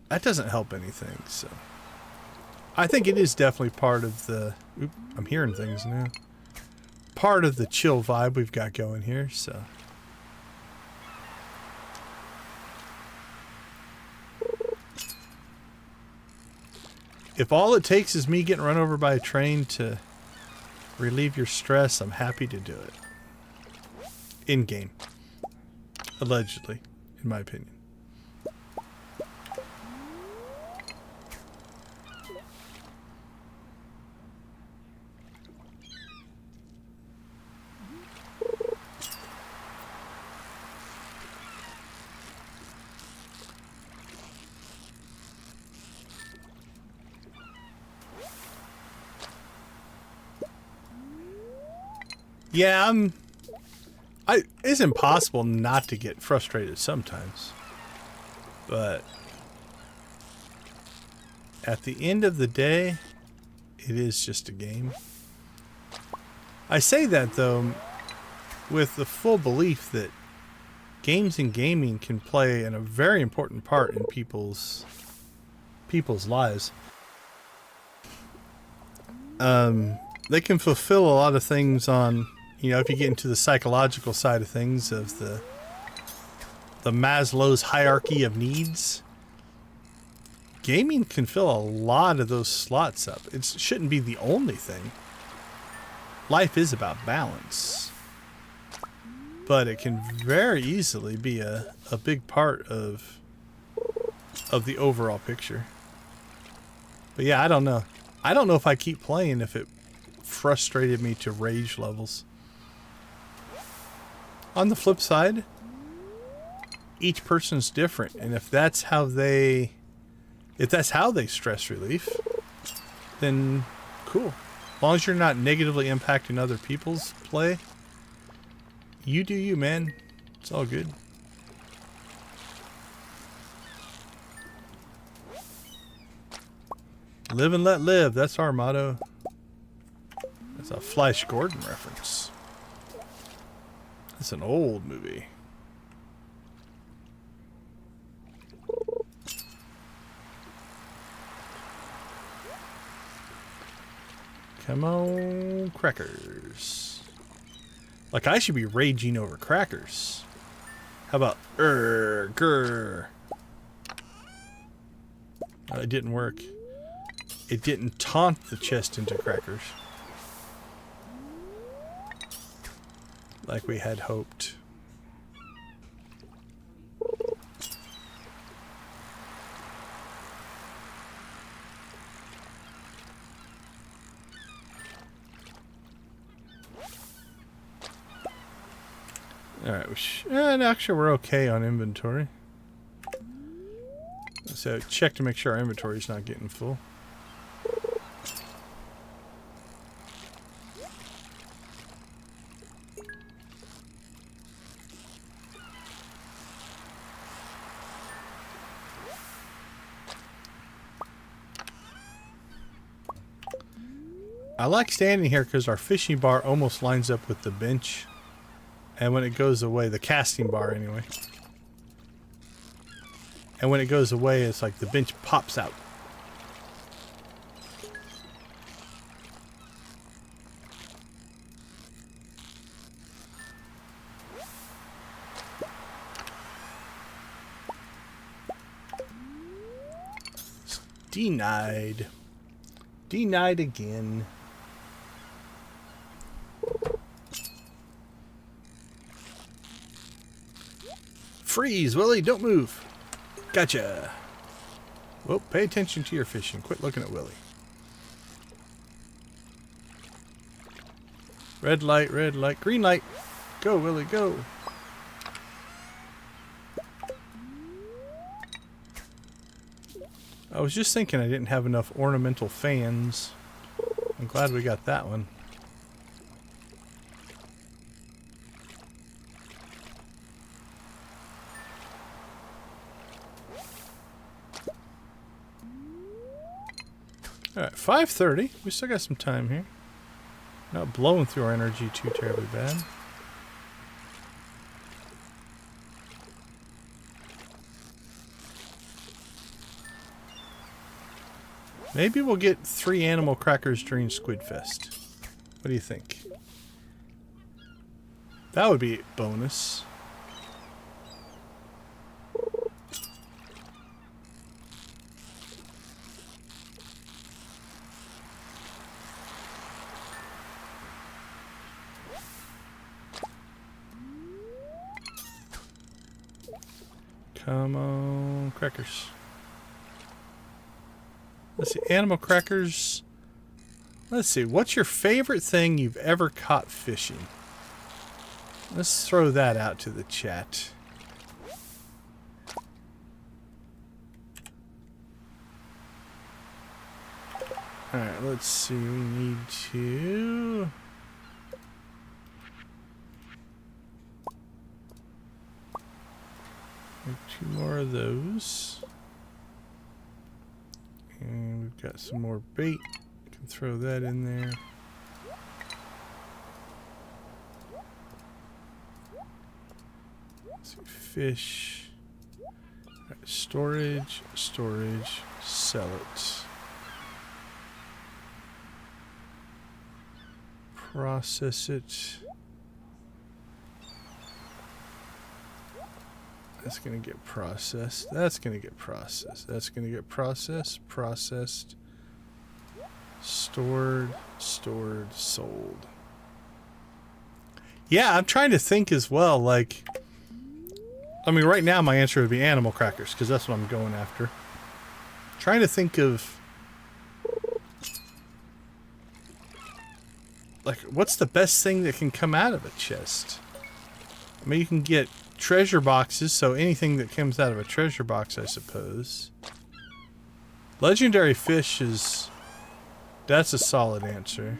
that doesn't help anything. So I think it is definitely part of the... Oop, I'm hearing things now. Part of the chill vibe we've got going here, so... If all it takes is me getting run over by a train to relieve your stress, I'm happy to do it. In-game. Allegedly, in my opinion. Yeah, it's impossible not to get frustrated sometimes. But at the end of the day, it is just a game. I say that, though, with the full belief that games and gaming can play a very important part in people's lives. They can fulfill a lot of things on... You know, if you get into the psychological side of things, of the Maslow's hierarchy of needs, gaming can fill a lot of those slots up. It shouldn't be the only thing. Life is about balance. But it can very easily be a big part of the overall picture. But yeah, I don't know. I don't know if I keep playing if it frustrated me to rage levels. On the flip side, each person's different, and if that's how they stress relief, then cool. As long as you're not negatively impacting other people's play, you do you, man. It's all good. Live and let live. That's our motto. That's a Flash Gordon reference. That's an old movie. Come on, crackers. Like I should be raging over crackers. How about grr? It didn't work. It didn't taunt the chest into crackers. Like we had hoped. Alright, and actually we're okay on inventory. So check to make sure our inventory is not getting full. I like standing here because our fishing bar almost lines up with the bench. And when it goes away, the casting bar anyway. And when it goes away, it's like the bench pops out. It's denied. Denied again. Freeze, Willie, don't move. Gotcha. Well, pay attention to your fishing. Quit looking at Willie. Red light, green light. Go, Willie, go. I was just thinking I didn't have enough ornamental fans. I'm glad we got that one. Alright, 5:30. We still got some time here. Not blowing through our energy too terribly bad. Maybe we'll get 3 animal crackers during Squid Fest. What do you think? That would be a bonus. Come on, crackers. Let's see, animal crackers. Let's see, what's your favorite thing you've ever caught fishing? Let's throw that out to the chat. Alright, let's see, we need to... make 2 more of those. And we've got some more bait. Can throw that in there. Let's see, fish. Right, storage, sell it. Process it. That's going to get processed. That's going to get processed. That's going to get processed. Processed. Stored. Stored. Sold. Yeah, I'm trying to think as well. Like, I mean, right now my answer would be animal crackers because that's what I'm going after. Trying to think of, like, what's the best thing that can come out of a chest? I mean, you can get treasure boxes, so anything that comes out of a treasure box, I suppose. Legendary fish is... that's a solid answer.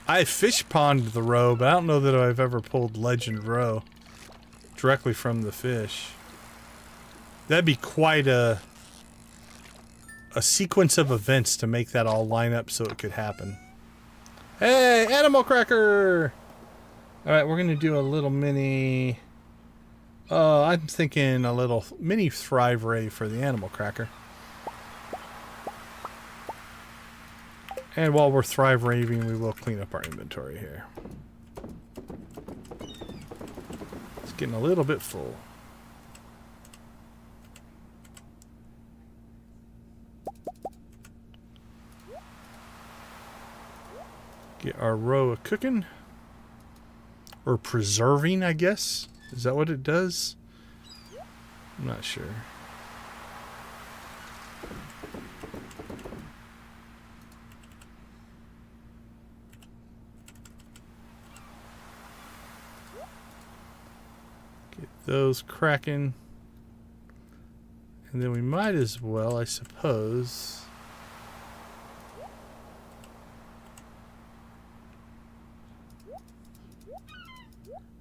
I fish ponded the roe, but I don't know that I've ever pulled legend roe directly from the fish. That'd be quite a sequence of events to make that all line up so it could happen. Hey, animal cracker! Alright, we're gonna do a little mini... I'm thinking a little mini thrive ray for the animal cracker. And while we're thrive raving, we will clean up our inventory here. It's getting a little bit full. Get our roe a cooking. Or preserving, I guess. Is that what it does? I'm not sure. Get those cracking. And then we might as well, I suppose...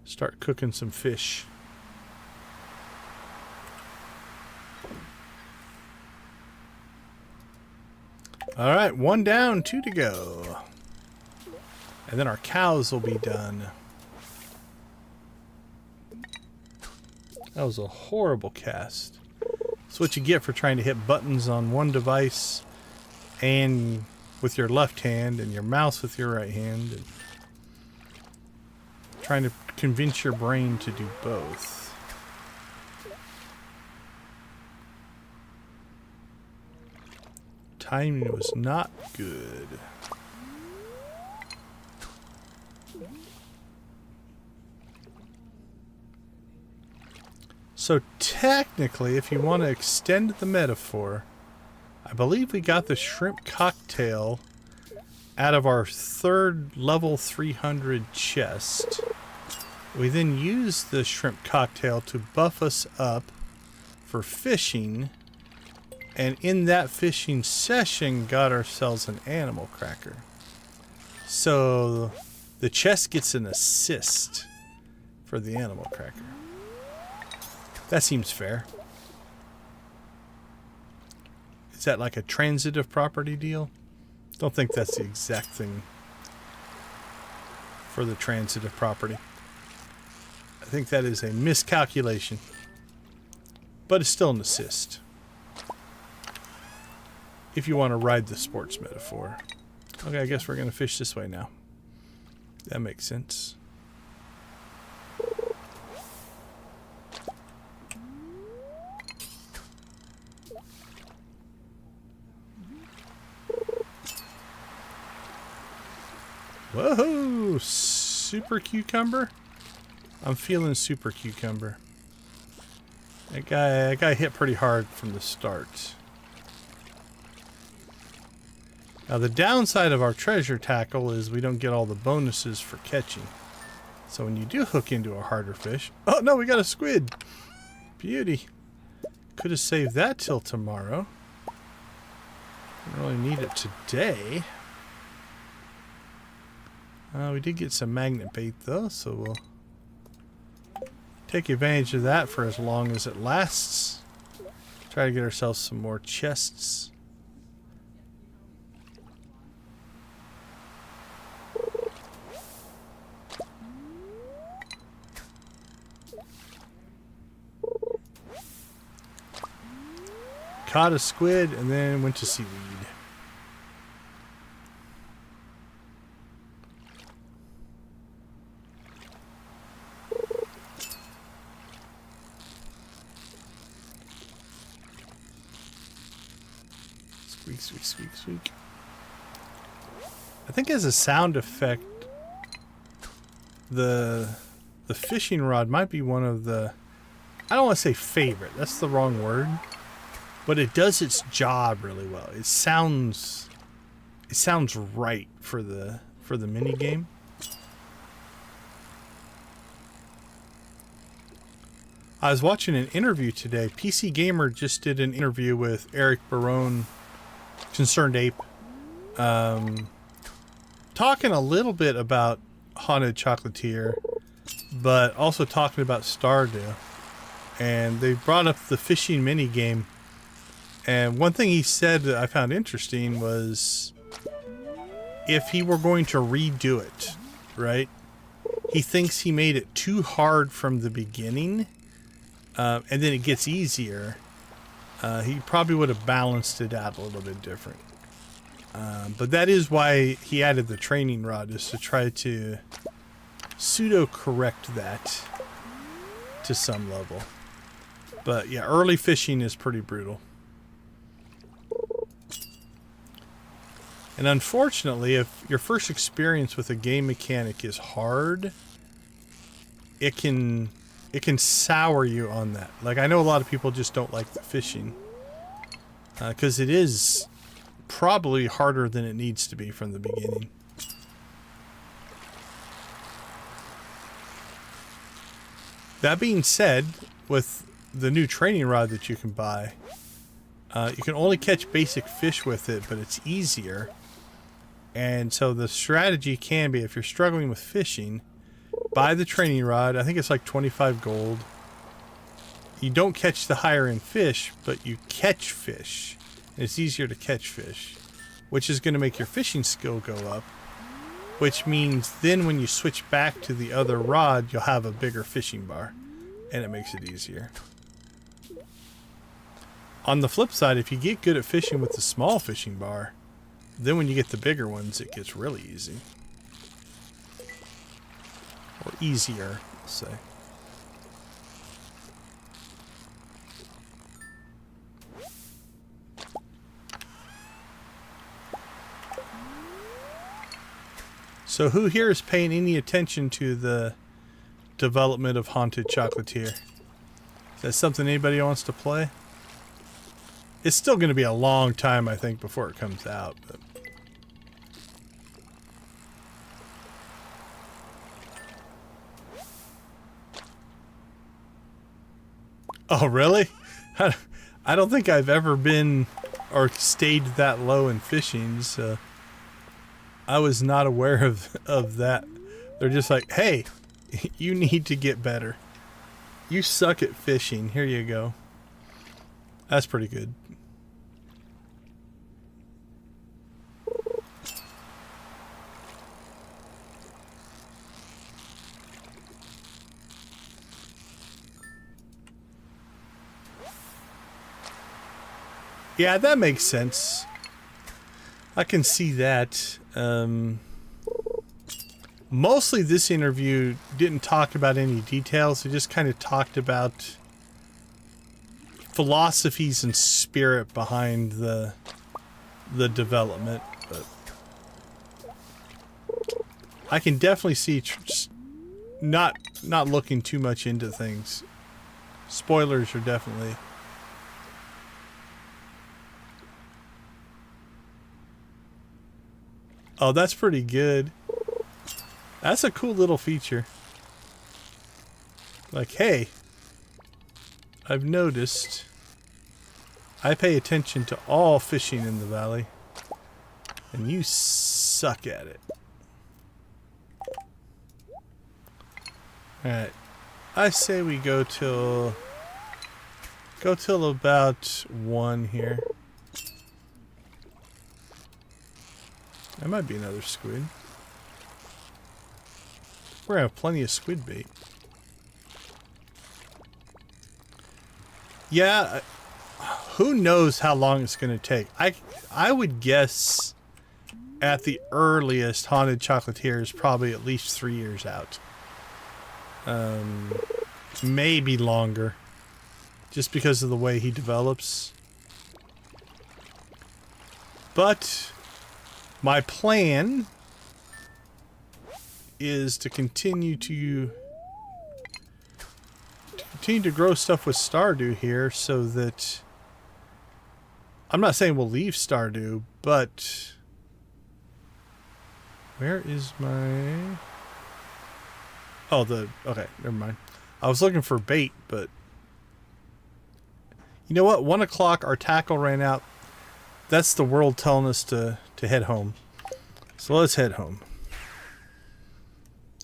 start cooking some fish. Alright, 1 down, 2 to go. And then our cows will be done. That was a horrible cast. That's what you get for trying to hit buttons on one device and with your left hand and your mouse with your right hand. And trying to convince your brain to do both. Timing was not good. So technically, if you want to extend the metaphor, I believe we got the shrimp cocktail out of our 3rd level 300 chest. We then used the shrimp cocktail to buff us up for fishing, and in that fishing session got ourselves an animal cracker. So the chest gets an assist for the animal cracker. That seems fair. Is that like a transitive property deal? Don't think that's the exact thing for the transitive property. I think that is a miscalculation. But it's still an assist. If you want to ride the sports metaphor. Okay, I guess we're going to fish this way now. That makes sense. Whoa! Super cucumber? I'm feeling super cucumber. That guy hit pretty hard from the start. Now the downside of our treasure tackle is we don't get all the bonuses for catching. So when you do hook into a harder fish... Oh no, we got a squid! Beauty. Could have saved that till tomorrow. Don't really need it today. We did get some magnet bait though, so we'll take advantage of that for as long as it lasts. Try to get ourselves some more chests. Caught a squid and then went to seaweed. Squeak, squeak, squeak. I think as a sound effect, the fishing rod might be one of the, I don't want to say favorite, that's the wrong word, but it does its job really well. It sounds right for the mini game. I was watching an interview today. PC Gamer just did an interview with Eric Barone, Concerned Ape, talking talking a little bit about Haunted Chocolatier, but also talking about Stardew. And they brought up the fishing mini game. And one thing he said that I found interesting was if he were going to redo it, right? He thinks he made it too hard from the beginning, and then it gets easier. He probably would have balanced it out a little bit different. But that is why he added the training rod, is to try to pseudo-correct that to some level. But yeah, early fishing is pretty brutal. And unfortunately, if your first experience with a game mechanic is hard, it can sour you on that. Like, I know a lot of people just don't like the fishing, because it is probably harder than it needs to be from the beginning. That being said, with the new training rod that you can buy, you can only catch basic fish with it, but it's easier. And so the strategy can be, if you're struggling with fishing, buy the training rod. I think it's like 25 gold. You don't catch the higher end fish, but you catch fish. And it's easier to catch fish, which is going to make your fishing skill go up, which means then when you switch back to the other rod, you'll have a bigger fishing bar, and it makes it easier. On the flip side, if you get good at fishing with the small fishing bar, then when you get the bigger ones, it gets really easy. Or easier, let's say. So who here is paying any attention to the development of Haunted Chocolatier? Is that something anybody wants to play? It's still going to be a long time, I think, before it comes out. But. Oh, really? I don't think I've ever been or stayed that low in fishing, so I was not aware of that. They're just like, hey, you need to get better. You suck at fishing. Here you go. That's pretty good. Yeah, that makes sense. I can see that. Mostly this interview didn't talk about any details. It just kind of talked about philosophies and spirit behind the development. But I can definitely see not looking too much into things. Spoilers are definitely... Oh, that's pretty good. That's a cool little feature. Like, hey, I've noticed I pay attention to all fishing in the valley, and you suck at it. Alright. I say we go till about 1 here. There might be another squid. We're gonna have plenty of squid bait. Yeah, who knows how long it's gonna take. I would guess at the earliest Haunted Chocolatier is probably at least 3 years out. Maybe longer. Just because of the way he develops. But my plan is to continue to grow stuff with Stardew here, so that I'm not saying we'll leave Stardew, but where is my... Oh, okay, never mind. I was looking for bait, but you know what? 1 o'clock, our tackle ran out. That's the world telling us to head home. So let's head home.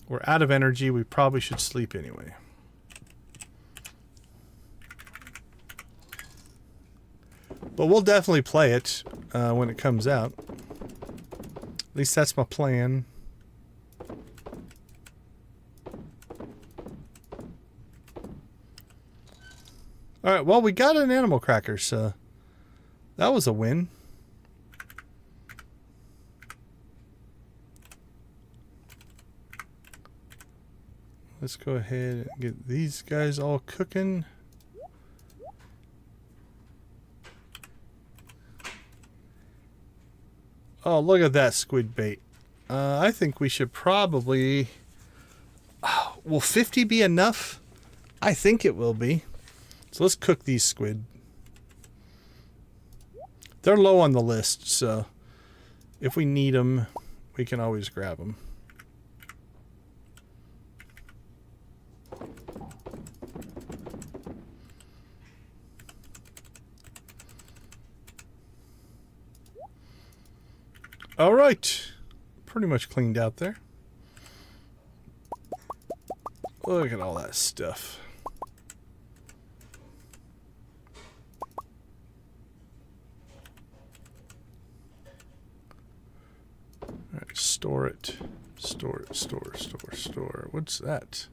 We're out of energy. We probably should sleep anyway. But we'll definitely play it when it comes out. At least that's my plan. Alright, well, we got an animal cracker, so that was a win. Let's go ahead and get these guys all cooking. Oh, look at that squid bait. I think we should probably... will 50 be enough? I think it will be. So let's cook these squid. They're low on the list, so if we need them, we can always grab them. All right, pretty much cleaned out there. Look at all that stuff. All right, store it. Store. What's that?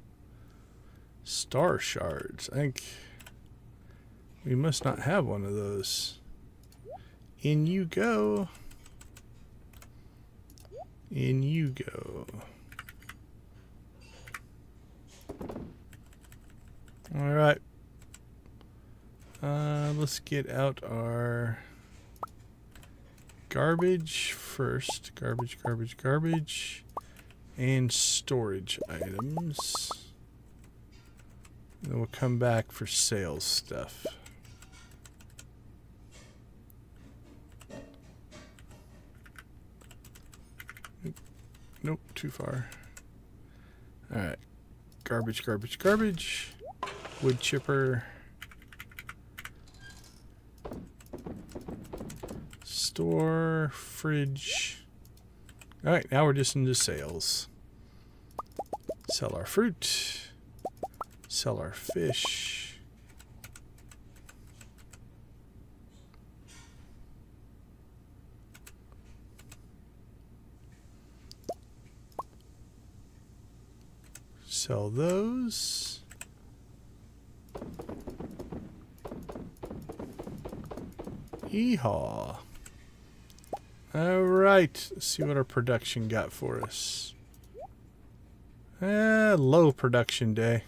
Star shards. I think we must not have one of those. In you go. In you go. All right. Let's get out our garbage first. Garbage. And storage items. Then we'll come back for sales stuff. Nope, too far. Alright. Garbage. Wood chipper. Store. Fridge. Alright, now we're just into sales. Sell our fruit. Sell our fish. Sell those. Yeehaw. Alright, let's see what our production got for us. Low production day.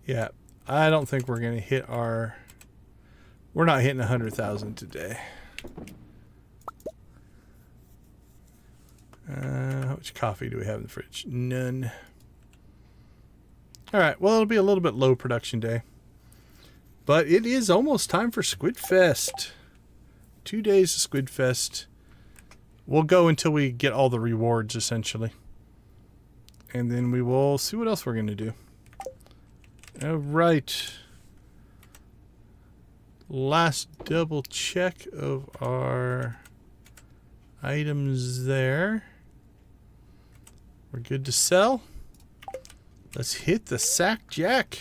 Yeah, I don't think we're going to hit our... We're not hitting 100,000 today. How much coffee do we have in the fridge? None. Alright, well, it'll be a little bit low production day. But it is almost time for Squid Fest. 2 days of Squid Fest. We'll go until we get all the rewards, essentially. And then we will see what else we're going to do. Alright. Last double check of our items there. We're good to sell. Let's hit the sack jack.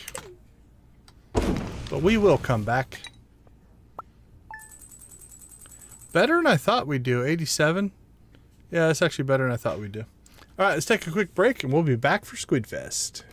But we will come back. Better than I thought we'd do. 87. Yeah, that's actually better than I thought we'd do. Alright, let's take a quick break and we'll be back for Squid Fest.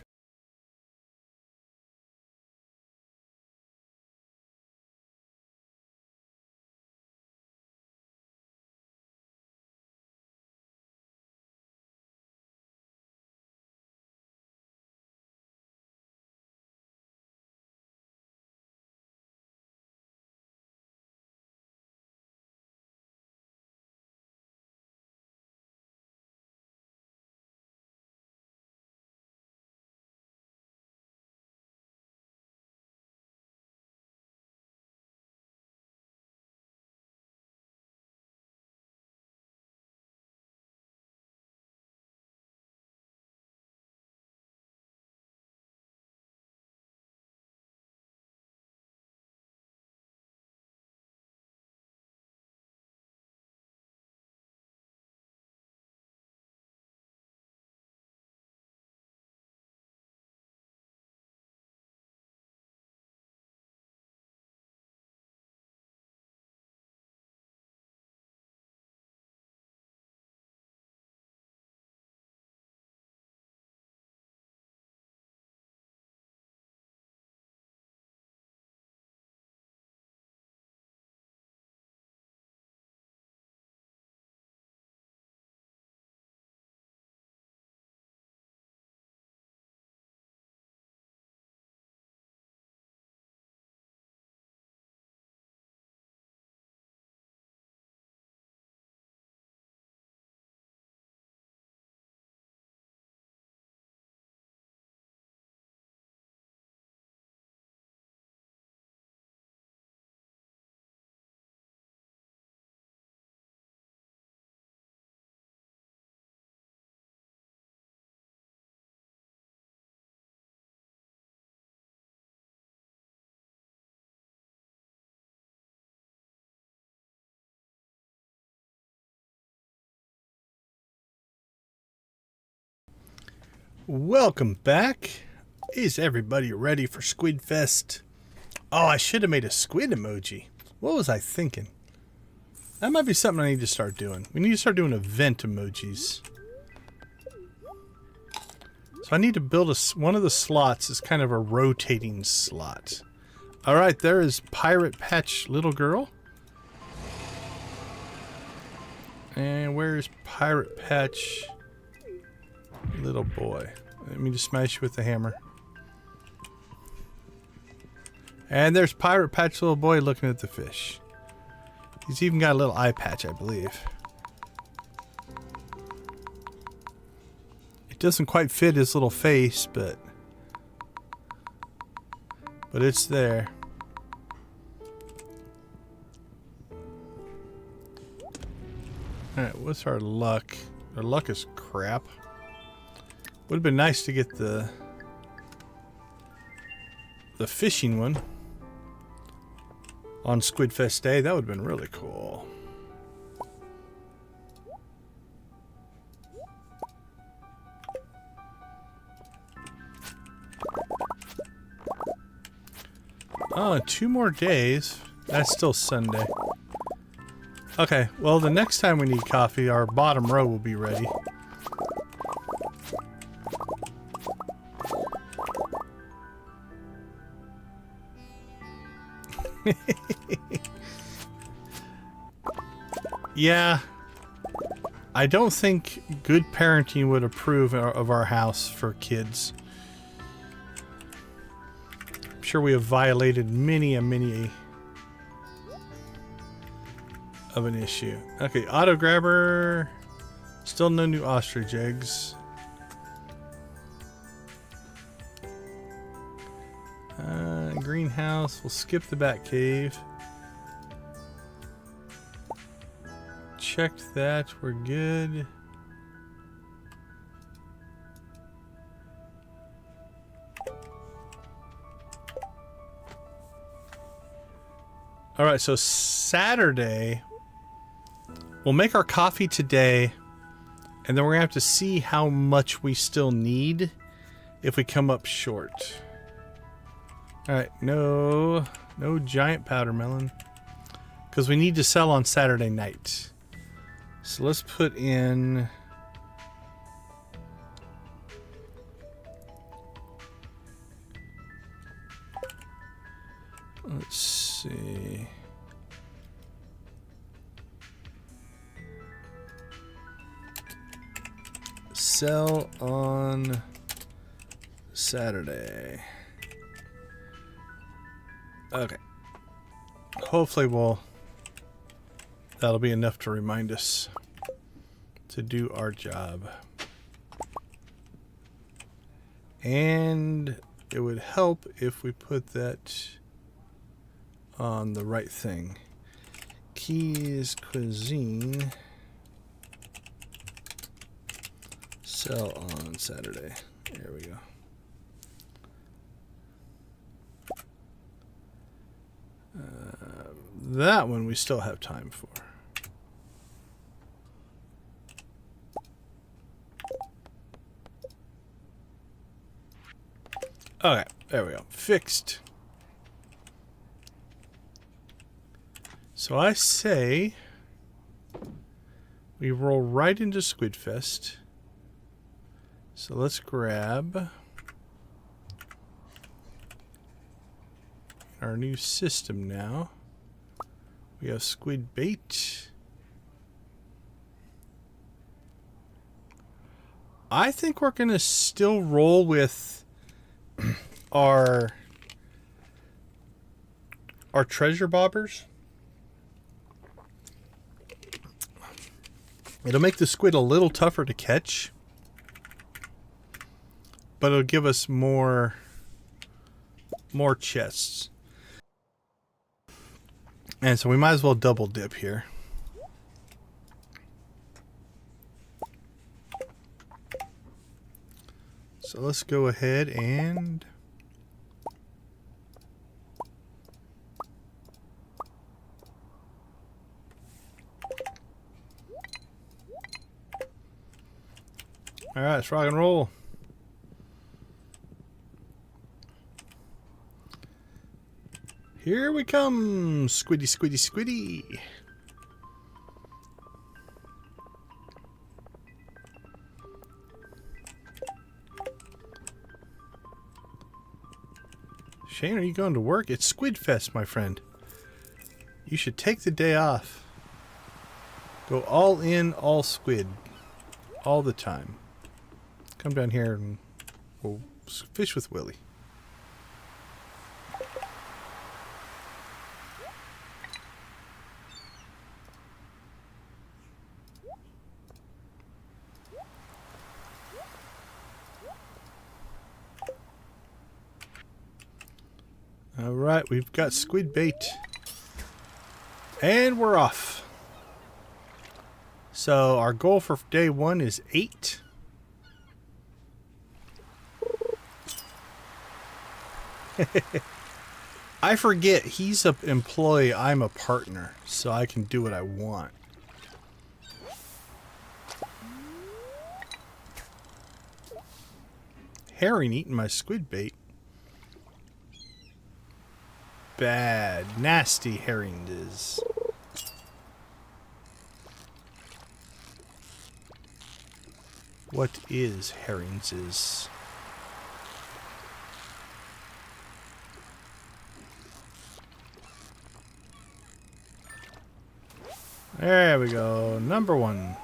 Welcome back. Is everybody ready for Squid Fest? Oh, I should have made a squid emoji. What was I thinking? That might be something I need to start doing. We need to start doing event emojis. So I need to build one of the slots is kind of a rotating slot. Alright, there is Pirate Patch Little Girl. And where's Pirate Patch Little Boy? Let me just smash you with the hammer. And there's Pirate Patch Little Boy looking at the fish. He's even got a little eye patch, I believe. It doesn't quite fit his little face, but it's there. Alright, what's our luck? Our luck is crap. Would have been nice to get the fishing one on Squid Fest Day. That would have been really cool. Oh, 2 more days. That's still Sunday. Okay, well, the next time we need coffee, our bottom row will be ready. Yeah, I don't think good parenting would approve of our house for kids. I'm sure we have violated many of an issue. Okay, auto grabber. Still no new ostrich eggs. Greenhouse. We'll skip the bat cave. Checked that. We're good. All right, so Saturday, we'll make our coffee today, and then we're gonna have to see how much we still need if we come up short. All right, no giant powdermelon, because we need to sell on Saturday night. So let's put in. Let's see. Sell on Saturday. Okay. Hopefully that'll be enough to remind us to do our job. And it would help if we put that on the right thing. Keys, cuisine. Sell on Saturday. There we go. That one we still have time for. Okay, there we go. Fixed. So I say we roll right into Squid Fest. So let's grab our new system now. We have squid bait. I think we're going to still roll with our treasure bobbers. It'll make the squid a little tougher to catch, but it'll give us more chests. And so we might as well double dip here. So let's go ahead and all right, let's rock and roll. Here we come. Squiddy, squiddy, squiddy. Shane, are you going to work? It's Squid Fest, my friend. You should take the day off. Go all in, all squid. All the time. Come down here and we'll fish with Willie. Alright, we've got squid bait. And we're off. So our goal for day 1 is 8. I forget he's an employee, I'm a partner, so I can do what I want. Herring eating my squid bait. Bad, nasty herring is. What is herrings is? There we go. Number 1.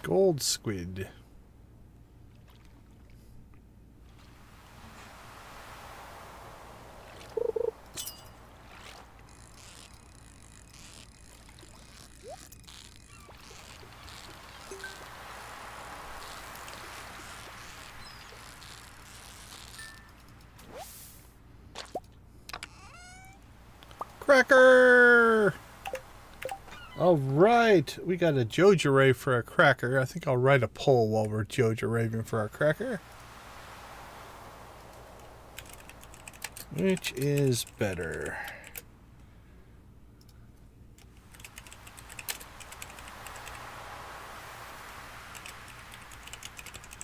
Gold squid. Cracker! Alright, we got a Joja Rave for a cracker. I think I'll write a poll while we're Joja Raving for our cracker. Which is better?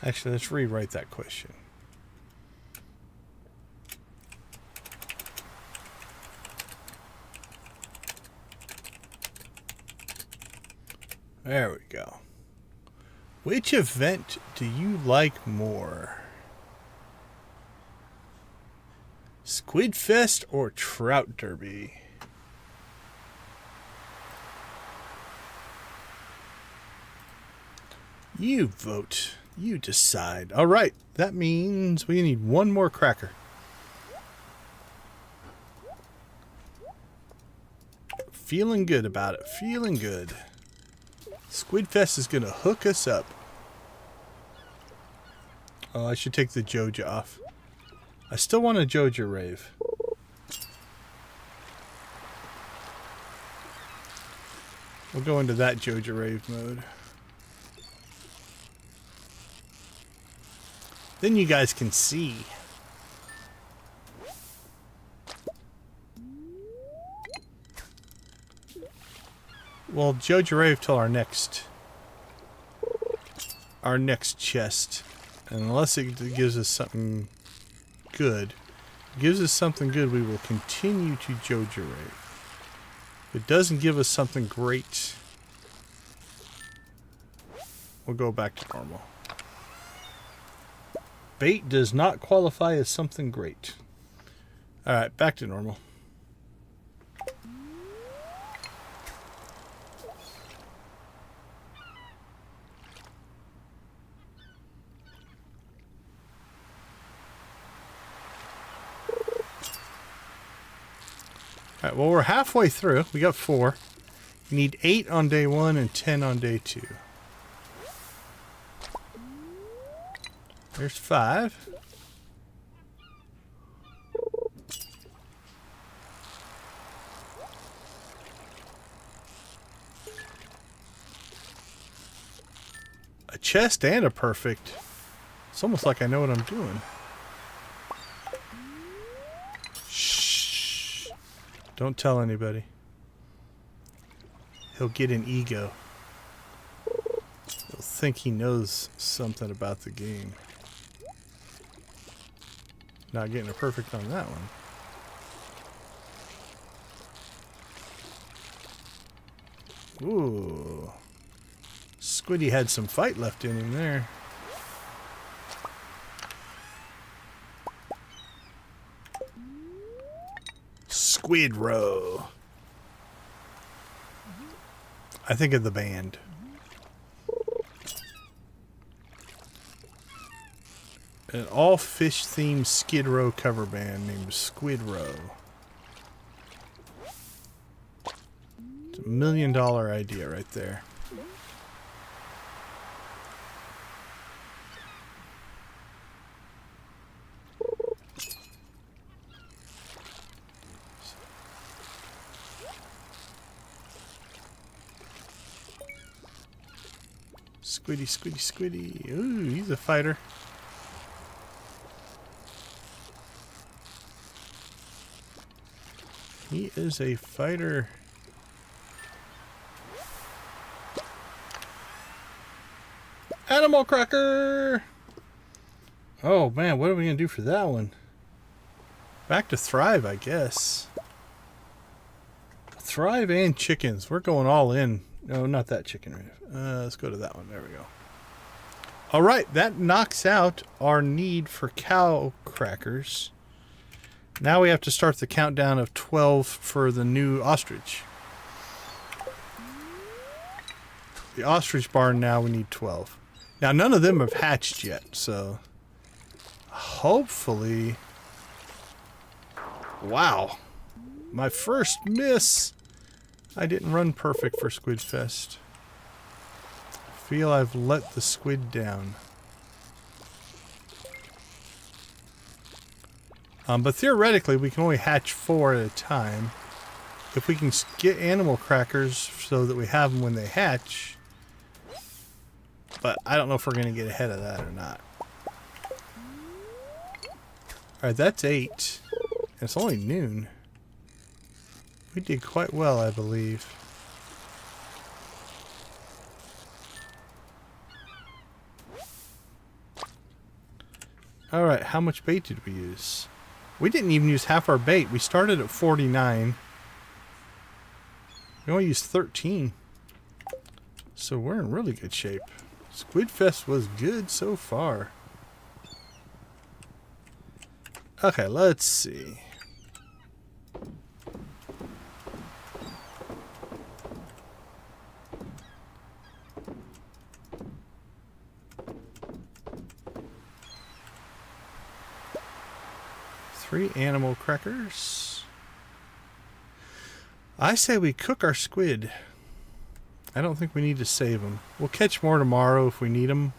Actually, let's rewrite that question. There we go. Which event do you like more? Squid Fest or Trout Derby? You vote. You decide. Alright, that means we need one more cracker. Feeling good about it. Feeling good. Squid Fest is going to hook us up. Oh, I should take the Joja off. I still want a Joja Rave. We'll go into that Joja Rave mode. Then you guys can see. Well, Joja Rave till our next chest. And unless it gives us something good, we will continue to Joja Rave. If it doesn't give us something great, we'll go back to normal. Bait does not qualify as something great. Alright, back to normal. Alright, well, we're halfway through. We got 4. We need 8 on day 1 and 10 on day 2. There's 5. A chest and a perfect. It's almost like I know what I'm doing. Shh. Don't tell anybody. He'll get an ego. He'll think he knows something about the game. Not getting a perfect on that one. Ooh. Squiddy had some fight left in him there. Squid Row. I think of the band. An all-fish themed Skid Row cover band named Squid Row. It's $1 million idea right there. Squiddy, squiddy, squiddy. Ooh, he's a fighter. He is a fighter. Animal cracker! Oh man, what are we gonna do for that one? Back to Thrive, I guess. Thrive and chickens. We're going all in. No, not that chicken. Let's go to that one. There we go. Alright, that knocks out our need for cow crackers. Now we have to start the countdown of 12 for the new ostrich. The ostrich barn now we need 12. Now none of them have hatched yet, so hopefully... Wow. My first miss. I didn't run perfect for Squid Fest. I feel I've let the squid down. But theoretically, we can only hatch 4 at a time. If we can get animal crackers so that we have them when they hatch. But I don't know if we're going to get ahead of that or not. Alright, that's 8. It's only noon. We did quite well, I believe. Alright, how much bait did we use? We didn't even use half our bait. We started at 49. We only used 13. So we're in really good shape. Squid Fest was good so far. Okay, let's see. Three animal crackers. I say we cook our squid. I don't think we need to save them. We'll catch more tomorrow if we need them.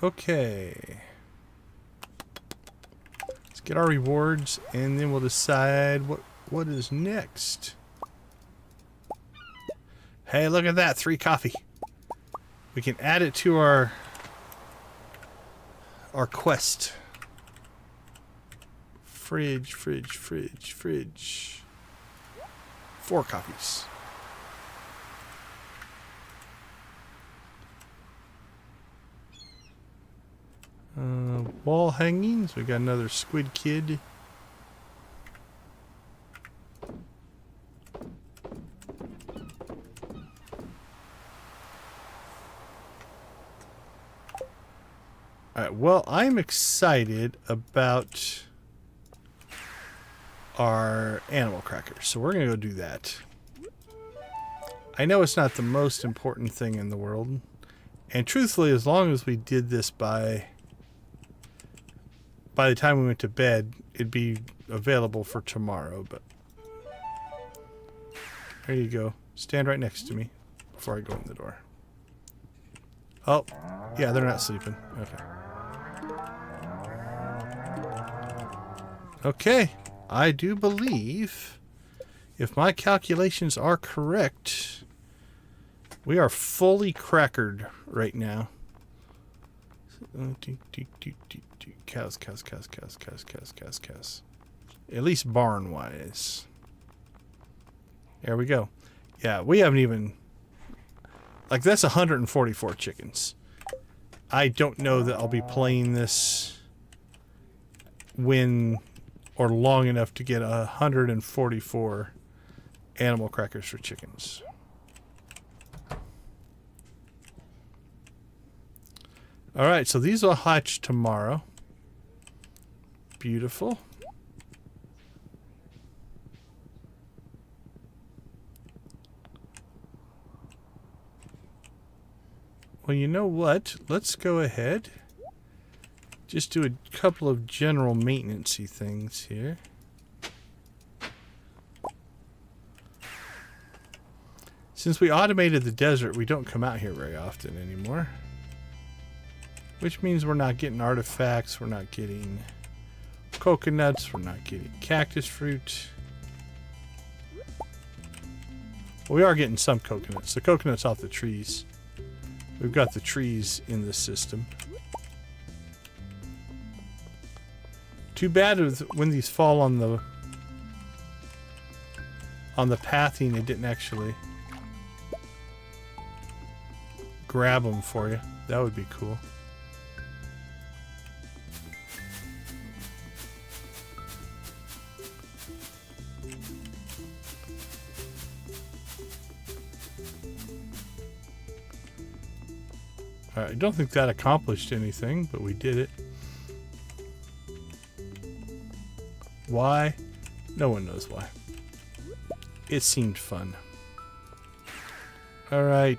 Okay. Let's get our rewards and then we'll decide what is next. Hey, look at that. 3 coffee. We can add it to our quest. Fridge, fridge, fridge, fridge. 4 coffees. Wall hangings. We got another squid kid. Alright, well, I'm excited about our animal crackers, so we're going to go do that. I know it's not the most important thing in the world, and truthfully, as long as we did this by the time we went to bed, it'd be available for tomorrow, but there you go. Stand right next to me before I go in the door. Oh, yeah, they're not sleeping. Okay. Okay, I do believe, if my calculations are correct, we are fully crackered right now. Cows, cows, cows, cows, cows, cows, cows, cows. At least barn-wise. There we go. Yeah, we haven't even... Like, that's 144 chickens. I don't know that I'll be playing this when or long enough to get 144 animal crackers for chickens. Alright, so these will hatch tomorrow. Beautiful. Well, you know what? Let's go ahead. Just do a couple of general maintenance-y things here. Since we automated the desert, we don't come out here very often anymore. Which means we're not getting artifacts, we're not getting coconuts, we're not getting cactus fruit. Well, we are getting some coconuts. The coconuts off the trees. We've got the trees in the system. Too bad when these fall on the pathing, it didn't actually grab them for you. That would be cool. I don't think that accomplished anything, but we did it. Why? No one knows why. It seemed fun. Alright.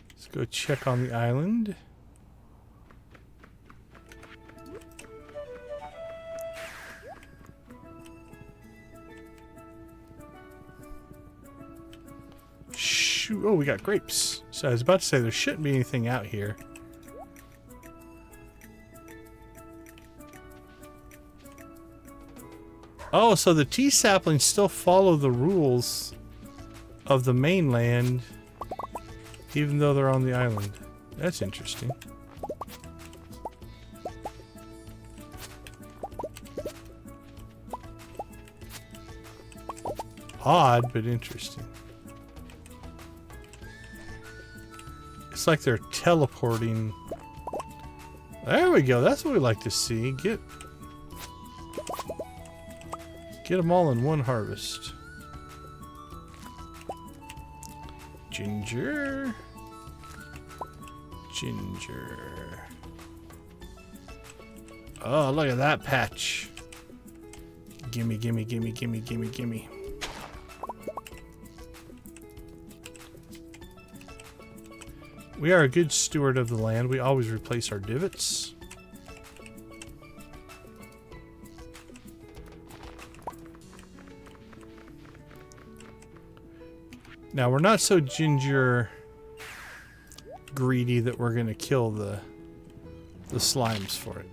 Let's go check on the island. Oh, we got grapes. So I was about to say there shouldn't be anything out here. Oh, so the tea saplings still follow the rules of the mainland, even though they're on the island. That's interesting. Odd, but interesting. It's like they're teleporting. There we go. That's what we like to see. Get them all in one harvest. Ginger. Ginger. Oh, look at that patch. Gimme, gimme, gimme, gimme, gimme, gimme. We are a good steward of the land. We always replace our divots. Now, we're not so ginger greedy that we're going to kill the slimes for it.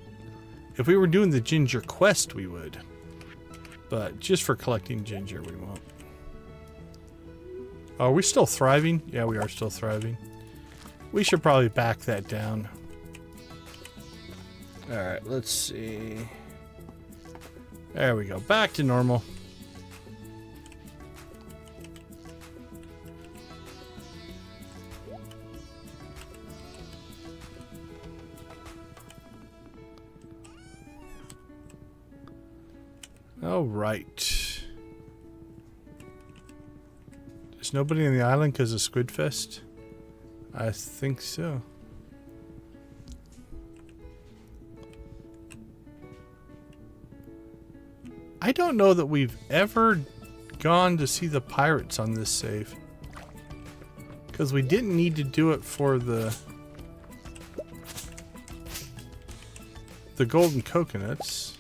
If we were doing the ginger quest, we would. But just for collecting ginger, we won't. Are we still thriving? Yeah, we are still thriving. We should probably back that down. Alright, let's see. There we go. Back to normal. Alright. There's nobody on the island because of Squid Fest? I think so. I don't know that we've ever gone to see the pirates on this save. Because we didn't need to do it for the golden coconuts.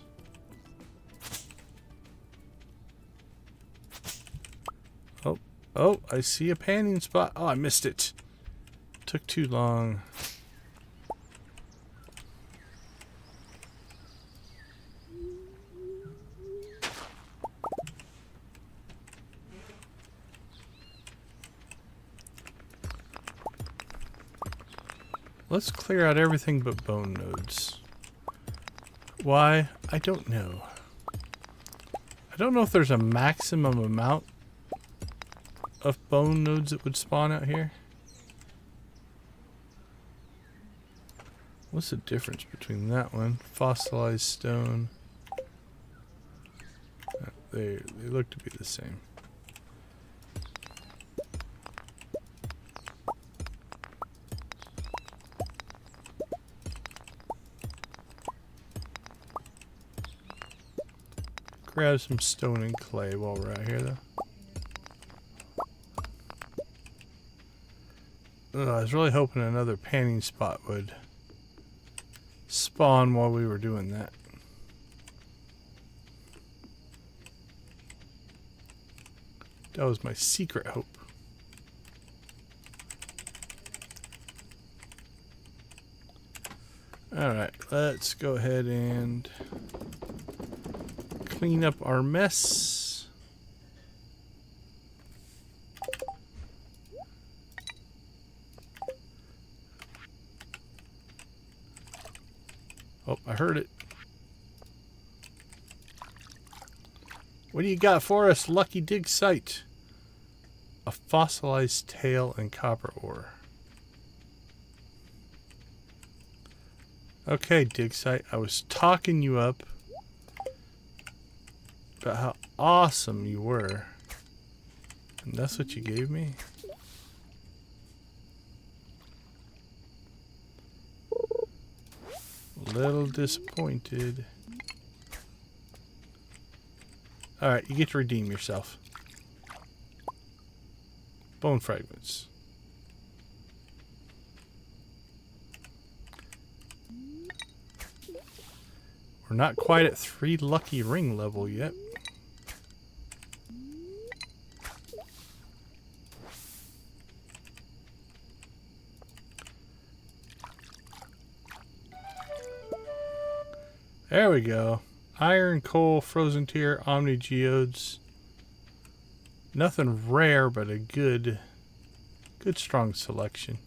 Oh, I see a panning spot. Oh, I missed it. Took too long. let's clear out everything but bone nodes. Why? I don't know. I don't know if there's a maximum amount of bone nodes that would spawn out here. What's the difference between that one? Fossilized stone. They look to be the same. Grab some stone and clay while we're out here, though. I was really hoping another panning spot would spawn while we were doing that. That was my secret hope. Alright, let's go ahead and clean up our mess. Oh, I heard it. What do you got for us, Lucky Dig Site? A fossilized tail and copper ore. Okay, Dig Site, I was talking you up about how awesome you were. And that's what you gave me? A little disappointed. Alright, you get to redeem yourself. Bone fragments. We're not quite at 3 lucky ring level yet. There we go. Iron, coal, frozen tear, omni geodes. Nothing rare, but a good strong selection.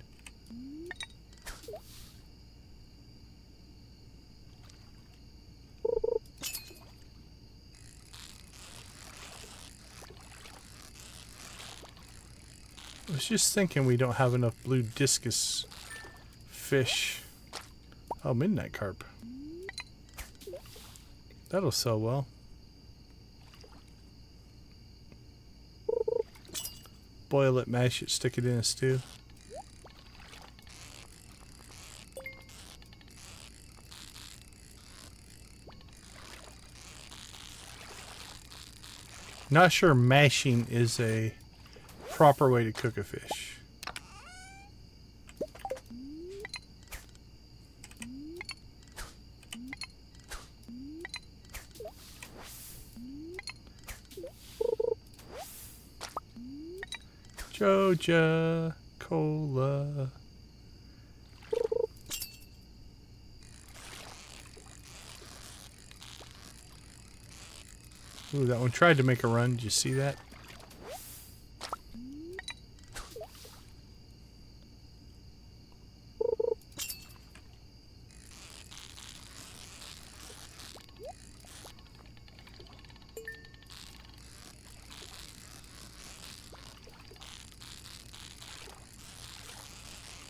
I was just thinking we don't have enough blue discus fish. Oh, midnight carp. That'll sell well. Boil it, mash it, stick it in a stew. Not sure mashing is a proper way to cook a fish. Joja Cola. Ooh, that one tried to make a run. Did you see that?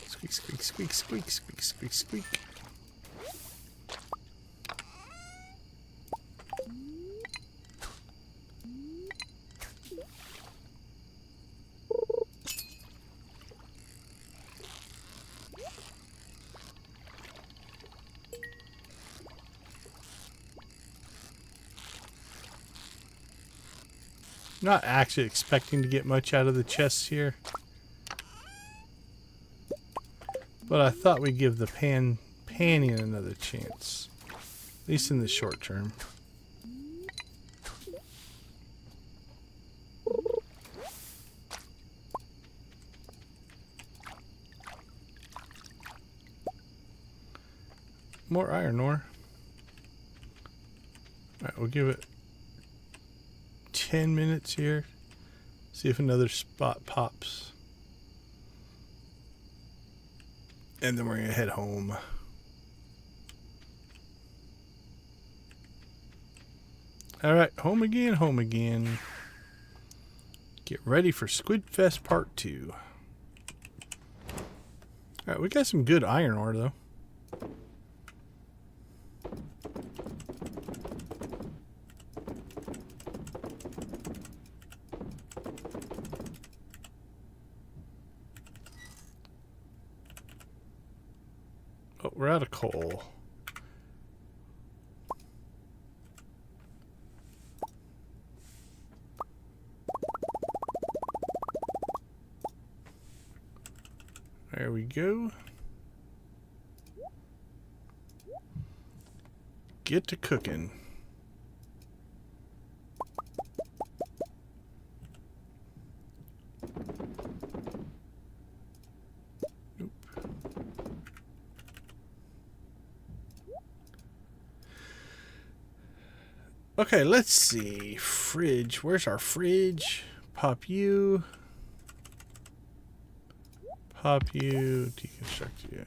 Squeak, squeak, squeak, squeak, squeak, squeak, squeak. Not actually expecting to get much out of the chests here. But I thought we'd give the panning another chance. At least in the short term. More iron ore. Alright, we'll give it 10 minutes here. See if another spot pops. And then we're going to head home. Alright, home again, home again. Get ready for Squid Fest Part 2. Alright, we got some good iron ore, though. Oh, we're out of coal. There we go. Get to cooking. Nope. Okay, let's see. Fridge. Where's our fridge? Pop you. Pop you. Deconstruct you.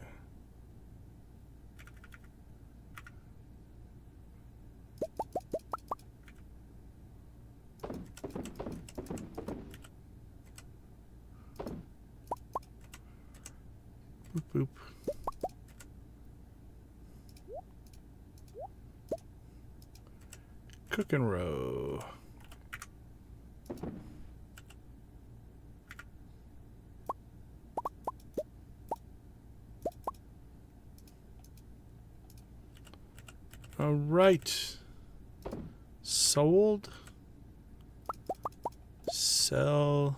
Boop, boop. Cook and row. All right. Sold. Sell.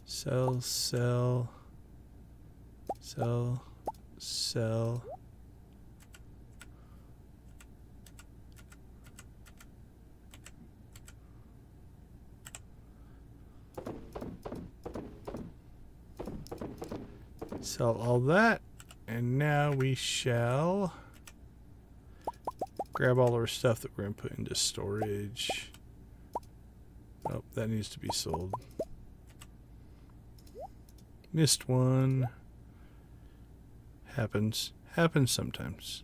Sell, sell. Sell, sell. Sell all that, and now we shall grab all our stuff that we're going to put into storage. Oh, that needs to be sold. Missed one. Happens. Happens sometimes.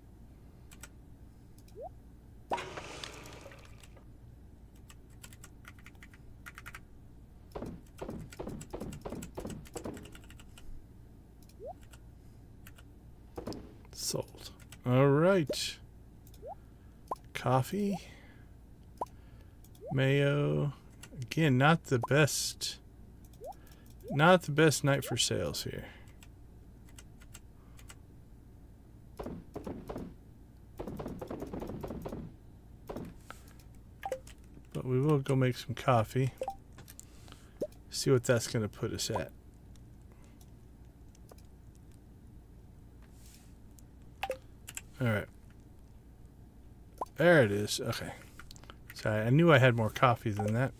Sold. All right. Coffee. Mayo. Again, not the best. Not the best night for sales here. But we will go make some coffee. See what that's going to put us at. Alright. There it is. Okay. Sorry, I knew I had more coffee than that.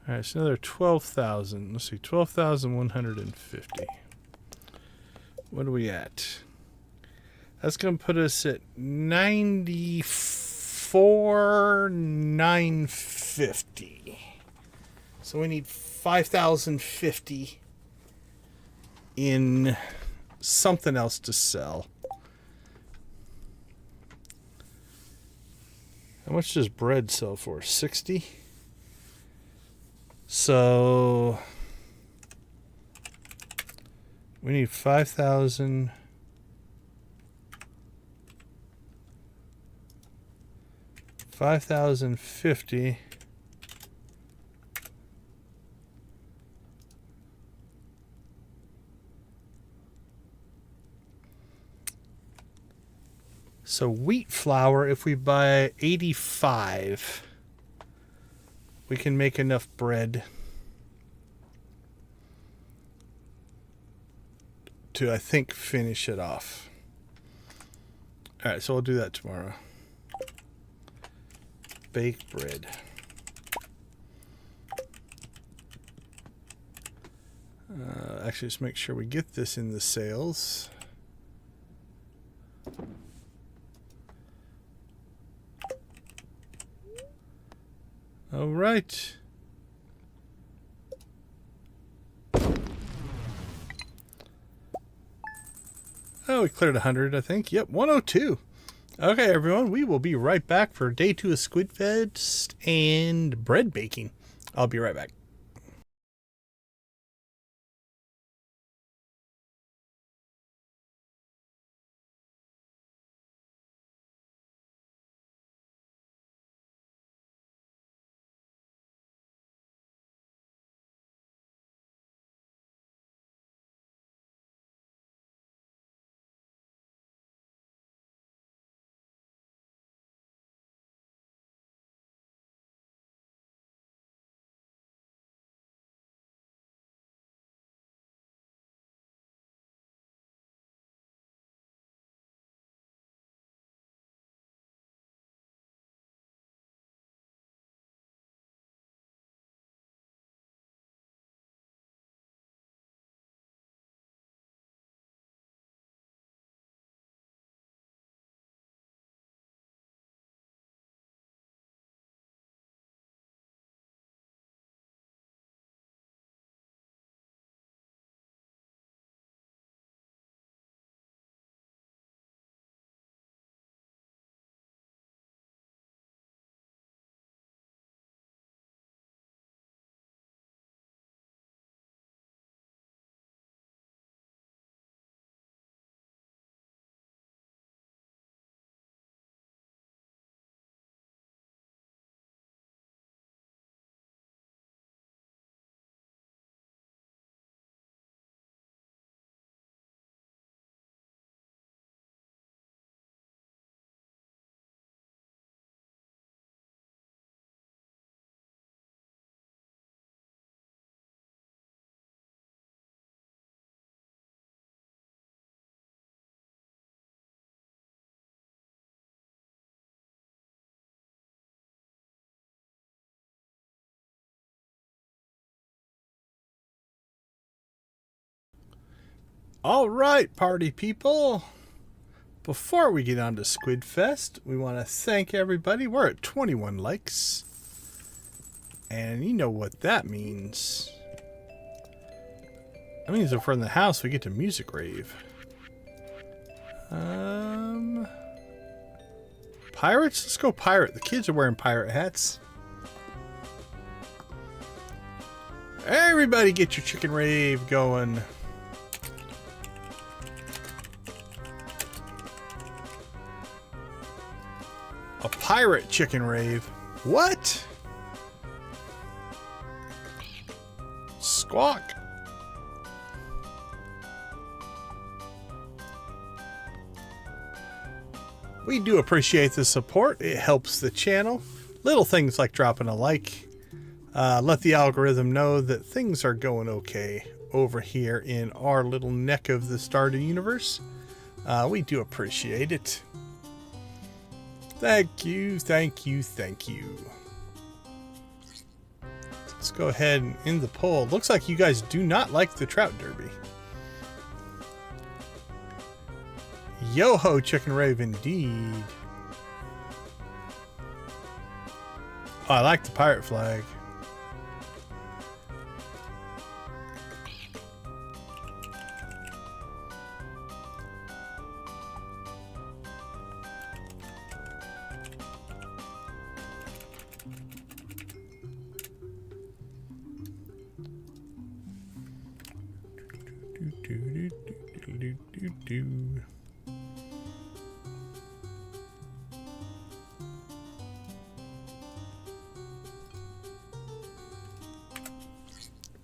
Alright, so another 12,000. Let's see, 12,150. What are we at? That's going to put us at 94,950. So we need 5,050 in something else to sell. How much does bread sell for? 60? So we need 5,000. 5,050. So wheat flour, if we buy 85, we can make enough bread to, I think, finish it off. All right, so we'll do that tomorrow. Baked bread. Actually, just make sure we get this in the sales. All right. Oh, we cleared 100, I think. Yep, 102. Okay, everyone, we will be right back for day 2 of Squid Fest and bread baking. I'll be right back. All right, party people. Before we get on to Squid Fest, we want to thank everybody. We're at 21 likes. And you know what that means. That means if we're in the house, we get to music rave. Pirates? Let's go pirate. The kids are wearing pirate hats. Everybody get your chicken rave going. A pirate chicken rave. What? Squawk. We do appreciate the support. It helps the channel. Little things like dropping a like. Let the algorithm know that things are going okay over here in our little neck of the Stardew universe. We do appreciate it. Thank you, thank you, thank you. Let's go ahead and end the poll. Looks like you guys do not like the trout derby. Yo-ho, chicken rave indeed. Oh, I like the pirate flag.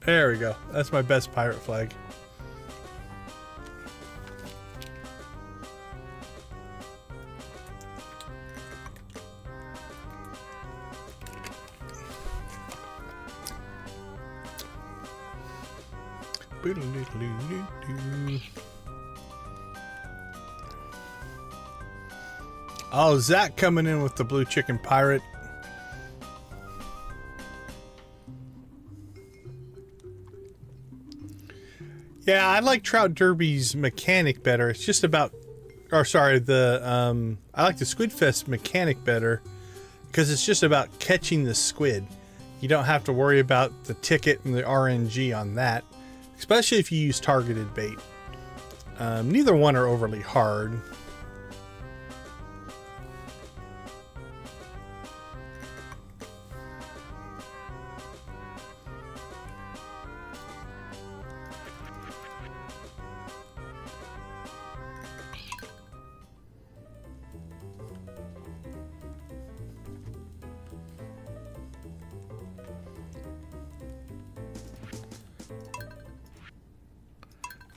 There we go. That's my best pirate flag. Oh, Zach coming in with the blue chicken pirate. Yeah, I like Trout Derby's mechanic better. It's just about, or sorry, I like the Squid Fest mechanic better because it's just about catching the squid. You don't have to worry about the ticket and the RNG on that, especially if you use targeted bait. Neither one are overly hard.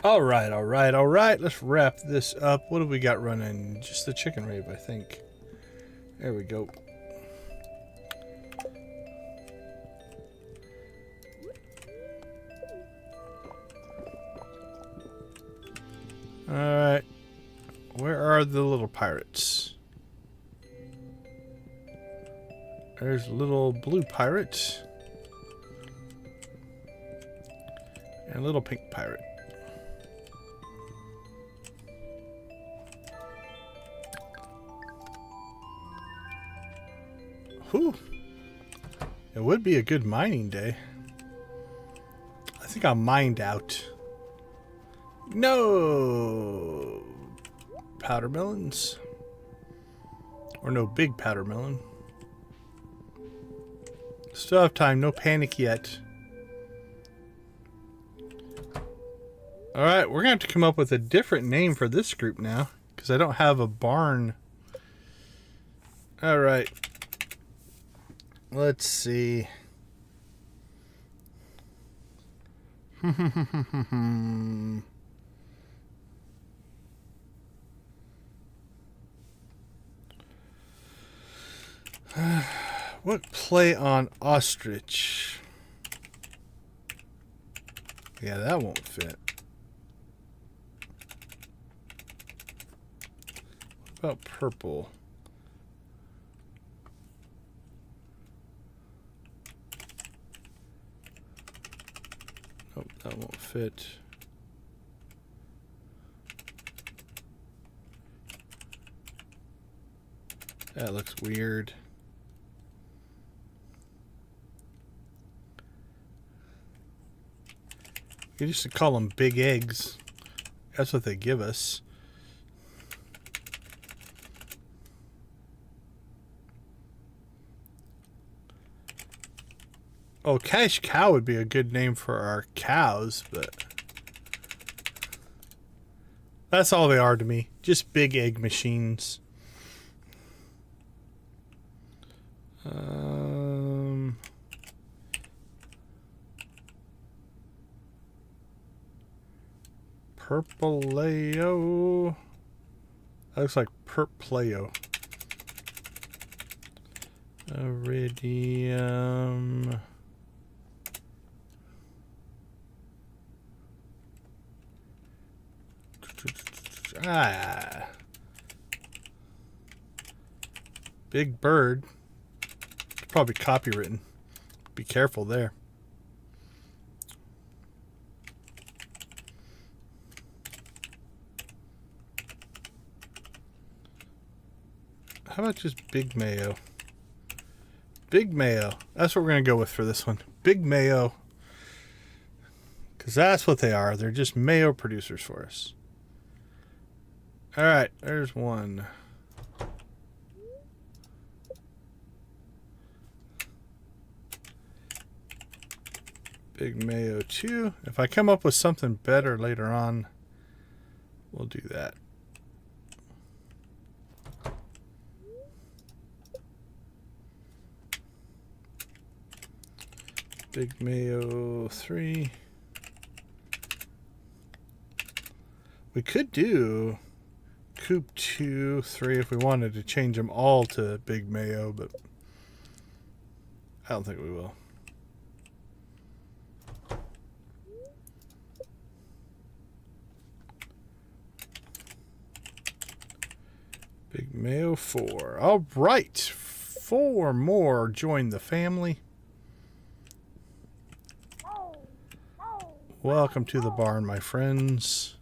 All right. Let's wrap this up. What do we got running? Just the chicken rave, I think. There we go. All right. Where are the little pirates? There's little blue pirate. And little pink pirate. Whew. It would be a good mining day. I think I'll mined out. No powdermelons. Or no big powdermelon. Still have time, no panic yet. Alright, we're gonna have to come up with a different name for this group now. Because I don't have a barn. Alright. Let's see. What play on Ostrich? Yeah, that won't fit. What about purple? Nope, that won't fit. That looks weird. You used to call them big eggs. That's what they give us. Oh, Cash Cow would be a good name for our cows, but that's all they are to me. Just big egg machines. Purple Leo. That looks like Perpleo. Iridium. Ah. Big bird. It's probably copywritten. Be careful there. How about just Big Mayo? Big Mayo. That's what we're going to go with for this one. Big Mayo. Because that's what they are. They're just mayo producers for us. Alright, there's one. Big Mayo 2. If I come up with something better later on, we'll do that. Big Mayo 3. We could do Coop 2, 3 if we wanted to change them all to Big Mayo, but I don't think we will. Big Mayo 4. All right. 4 more join the family. Welcome to the barn, my friends.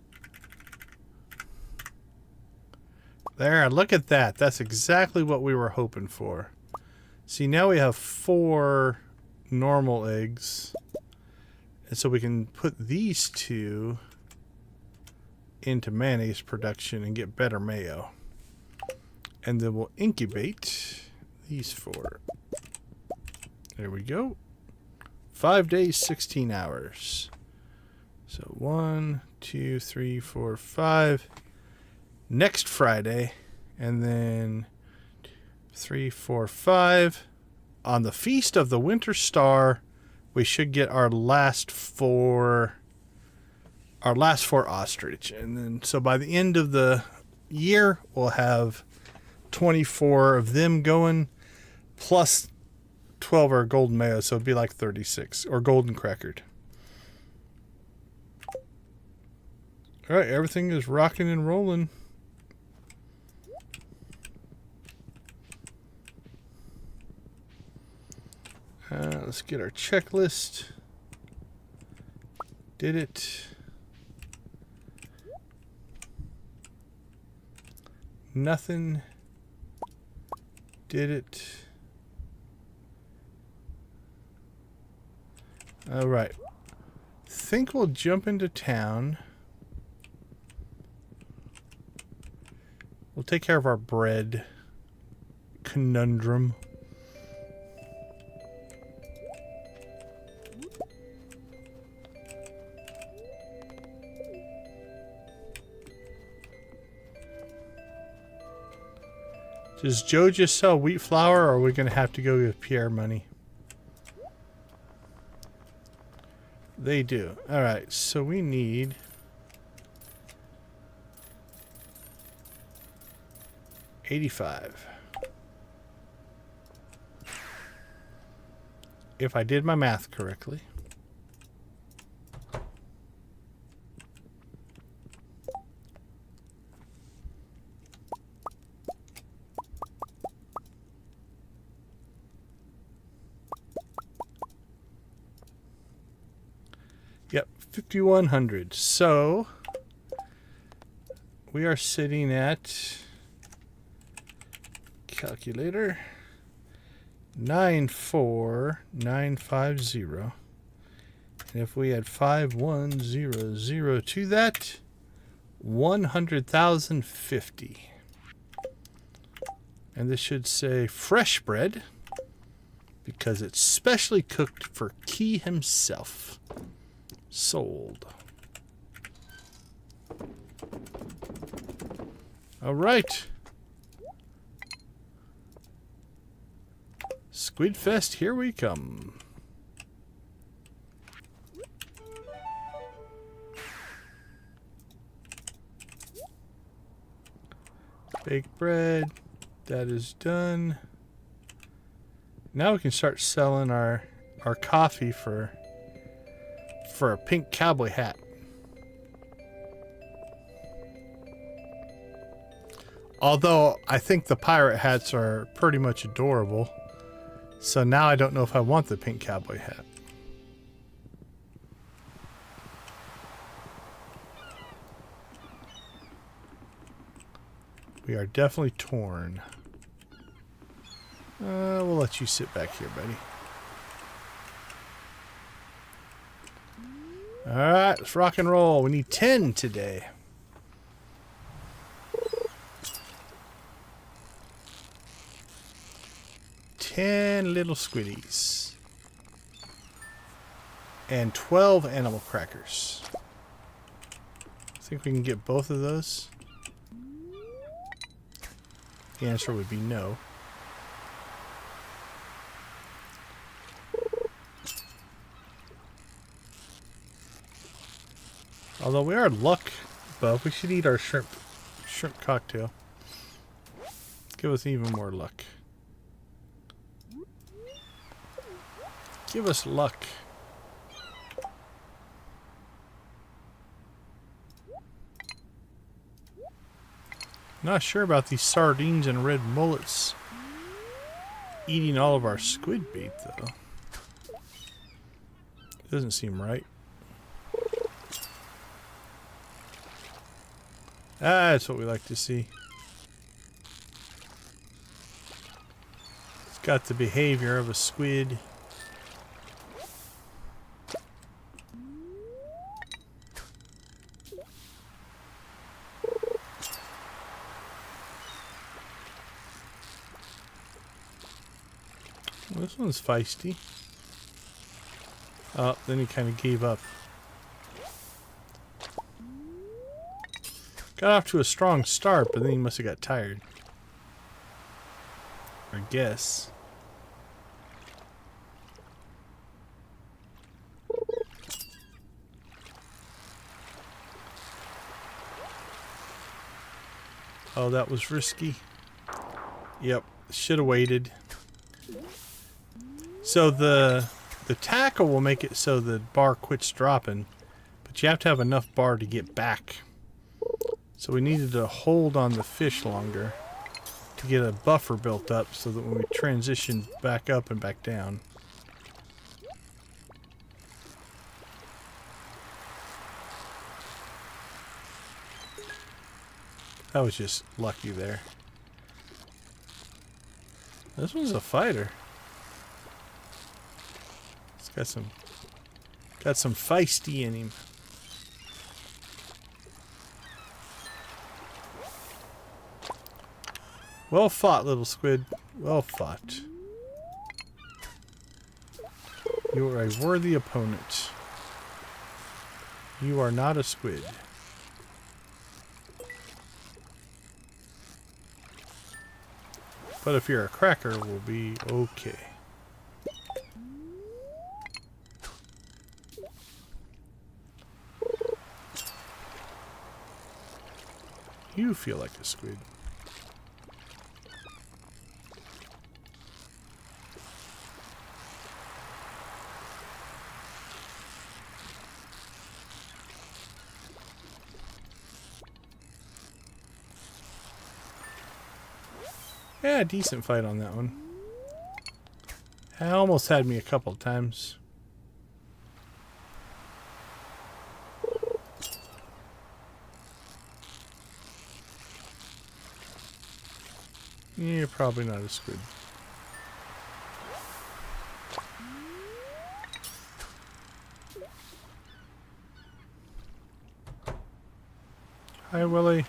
There, look at that. That's exactly what we were hoping for. See, now we have 4 normal eggs. And so we can put these two into mayonnaise production and get better mayo. And then we'll incubate these 4. There we go. 5 days, 16 hours. So 1, 2, 3, 4, 5. Next Friday. And then 3, 4, 5. On the Feast of the Winter Star, we should get our last 4 ostrich. And then so by the end of the year, we'll have 24 of them going, plus 12 are golden mayo, so it'd be like 36, or golden crackered. All right, everything is rocking and rolling. Let's get our checklist. Did it. Nothing. Did it. All right. Think we'll jump into town. We'll take care of our bread conundrum. Does Joe just sell wheat flour, or are we going to have to go with Pierre money? They do. Alright, so we need... $85. If I did my math correctly. Yep, 5,100. So we are sitting at, calculator, 94950. And if we add 5100 to that, 100,050. And this should say fresh bread because it's specially cooked for Key himself. Sold. All right. Squid Fest, here we come. Baked bread. That is done. Now we can start selling our coffee for a pink cowboy hat. Although I think the pirate hats are pretty much adorable. So now I don't know if I want the pink cowboy hat. We are definitely torn. We'll let you sit back here, buddy. Alright, let's rock and roll. We need 10 today. Ten little squiddies. And 12 animal crackers. I think we can get both of those. The answer would be no. Although we are luck buff, we should eat our shrimp cocktail. Give us even more luck. Give us luck. Not sure about these sardines and red mullets eating all of our squid bait, though. Doesn't seem right. That's what we like to see. It's got the behavior of a squid. This one's feisty. Oh, then he kind of gave up. Got off to a strong start, but then he must have got tired. I guess. Oh, that was risky. Yep, should have waited. So the tackle will make it so the bar quits dropping, but you have to have enough bar to get back. So we needed to hold on the fish longer to get a buffer built up so that when we transition back up and back down. That was just lucky there. This one's a fighter. It's got some feisty in him. Well fought, little squid. Well fought. You are a worthy opponent. You are not a squid. But if you're a cracker, we'll be okay. You feel like a squid. Yeah, decent fight on that one. Almost had me a couple of times. You're probably not a squid. Hi, Willie.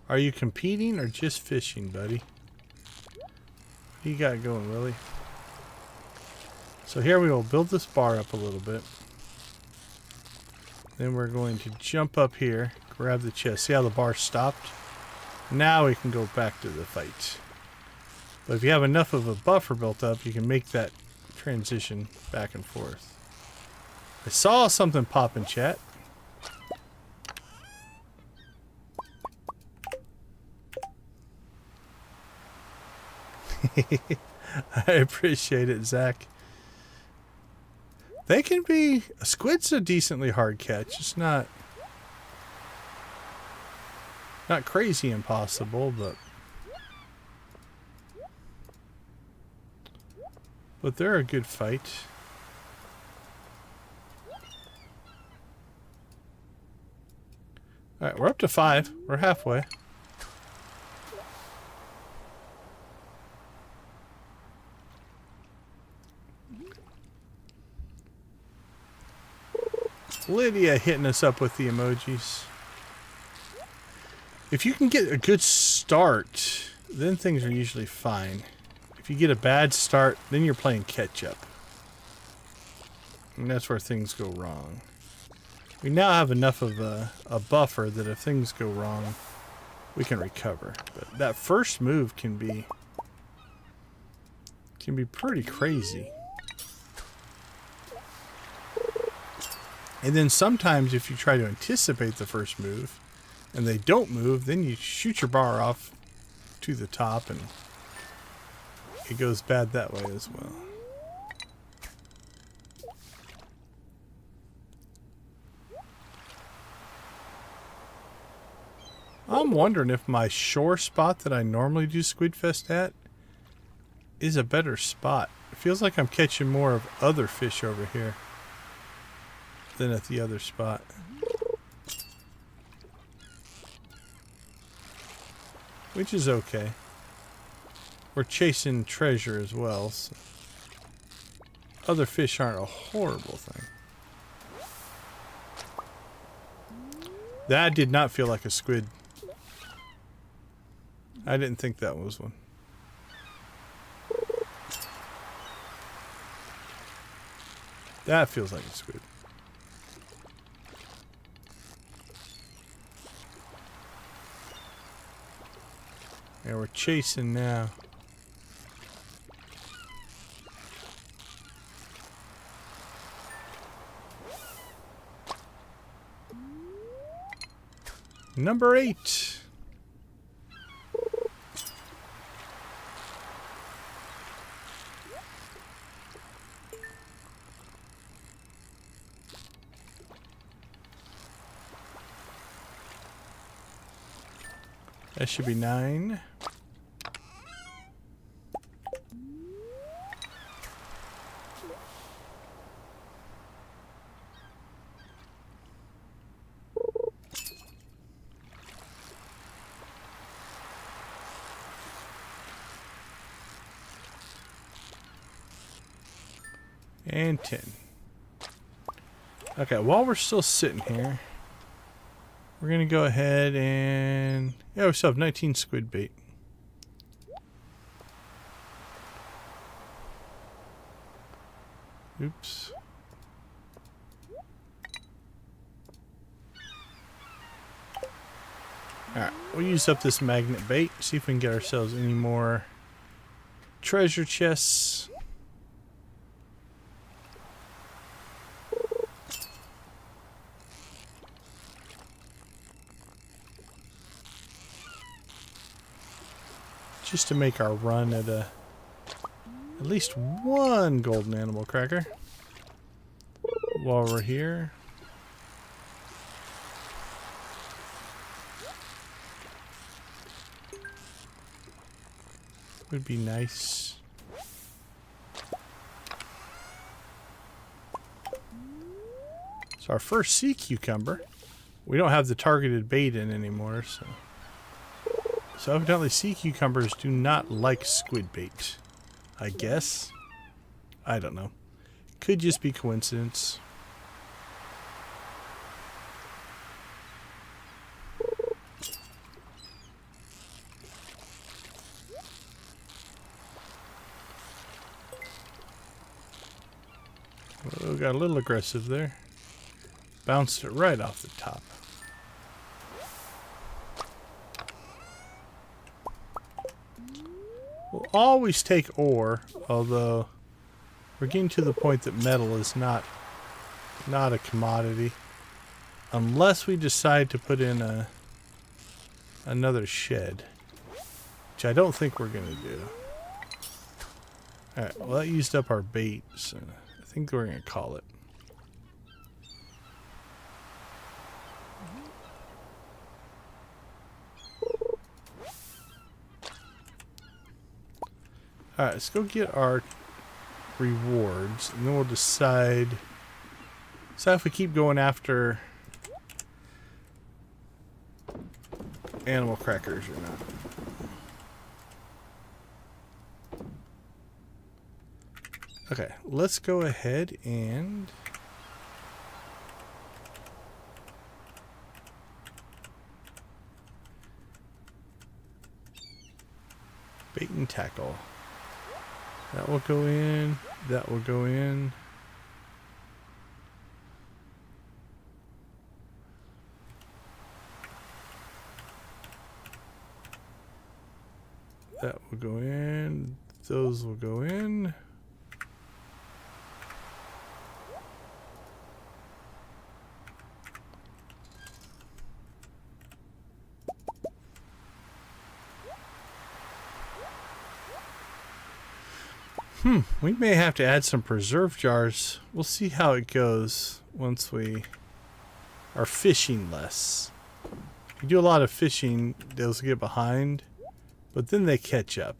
Are you competing or just fishing, buddy? What do you got going, Willie? So here we will build this bar up a little bit. Then we're going to jump up here, grab the chest. See how the bar stopped? Now we can go back to the fight. But if you have enough of a buffer built up, you can make that transition back and forth. I saw something pop in chat. I appreciate it, Zach. They can be... Squid's a decently hard catch. It's not crazy impossible, but they're a good fight. Alright, we're up to 5. We're halfway. Lydia hitting us up with the emojis. If you can get a good start, then things are usually fine. If you get a bad start, then you're playing catch up. And that's where things go wrong. We now have enough of a buffer that if things go wrong, we can recover. But that first move can be pretty crazy. And then sometimes if you try to anticipate the first move and they don't move, then you shoot your bar off to the top and it goes bad that way as well. I'm wondering if my shore spot that I normally do Squidfest at is a better spot. It feels like I'm catching more of other fish over here than at the other spot. Which is okay. We're chasing treasure as well, so other fish aren't a horrible thing. That did not feel like a squid. I didn't think that was one. That feels like a squid. Yeah, we're chasing now. Number 8. That should be 9. And 10. Okay, while we're still sitting here, we're going to go ahead and... Yeah, we still have 19 squid bait. Oops. Alright, we'll use up this magnet bait, see if we can get ourselves any more treasure chests. Just to make our run at at least one golden animal cracker while we're here. Would be nice. So our first sea cucumber. We don't have the targeted bait in anymore, so evidently sea cucumbers do not like squid bait, I guess. I don't know. Could just be coincidence. Oh, got a little aggressive there. Bounced it right off the top. We'll always take ore, although we're getting to the point that metal is not a commodity. Unless we decide to put in another shed. Which I don't think we're going to do. Alright, well that used up our bait, so I think we're going to call it. Alright, let's go get our rewards, and then we'll decide if we keep going after animal crackers or not. Okay, let's go ahead and bait and tackle. That will go in. That will go in. That will go in. Those will go in. We may have to add some preserve jars. We'll see how it goes once we are fishing less. If you do a lot of fishing, those get behind, but then they catch up.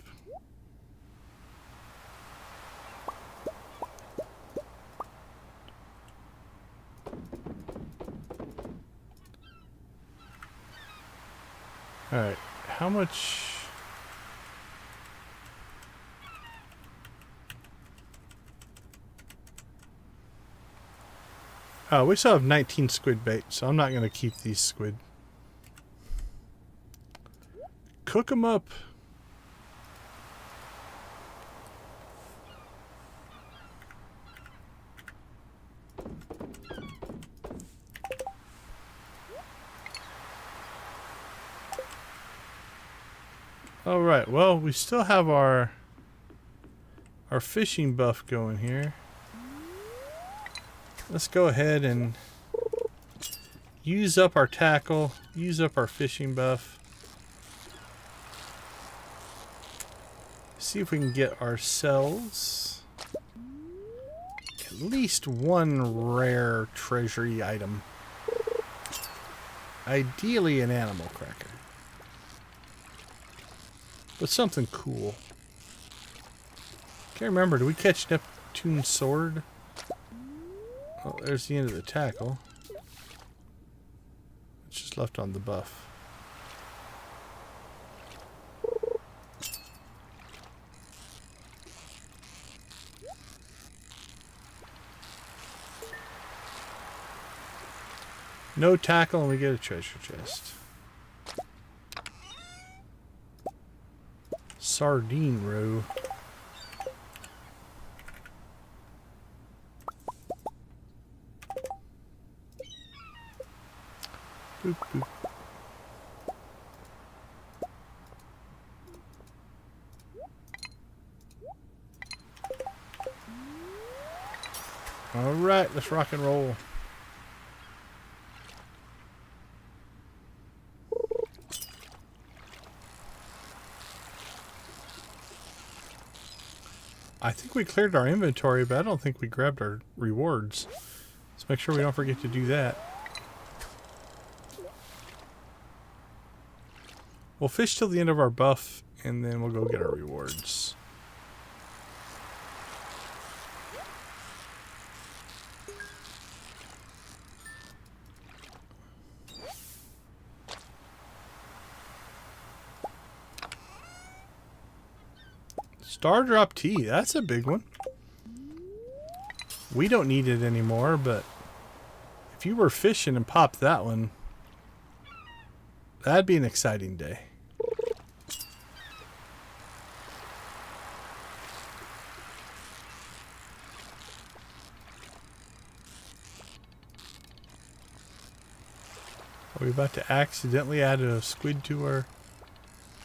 Alright, how much... Oh, we still have 19 squid bait, so I'm not going to keep these squid. Cook them up. All right. Well, we still have our fishing buff going here. Let's go ahead and use up our tackle, use up our fishing buff. See if we can get ourselves at least one rare treasury item. Ideally an animal cracker. But something cool. Can't remember, did we catch Neptune's sword? Oh, there's the end of the tackle. It's just left on the buff. No tackle and we get a treasure chest. Sardine roe. Boop, boop. All right, let's rock and roll. I think we cleared our inventory, but I don't think we grabbed our rewards. Let's make sure we don't forget to do that. We'll fish till the end of our buff, and then we'll go get our rewards. Star drop tea, that's a big one. We don't need it anymore, but if you were fishing and popped that one, that'd be an exciting day. Are we about to accidentally add a squid to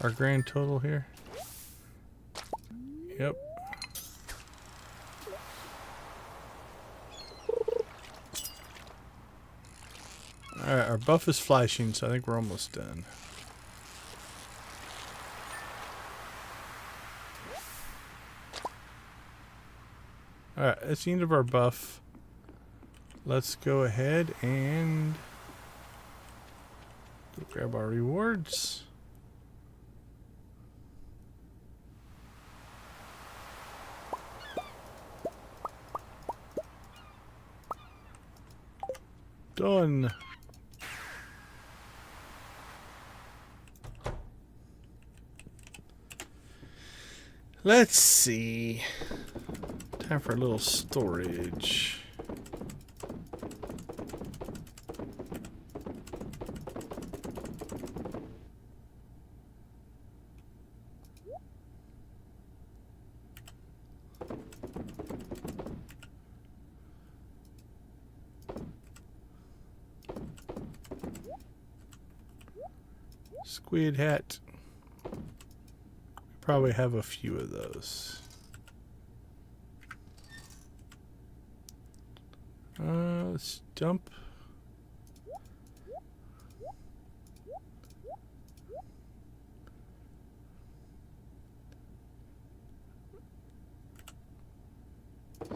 our grand total here? Yep. Alright, our buff is flashing, so I think we're almost done. Alright, that's the end of our buff. Let's go ahead and go grab our rewards. Done. Let's see. Time for a little storage. Squid hat. Probably have a few of those. Let's dump.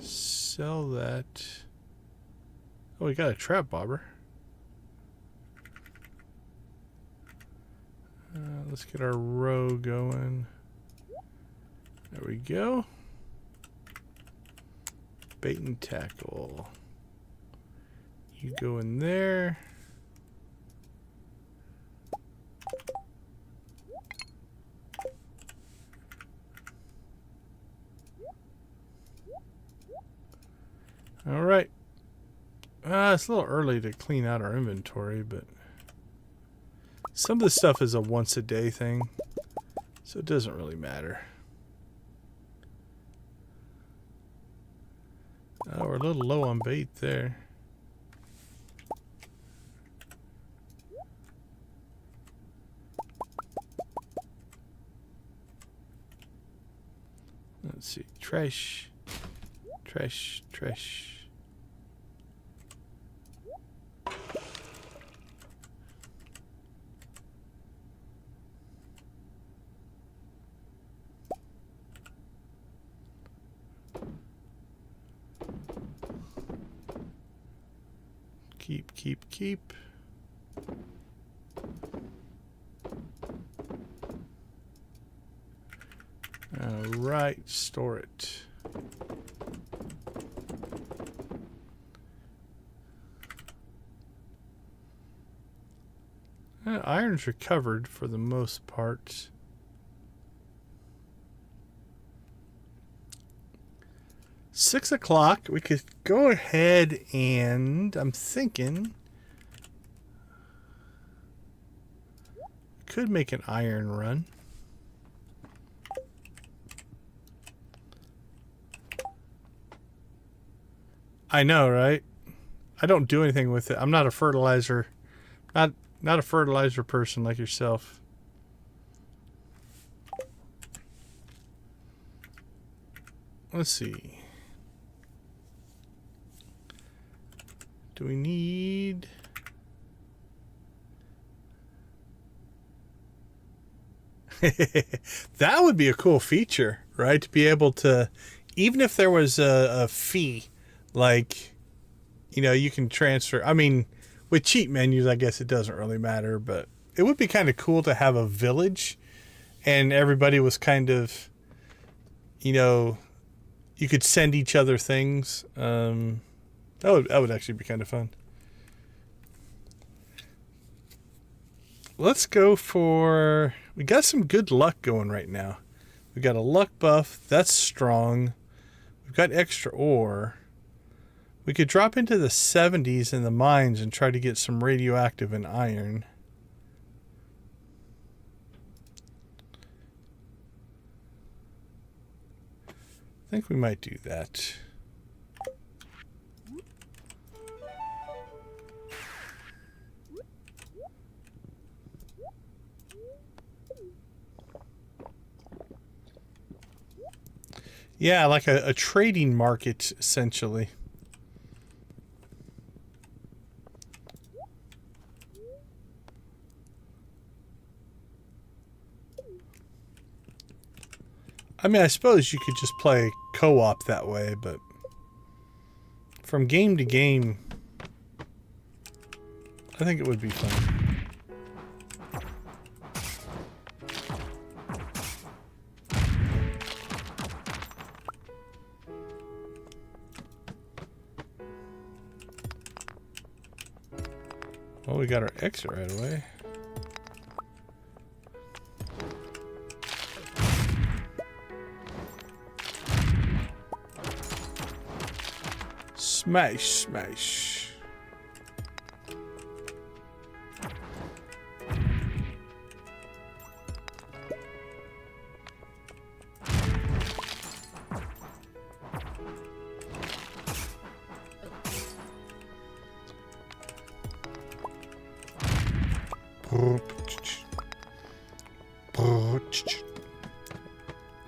Sell that. Oh, we got a trap bobber. Let's get our row going. There we go. Bait and tackle. You go in there. All right. It's a little early to clean out our inventory, but some of the stuff is a once a day thing, so it doesn't really matter. We're a little low on bait there. Let's see. Trash. Trash. Trash. Keep. All right, store it. Iron's recovered for the most part. Six o'clock. We could go ahead and I'm thinking could make an iron run. I know, right? I don't do anything with it. I'm not a fertilizer. Not a fertilizer person like yourself. Let's see. Do we need... That would be a cool feature, right? To be able to, even if there was a fee, like, you know, you can transfer. I mean, with cheat menus, I guess it doesn't really matter, but it would be kind of cool to have a village and everybody was kind of, you know, you could send each other things. That would actually be kind of fun. Let's go for... We got some good luck going right now. We got a luck buff. That's strong. We've got extra ore. We could drop into the 70s in the mines and try to get some radioactive and iron. I think we might do that. Yeah, like a trading market, essentially. I mean, I suppose you could just play co-op that way, but from game to game, I think it would be fun. Well, we got our exit right away. Smash, smash.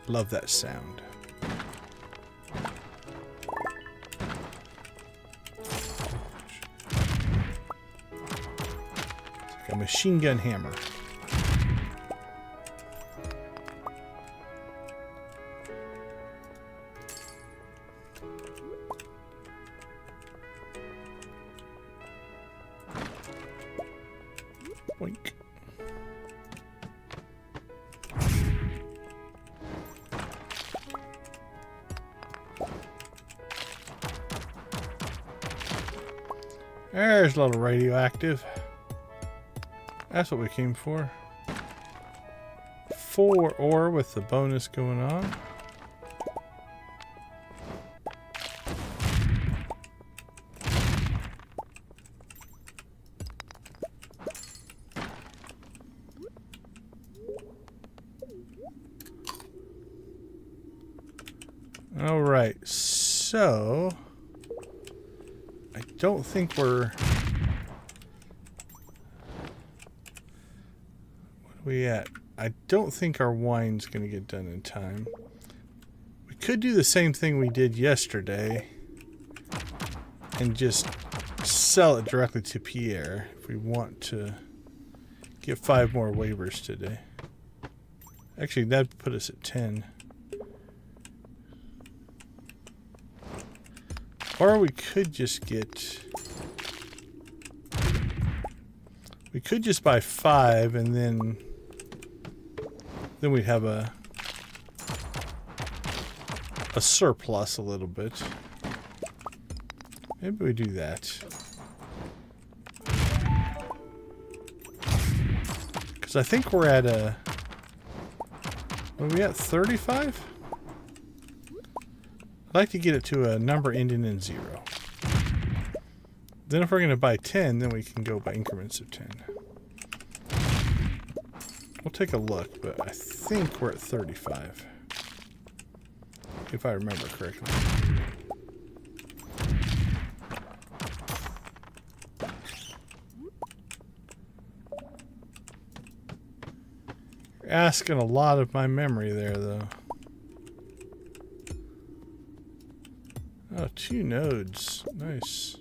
Love that sound. It's like a machine gun hammer. Boink. There's a little radioactive. That's what we came for. 4 ore with the bonus going on. All right, so I don't think we're... What are we at? I don't think our wine's going to get done in time. We could do the same thing we did yesterday and just sell it directly to Pierre if we want to get 5 more waivers today. Actually, that'd put us at 10. Or we could just get... We could just buy 5 and then we'd have a surplus a little bit. Maybe we do that. Because I think we're at a... What are we at? 35? I'd like to get it to a number ending in 0. Then if we're going to buy 10, then we can go by increments of 10. We'll take a look, but I think we're at 35. If I remember correctly. You're asking a lot of my memory there, though. Oh, 2 nodes. Nice.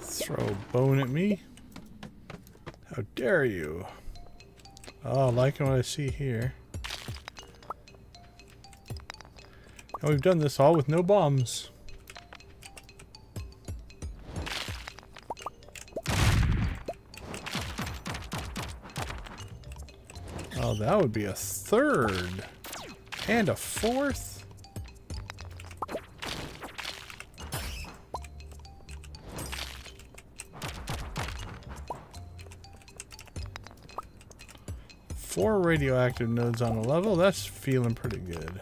Throw a bone at me. How dare you? Oh, liking what I see here. And we've done this all with no bombs. Oh, that would be a 3rd. And a 4th. Four radioactive nodes on a level. That's feeling pretty good.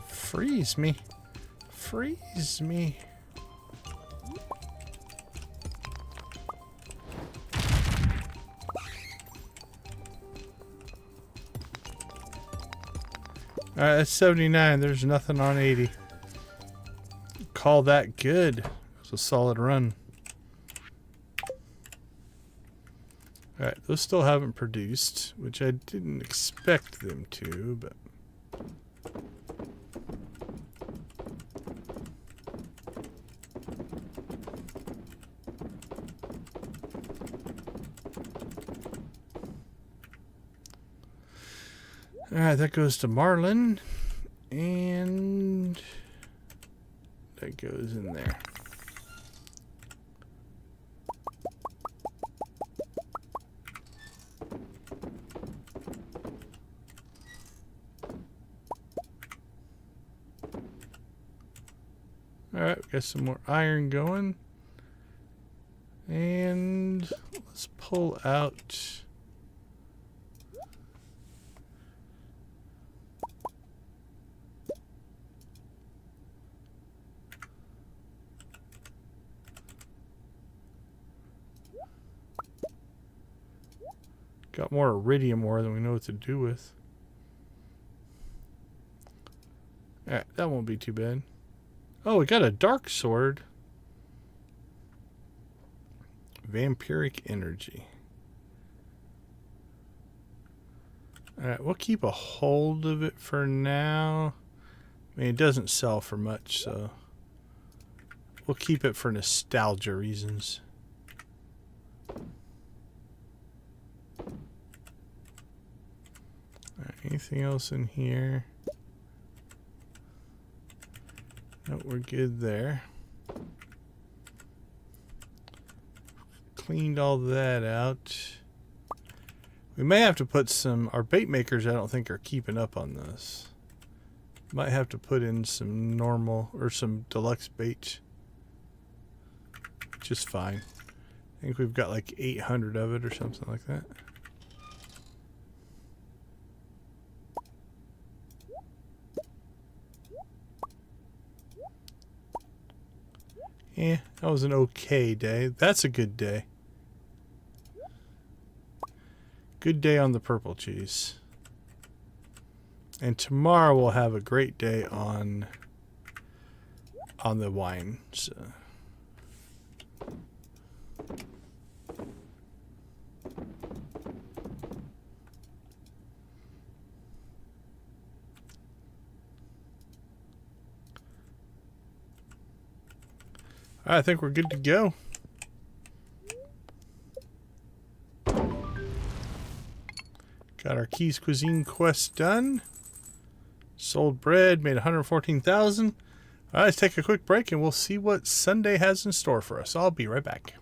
Freeze me. Freeze me. Alright, that's 79. There's nothing on 80. Call that good. It's a solid run. Alright, those still haven't produced, which I didn't expect them to, but... Alright, that goes to Marlin, and that goes in there. Alright, we got some more iron going, and let's pull out... Got more iridium ore than we know what to do with. Alright, that won't be too bad. Oh, we got a dark sword. Vampiric energy. Alright, we'll keep a hold of it for now. I mean, it doesn't sell for much, so we'll keep it for nostalgia reasons. Anything else in here? No, we're good there. Cleaned all that out. We may have to put some... Our bait makers I don't think are keeping up on this. Might have to put in some normal or some deluxe bait. Just fine. I think we've got like 800 of it or something like that. Yeah, that was an okay day. That's a good day. Good day on the purple cheese. And tomorrow we'll have a great day on the wine. So. I think we're good to go. Got our Keys Cuisine quest done. Sold bread, made 114,000. All right, let's take a quick break and we'll see what Sunday has in store for us. I'll be right back.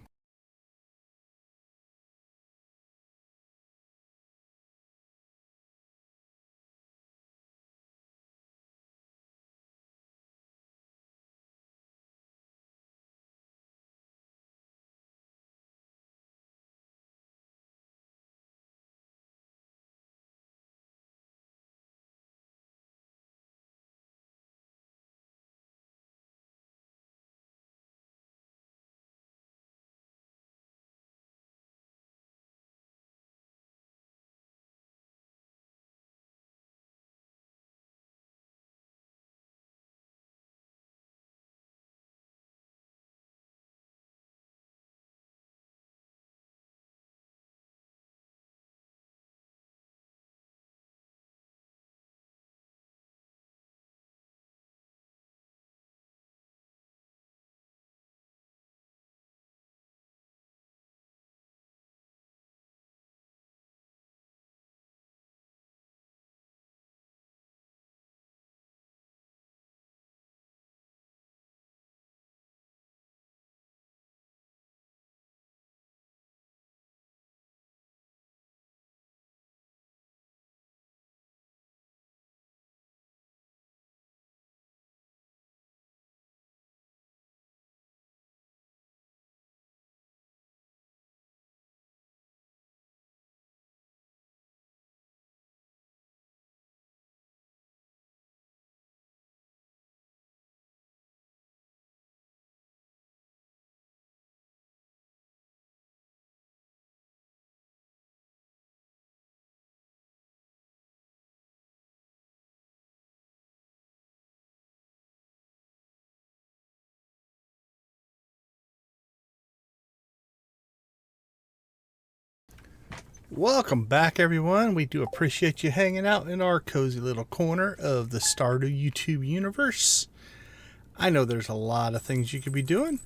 Welcome back, everyone. We do appreciate you hanging out in our cozy little corner of the Stardew YouTube universe. I know there's a lot of things you could be doing.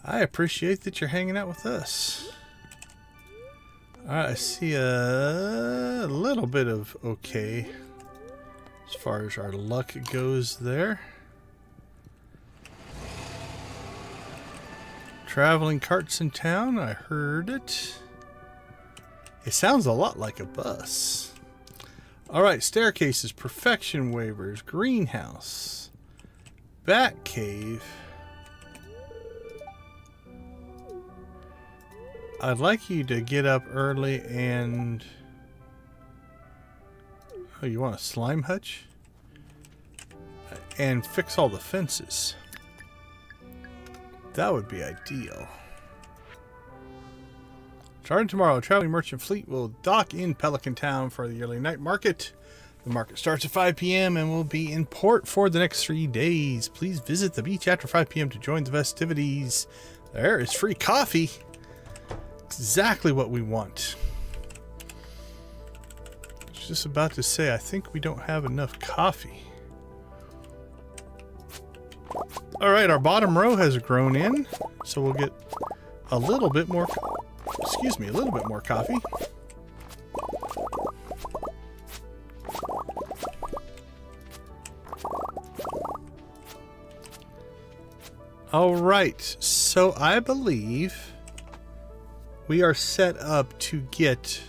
I appreciate that you're hanging out with us. Alright, I see a little bit of okay as far as our luck goes there. Traveling carts in town, I heard it. It sounds a lot like a bus. Alright, staircases, perfection waivers, greenhouse, bat cave. I'd like you to get up early and... Oh, you want a slime hutch? And fix all the fences. That would be ideal. Starting tomorrow, a traveling merchant fleet will dock in Pelican Town for the yearly night market. The market starts at 5 p.m. and will be in port for the next 3 days. Please visit the beach after 5 p.m. to join the festivities. There is free coffee. Exactly what we want. I was just about to say, I think we don't have enough coffee. Alright, our bottom row has grown in, so we'll get a little bit more... Excuse me, a little bit more coffee. Alright, so I believe we are set up to get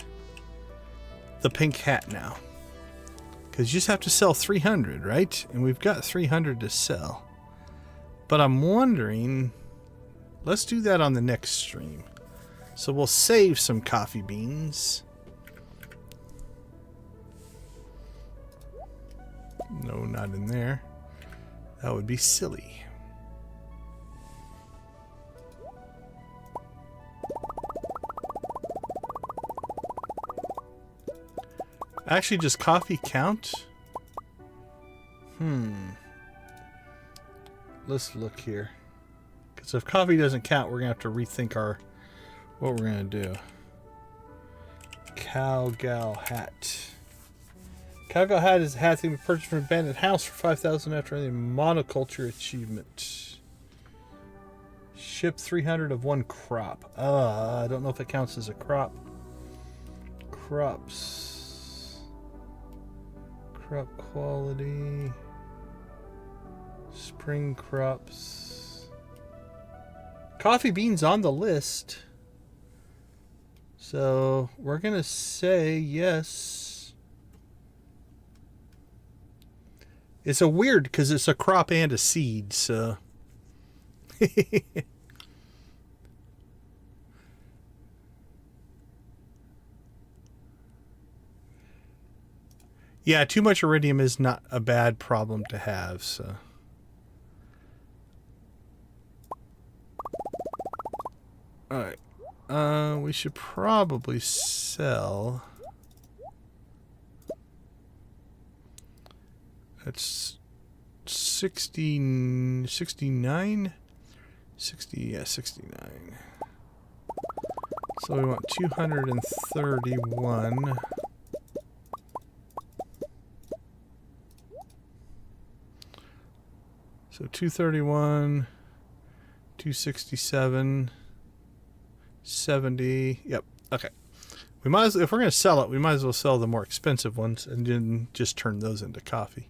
the pink hat now. Because you just have to sell 300, right? And we've got 300 to sell. But I'm wondering, let's do that on the next stream. So we'll save some coffee beans. No, not in there. That would be silly. Actually, does coffee count? Let's look here. Because if coffee doesn't count, we're going to have to rethink what we're going to do. Cowgal hat. Cowgal hat is a hat that can be purchased from an abandoned house for 5,000 after any monoculture achievement. Ship 300 of one crop. I don't know if it counts as a crop. Crops. Crop quality. Spring crops. Coffee beans on the list. So we're going to say yes. It's a weird because it's a crop and a seed, so. Yeah, too much iridium is not a bad problem to have, so. Alright. We should probably sell. That's 69? 69. So we want 231. So 231, 267, 70. Yep. Okay. We might as, if we're going to sell it, we might as well sell the more expensive ones and then just turn those into coffee.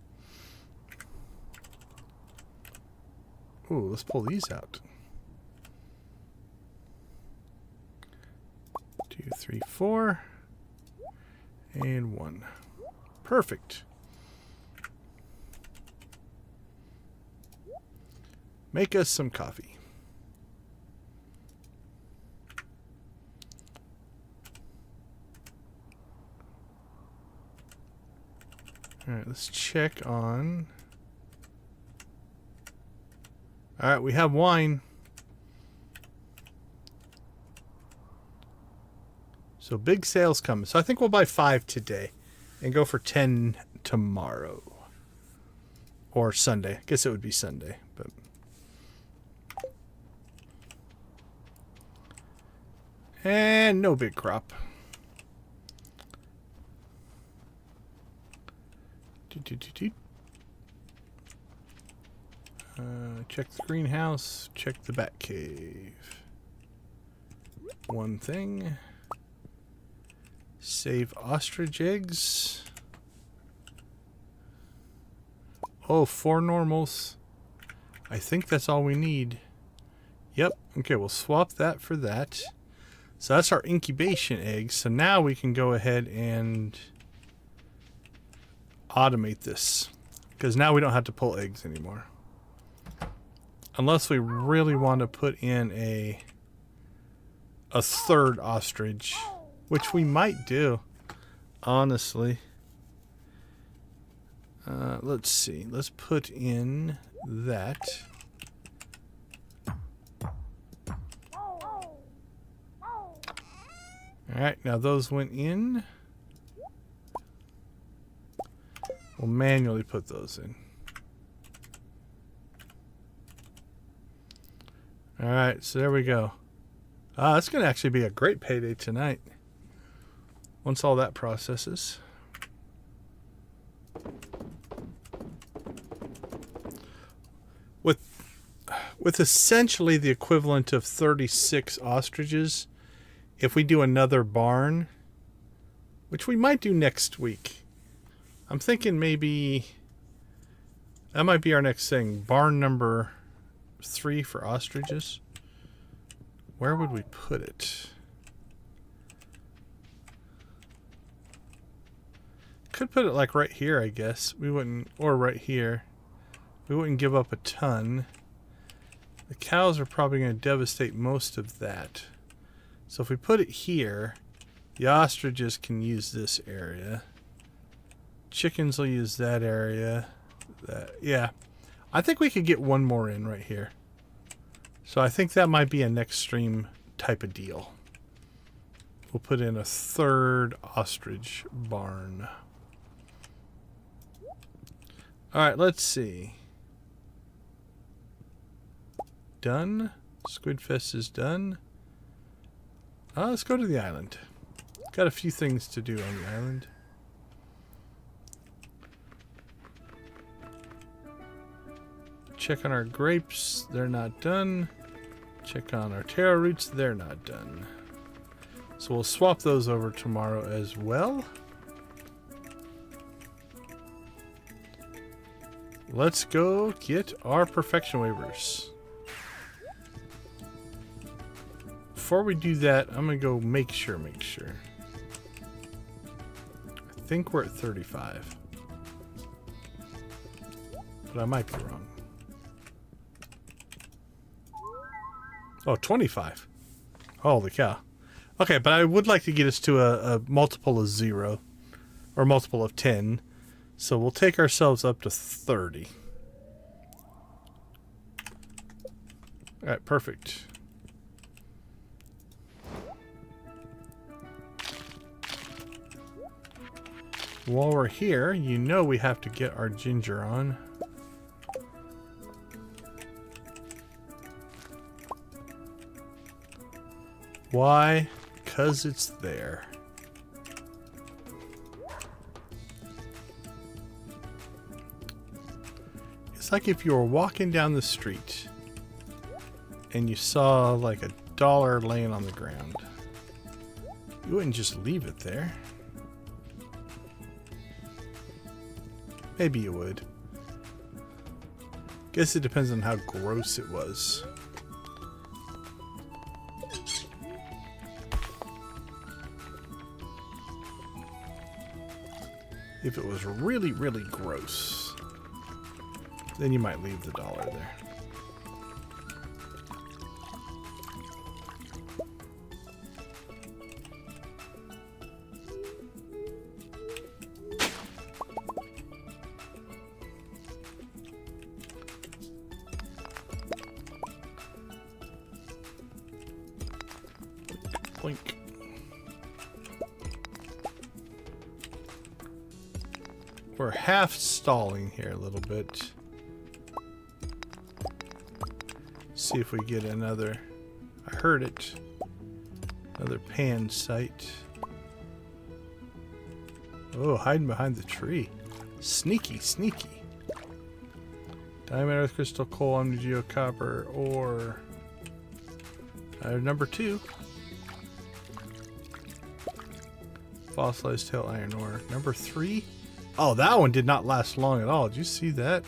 Ooh, let's pull these out. 2, 3, 4, and 1. Perfect. Make us some coffee. All right, let's check on. All right, we have wine. So big sales coming. So I think we'll buy 5 today and go for 10 tomorrow. Or Sunday. I guess it would be Sunday, but. And no big crop. Check the greenhouse. Check the bat cave. One thing. Save ostrich eggs. Oh, 4 normals. I think that's all we need. Yep. Okay, we'll swap that for that. So that's our incubation eggs. So now we can go ahead and automate this. Because now we don't have to pull eggs anymore. Unless we really want to put in a third ostrich. Which we might do. Honestly. Let's see. Let's put in that. Alright, now those went in. We'll manually put those in. Alright, so there we go. That's going to actually be a great payday tonight. Once all that processes. With essentially the equivalent of 36 ostriches, if we do another barn, which we might do next week. I'm thinking maybe that might be our next thing. Barn number 3 for ostriches. Where would we put it? Could put it like right here, I guess. We wouldn't, or right here. We wouldn't give up a ton. The cows are probably going to devastate most of that. So if we put it here, the ostriches can use this area. Chickens will use that area. Yeah. I think we could get one more in right here. So I think that might be a next stream type of deal. We'll put in a third ostrich barn. Alright, let's see. Done. Squidfest is done. Let's go to the island. Got a few things to do on the island. Check on our grapes. They're not done. Check on our taro roots. They're not done. So we'll swap those over tomorrow as well. Let's go get our perfection waivers. Before we do that, I'm going to go make sure. I think we're at 35. But I might be wrong. Oh, 25. Holy cow. Okay, but I would like to get us to a multiple of 0. Or multiple of 10. So we'll take ourselves up to 30. Alright, perfect. While we're here, you know we have to get our ginger on. Why? Because it's there. It's like if you were walking down the street and you saw like $1 laying on the ground. You wouldn't just leave it there. Maybe you would. Guess it depends on how gross it was. If it was really, really gross, then you might leave the $1 there. Blink. We're half stalling here a little bit. See if we get another. I heard it. Another pan site. Oh, hiding behind the tree. Sneaky, sneaky. Diamond, earth, crystal, coal, omnigeo, copper, or number 2. Fossilized tail iron ore. Number 3. Oh, that one did not last long at all. Did you see that?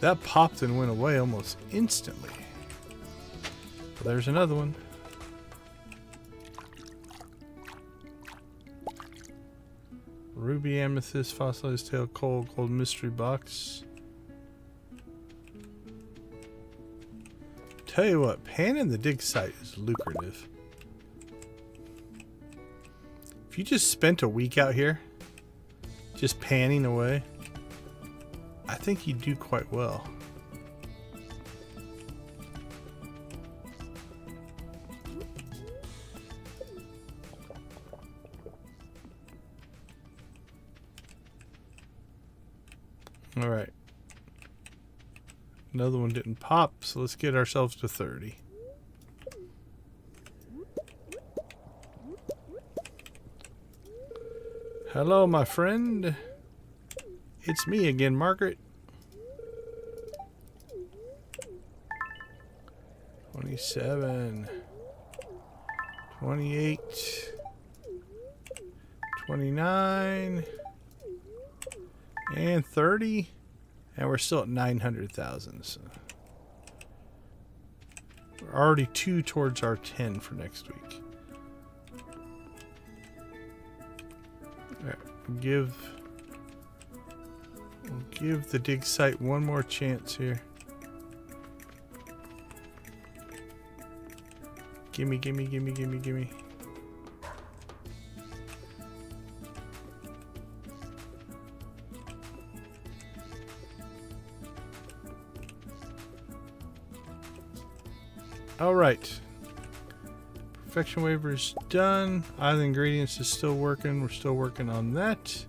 That popped and went away almost instantly. Well, there's another one. Ruby, amethyst, fossilized tail, coal, gold mystery box. Tell you what, panning the dig site is lucrative. If you just spent a week out here just panning away, I think you do quite well. All right. Another one didn't pop, so let's get ourselves to 30. Hello, my friend. It's me again, Margaret. 27, 28, 29, and 30. And we're still at 900,000. So we're already 2 towards our 10 for next week. All right, give give the dig site one more chance here. Gimme, gimme, gimme, gimme, gimme. All right. Perfection Waivers done. Island Ingredients is still working. We're still working on that.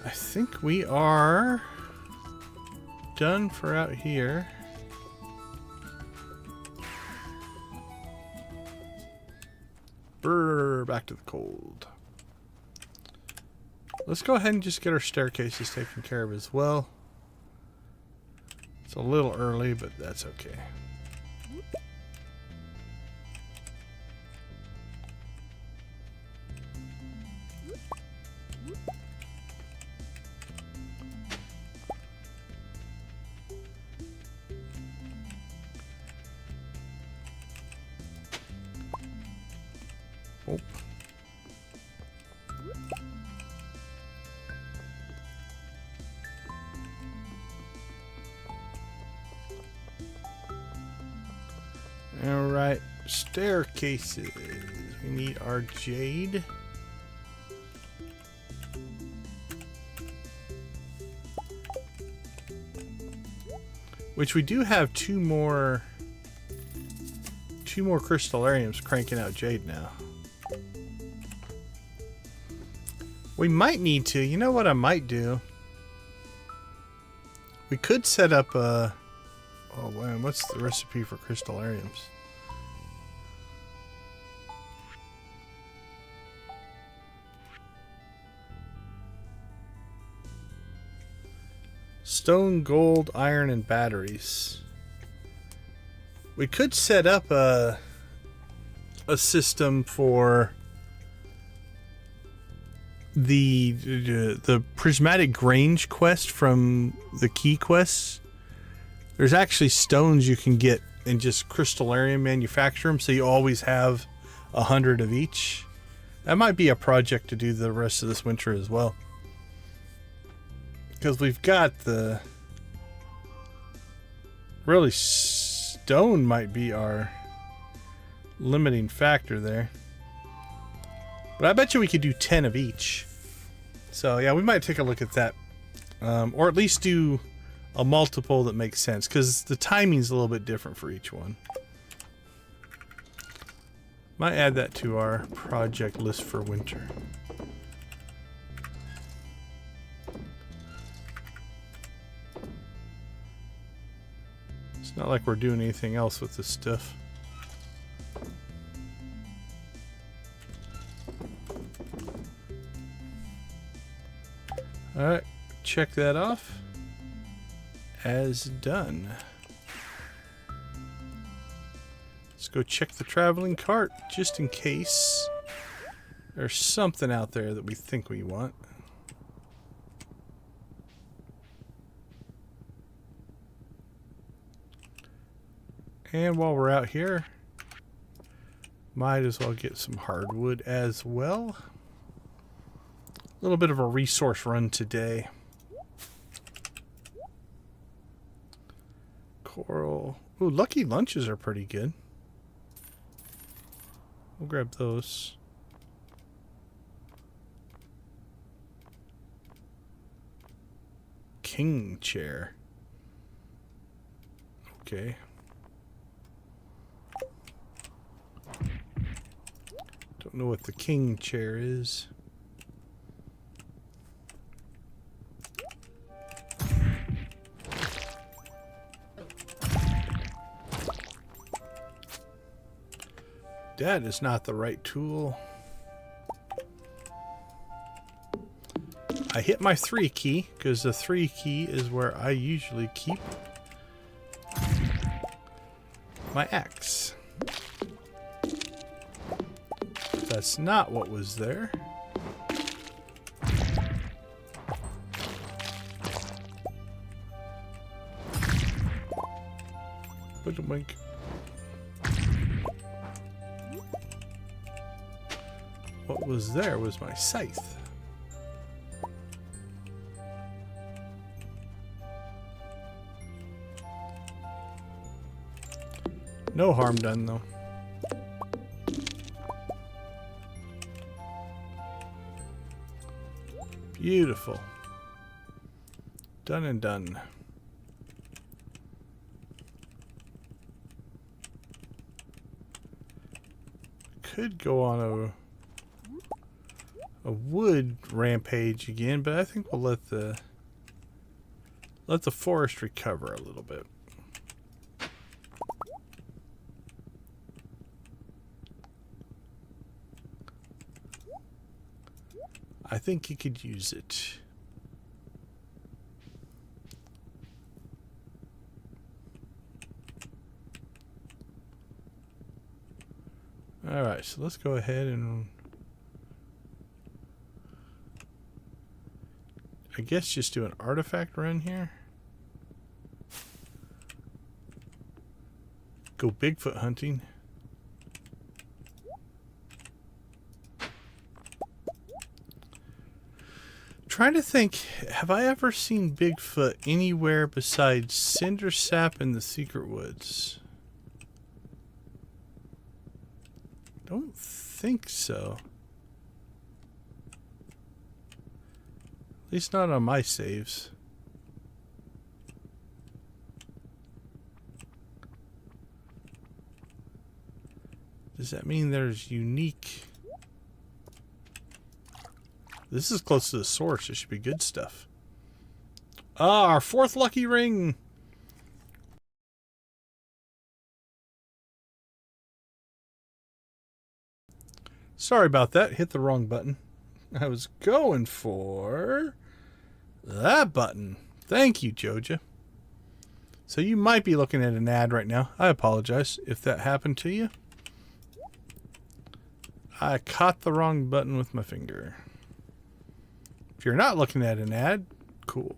I think we are done for out here. Brrr, back to the cold. Let's go ahead and just get our staircases taken care of as well. It's a little early, but that's okay. Oh. All right, staircases. We need our jade. Which we do have two more crystallariums cranking out jade now. We might need to. You know what I might do? We could set up a... Oh man, what's the recipe for crystallariums? Stone, gold, iron, and batteries. We could set up a system for the prismatic grange quest from the key quests. There's actually stones you can get and just crystallarium manufacture them, so you always have 100 of each. That might be a project to do the rest of this winter as well. Because we've got the... Really, stone might be our limiting factor there. But I bet you we could do 10 of each. So yeah, we might take a look at that. Or at least do a multiple that makes sense. Because the timing's a little bit different for each one. Might add that to our project list for winter. It's not like we're doing anything else with this stuff. Alright, check that off as done. Let's go check the traveling cart just in case there's something out there that we think we want. And while we're out here, might as well get some hardwood as well. A little bit of a resource run today. Coral. Ooh, lucky lunches are pretty good. We'll grab those. King chair. Okay. Don't know what the king chair is. That is not the right tool. I hit my 3 key because the 3 key is where I usually keep my axe. That's not what was there. Wink. What was there was my scythe. No harm done, though. Beautiful. Done and done. Could go on a wood rampage again, but I think we'll let the forest recover a little bit. I think you could use it. Alright, so let's go ahead and I guess just do an artifact run here. Go Bigfoot hunting. Trying to think, have I ever seen Bigfoot anywhere besides Cinder Sap in the Secret Woods? Don't think so. At least not on my saves. Does that mean there's unique... This is close to the source. It should be good stuff. Ah, our 4th lucky ring! Sorry about that. Hit the wrong button. I was going for that button. Thank you, Joja. So you might be looking at an ad right now. I apologize if that happened to you. I caught the wrong button with my finger. If you're not looking at an ad, cool.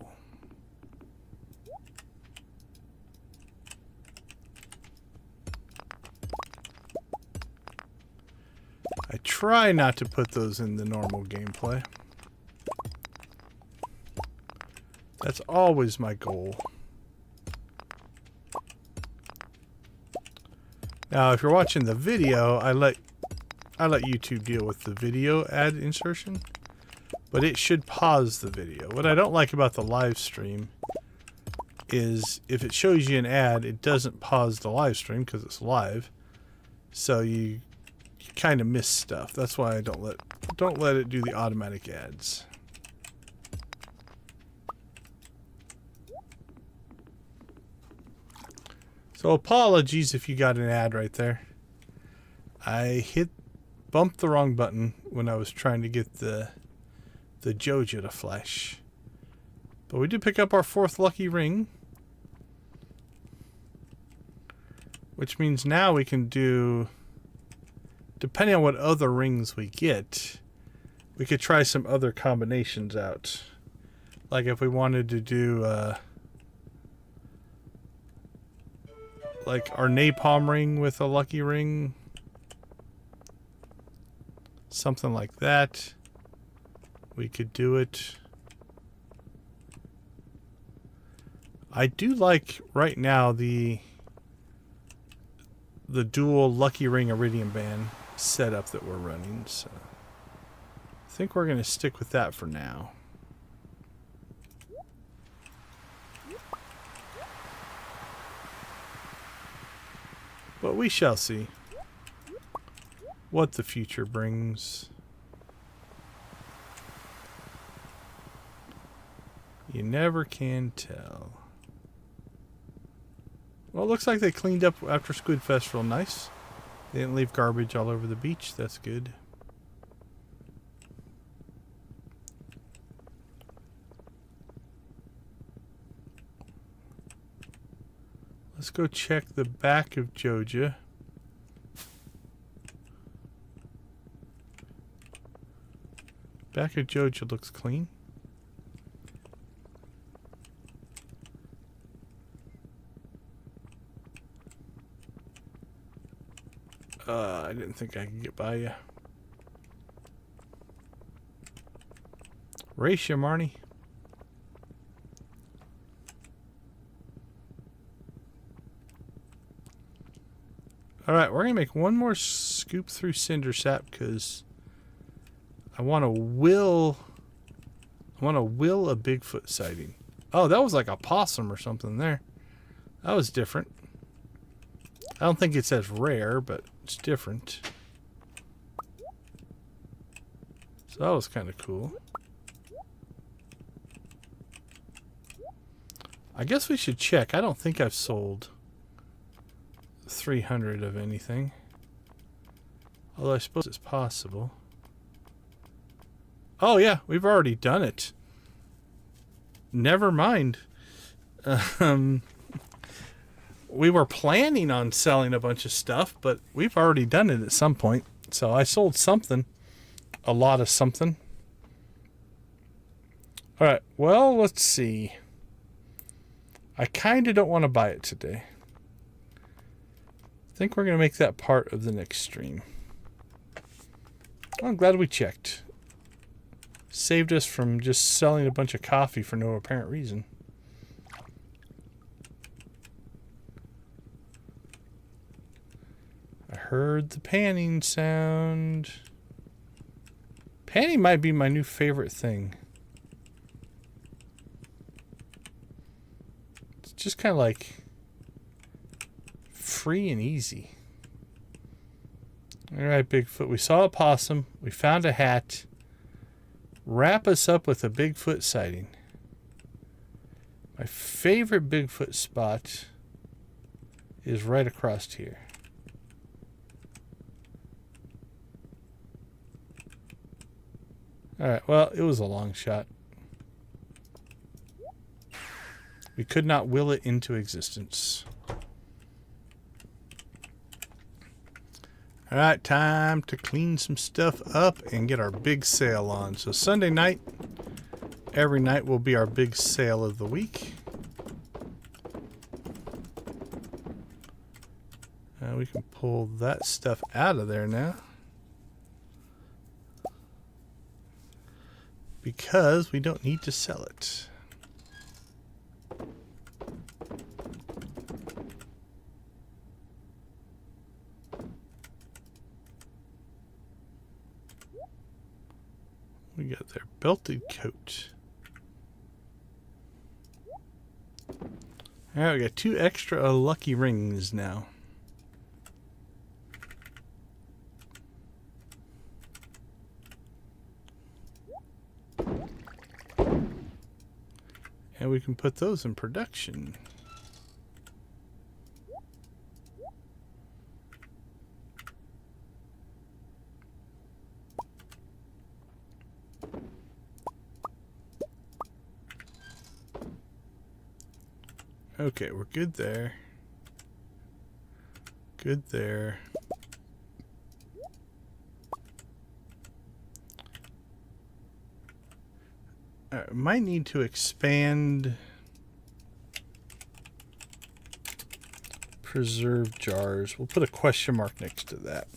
I try not to put those in the normal gameplay. That's always my goal. Now, if you're watching the video, I let YouTube deal with the video ad insertion, but it should pause the video. What I don't like about the live stream is if it shows you an ad, it doesn't pause the live stream because it's live. So you kind of miss stuff. That's why I don't let it do the automatic ads. So apologies if you got an ad right there. I bumped the wrong button when I was trying to get the Joja to flash. But we did pick up our 4th lucky ring, which means now we can do, depending on what other rings we get, we could try some other combinations out. Like if we wanted to do like our napalm ring with a lucky ring, something like that, we could do it. I do like right now the dual lucky ring iridium band setup that we're running, so I think we're going to stick with that for now. But we shall see what the future brings. You never can tell. Well, it looks like they cleaned up after Squid Fest real nice. They didn't leave garbage all over the beach. That's good. Let's go check the back of Joja. Back of Joja looks clean. I didn't think I could get by you. Race you, Marnie. Alright, we're going to make one more scoop through cinder sap because I want to will a Bigfoot sighting. Oh, that was like a possum or something there. That was different. I don't think it's as rare, but it's different. So that was kind of cool. I guess we should check. I don't think I've sold 300 of anything. Although I suppose it's possible. Oh yeah, we've already done it. Never mind. We were planning on selling a bunch of stuff, but we've already done it at some point. So I sold something. A lot of something. Alright, well, let's see. I kind of don't want to buy it today. I think we're going to make that part of the next stream. I'm glad we checked. Saved us from just selling a bunch of coffee for no apparent reason. I heard the panning sound. Panning might be my new favorite thing. It's just kind of like free and easy. Alright, Bigfoot. We saw a possum. We found a hat. Wrap us up with a Bigfoot sighting. My favorite Bigfoot spot is right across here. Alright, well, it was a long shot. We could not will it into existence. Alright, time to clean some stuff up and get our big sale on. So Sunday night, every night will be our big sale of the week. We can pull that stuff out of there now. Because we don't need to sell it. We got their belted coat. Alright, we got 2 extra lucky rings now. And we can put those in production. Okay, we're good there. Good there. Might need to expand preserved jars. We'll put a question mark next to that.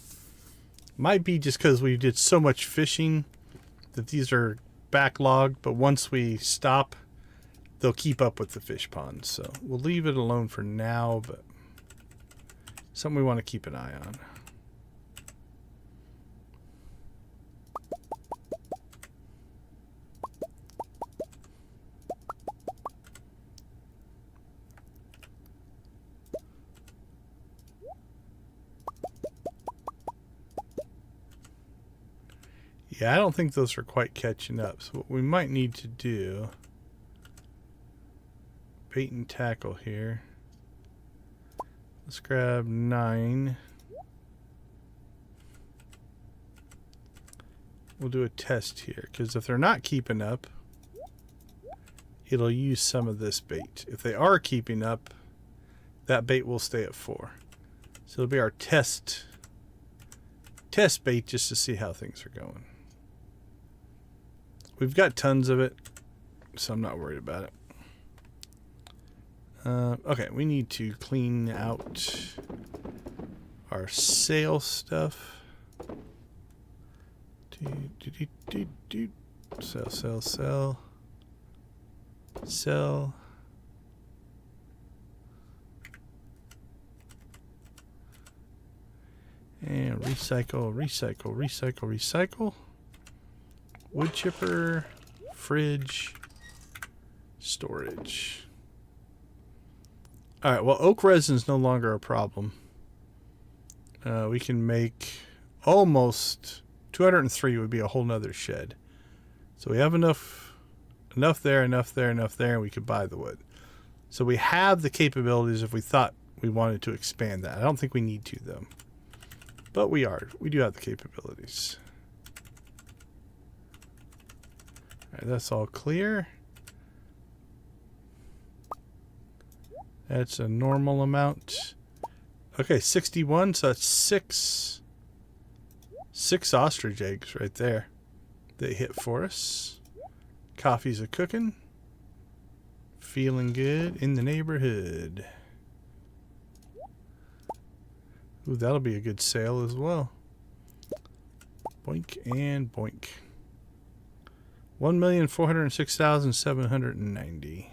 Might be just because we did so much fishing that these are backlogged, but once we stop, they'll keep up with the fish ponds. So we'll leave it alone for now, but something we want to keep an eye on. Yeah, I don't think those are quite catching up. So what we might need to do, bait and tackle here. Let's grab 9. We'll do a test here, because if they're not keeping up, it'll use some of this bait. If they are keeping up, that bait will stay at 4. So it'll be our test bait just to see how things are going. We've got tons of it, so I'm not worried about it. Okay, we need to clean out our sale stuff. Sell, sell, sell. Sell. And recycle, recycle, recycle, recycle. Wood chipper, fridge, storage. Alright, well, oak resin is no longer a problem. We can make almost 203 would be a whole nother shed. So we have enough there, enough there, enough there, and we could buy the wood. So we have the capabilities if we thought we wanted to expand that. I don't think we need to, though. But we do have the capabilities. Alright, that's all clear. That's a normal amount. Okay, 61, so that's six ostrich eggs right there. They hit for us. Coffee's a cooking. Feeling good in the neighborhood. Ooh, that'll be a good sale as well. Boink and boink. 1,406,790.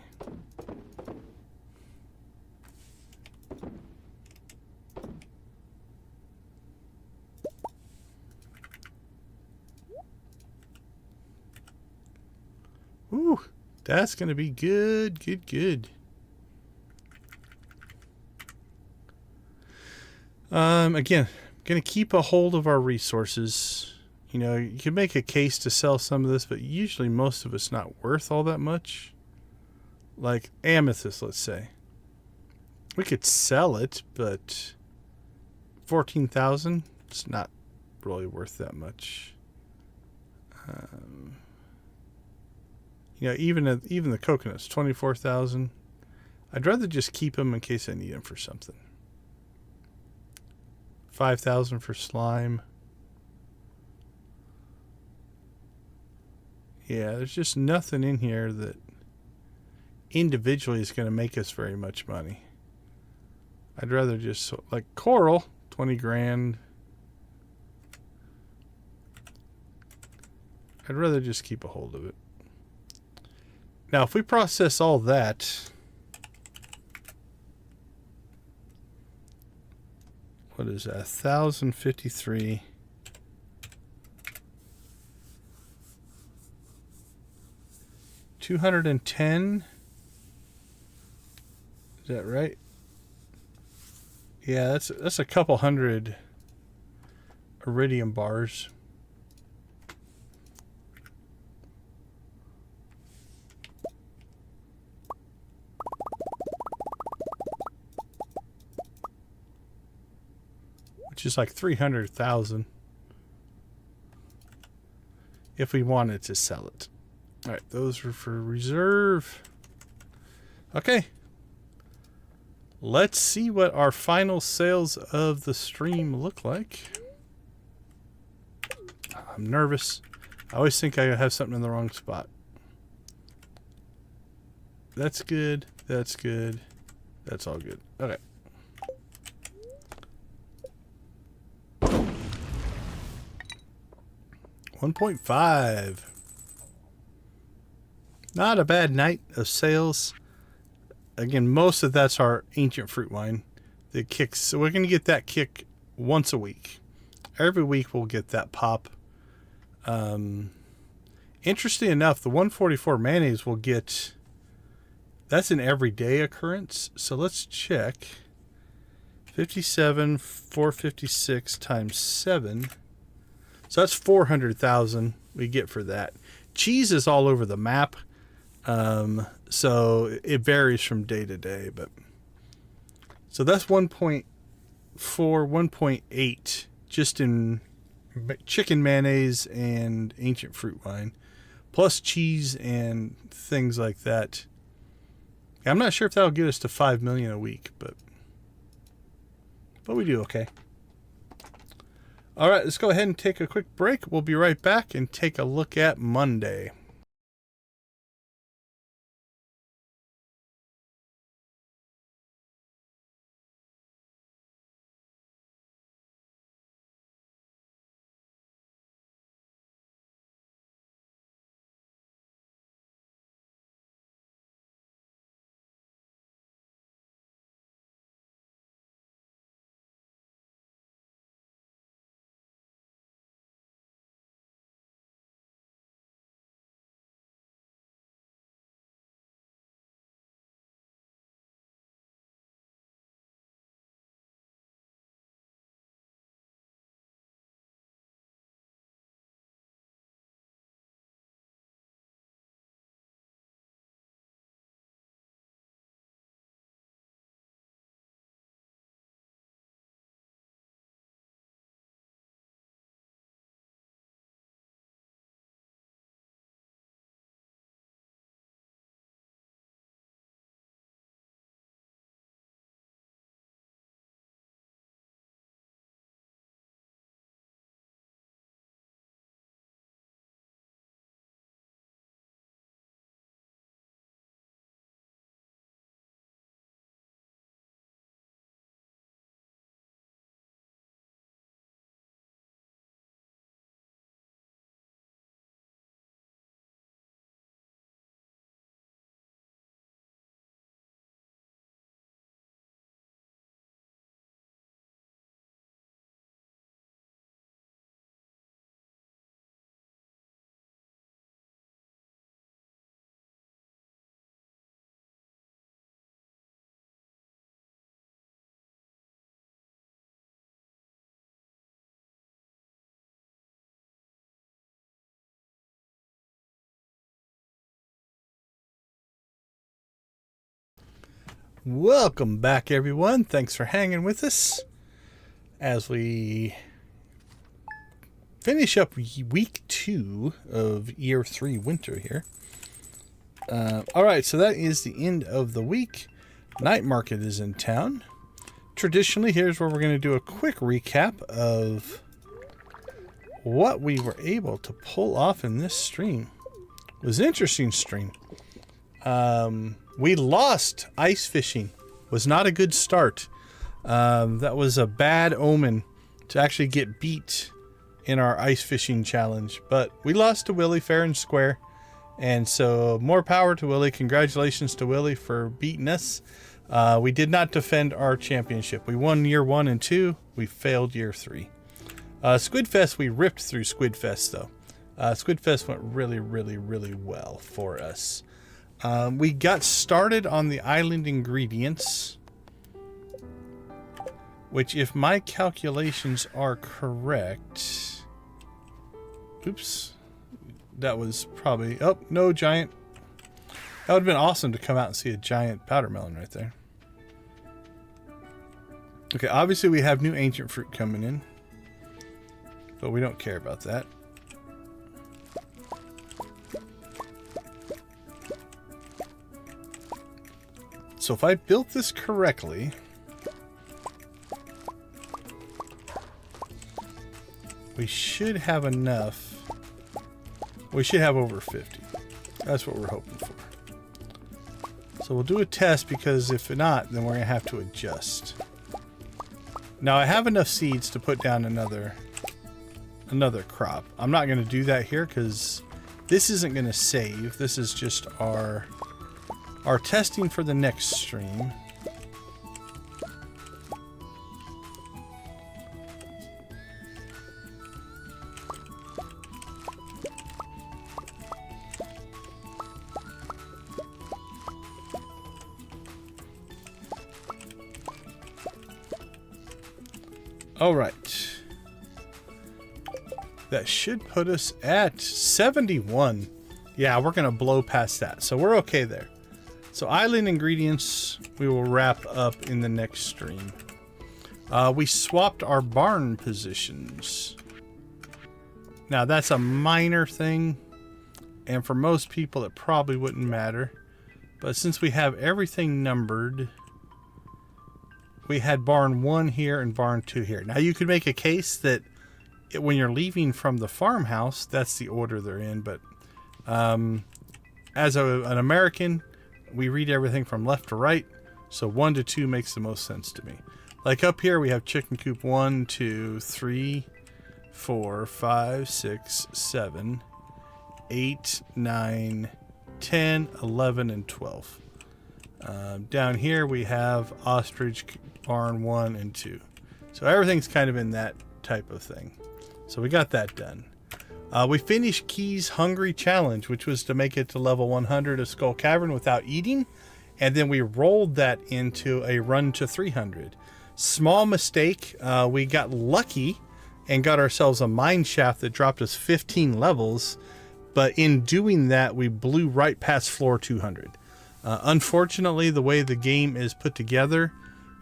Ooh, that's going to be good, good, good. Again, going to keep a hold of our resources. You know, you can make a case to sell some of this, but usually most of it's not worth all that much. Like amethyst, let's say. We could sell it, but 14,000, it's not really worth that much. You know, even the coconuts, 24,000. I'd rather just keep them in case I need them for something. 5,000 for slime. Yeah, there's just nothing in here that individually is going to make us very much money. I'd rather just, like coral, 20 grand. I'd rather just keep a hold of it. Now, if we process all that, what is that? 1,053. $210. Is that right? Yeah, that's a couple hundred iridium bars. Which is like 300,000 if we wanted to sell it. All right, those are for reserve. Okay. Let's see what our final sales of the stream look like. I'm nervous. I always think I have something in the wrong spot. That's good. That's good. That's all good. Okay. $1.5. Not a bad night of sales. Again, most of that's our ancient fruit wine. The kicks. So we're going to get that kick once a week. Every week we'll get that pop. Interesting enough, the 144 mayonnaise will get... That's an everyday occurrence. So let's check. 57, 456 times 7. So that's 400,000 we get for that. Cheese is all over the map. So it varies from day to day, but so that's 1.4, 1.8 just in chicken mayonnaise and ancient fruit wine, plus cheese and things like that. I'm not sure if that'll get us to 5 million a week, but we do okay. All right, let's go ahead and take a quick break. We'll be right back and take a look at Monday. Welcome back, everyone. Thanks for hanging with us as we finish up week 2 of year 3 winter here. All right, so that is the end of the week. Night market is in town. Traditionally, here's where we're going to do a quick recap of what we were able to pull off in this stream. It was an interesting stream. We lost ice fishing. Was not a good start. That was a bad omen to actually get beat in our ice fishing challenge. But we lost to Willie fair and square. And so more power to Willie. Congratulations to Willie for beating us. We did not defend our championship. We won year 1 and 2. We failed year 3. Squidfest, we ripped through Squidfest though. Squidfest went really, really, really well for us. We got started on the island ingredients, which, if my calculations are correct, oops, that was probably, oh, no giant. That would have been awesome to come out and see a giant powdermelon right there. Okay, obviously we have new ancient fruit coming in, but we don't care about that. So if I built this correctly, we should have enough. We should have over 50. That's what we're hoping for. So we'll do a test, because if not, then we're going to have to adjust. Now I have enough seeds to put down another crop. I'm not going to do that here because this isn't going to save. This is just our testing for the next stream. All right. That should put us at 71. Yeah, we're going to blow past that. So we're okay there. So island ingredients, we will wrap up in the next stream. We swapped our barn positions. Now that's a minor thing, and for most people it probably wouldn't matter. But since we have everything numbered, we had barn 1 here and barn 2 here. Now you could make a case that when you're leaving from the farmhouse, that's the order they're in. But as an American, we read everything from left to right, so 1 to 2 makes the most sense to me. Like up here, we have chicken coop 1, 2, 3, 4, 5, 6, 7, 8, 9, 10, 11, and 12. Down here, we have ostrich barn 1 and 2. So everything's kind of in that type of thing. So we got that done. We finished Key's Hungry Challenge, which was to make it to level 100 of Skull Cavern without eating. And then we rolled that into a run to 300. Small mistake. We got lucky and got ourselves a mine shaft that dropped us 15 levels. But in doing that, we blew right past floor 200. Unfortunately, the way the game is put together,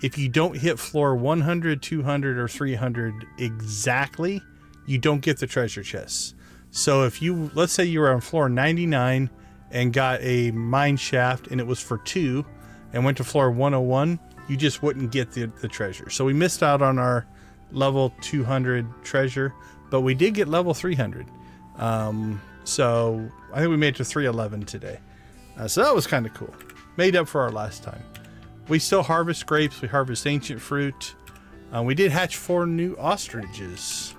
if you don't hit floor 100, 200, or 300 exactly, you don't get the treasure chests. So if you, let's say you were on floor 99 and got a mine shaft and it was for 2 and went to floor 101, you just wouldn't get the treasure. So we missed out on our level 200 treasure, but we did get level 300. So I think we made it to 311 today. So that was kind of cool. Made up for our last time. We still harvest grapes. We harvest ancient fruit. We did hatch 4 new ostriches.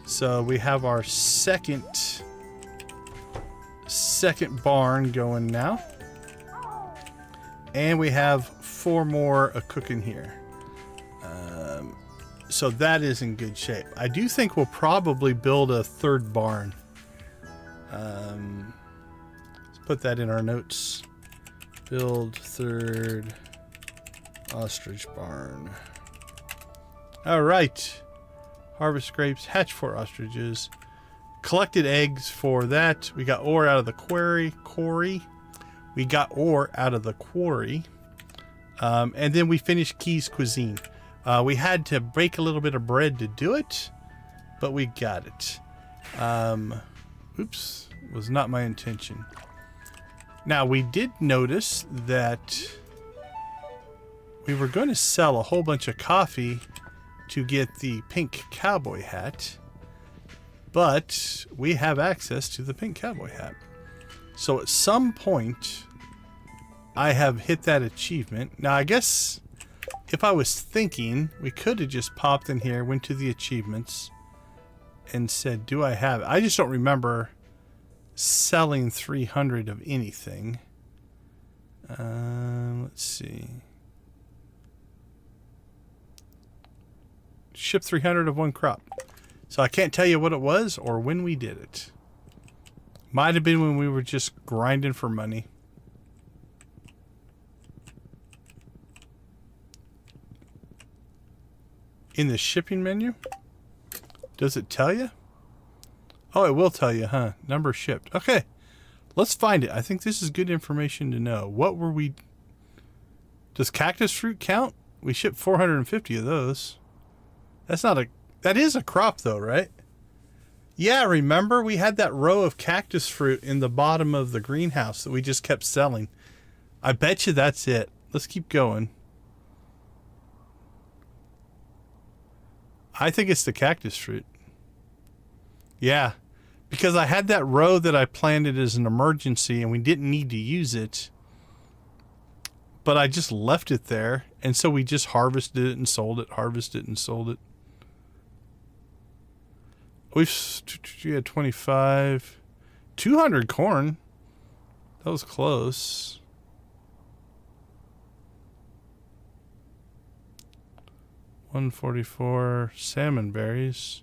So we have our second barn going now. And we have 4 more cooking here. So that is in good shape. I do think we'll probably build a 3rd barn. Let's put that in our notes. Build 3rd ostrich barn. All right. Harvest grapes, hatch 4 ostriches. Collected eggs for that. We got ore out of the quarry. We got ore out of the quarry. And then we finished Key's Cuisine. We had to break a little bit of bread to do it, but we got it. Oops, was not my intention. Now, we did notice that we were going to sell a whole bunch of coffee to get the pink cowboy hat, but we have access to the pink cowboy hat. So at some point, I have hit that achievement. Now, I guess if I was thinking, we could have just popped in here, went to the achievements, and said, do I have it? I just don't remember selling 300 of anything. Let's see. Ship 300 of one crop. So I can't tell you what it was or when we did it. Might have been when we were just grinding for money. In the shipping menu? Does it tell you? Oh, it will tell you, huh? Number shipped. Okay. Let's find it. I think this is good information to know. What were we... Does cactus fruit count? We shipped 450 of those. That's not a... That is a crop, though, right? Yeah, remember? We had that row of cactus fruit in the bottom of the greenhouse that we just kept selling. I bet you that's it. Let's keep going. I think it's the cactus fruit. Yeah, because I had that row that I planted as an emergency and we didn't need to use it. But I just left it there. And so we just harvested it and sold it, harvested it and sold it. We had 25, 200 corn. That was close. $144 salmon berries.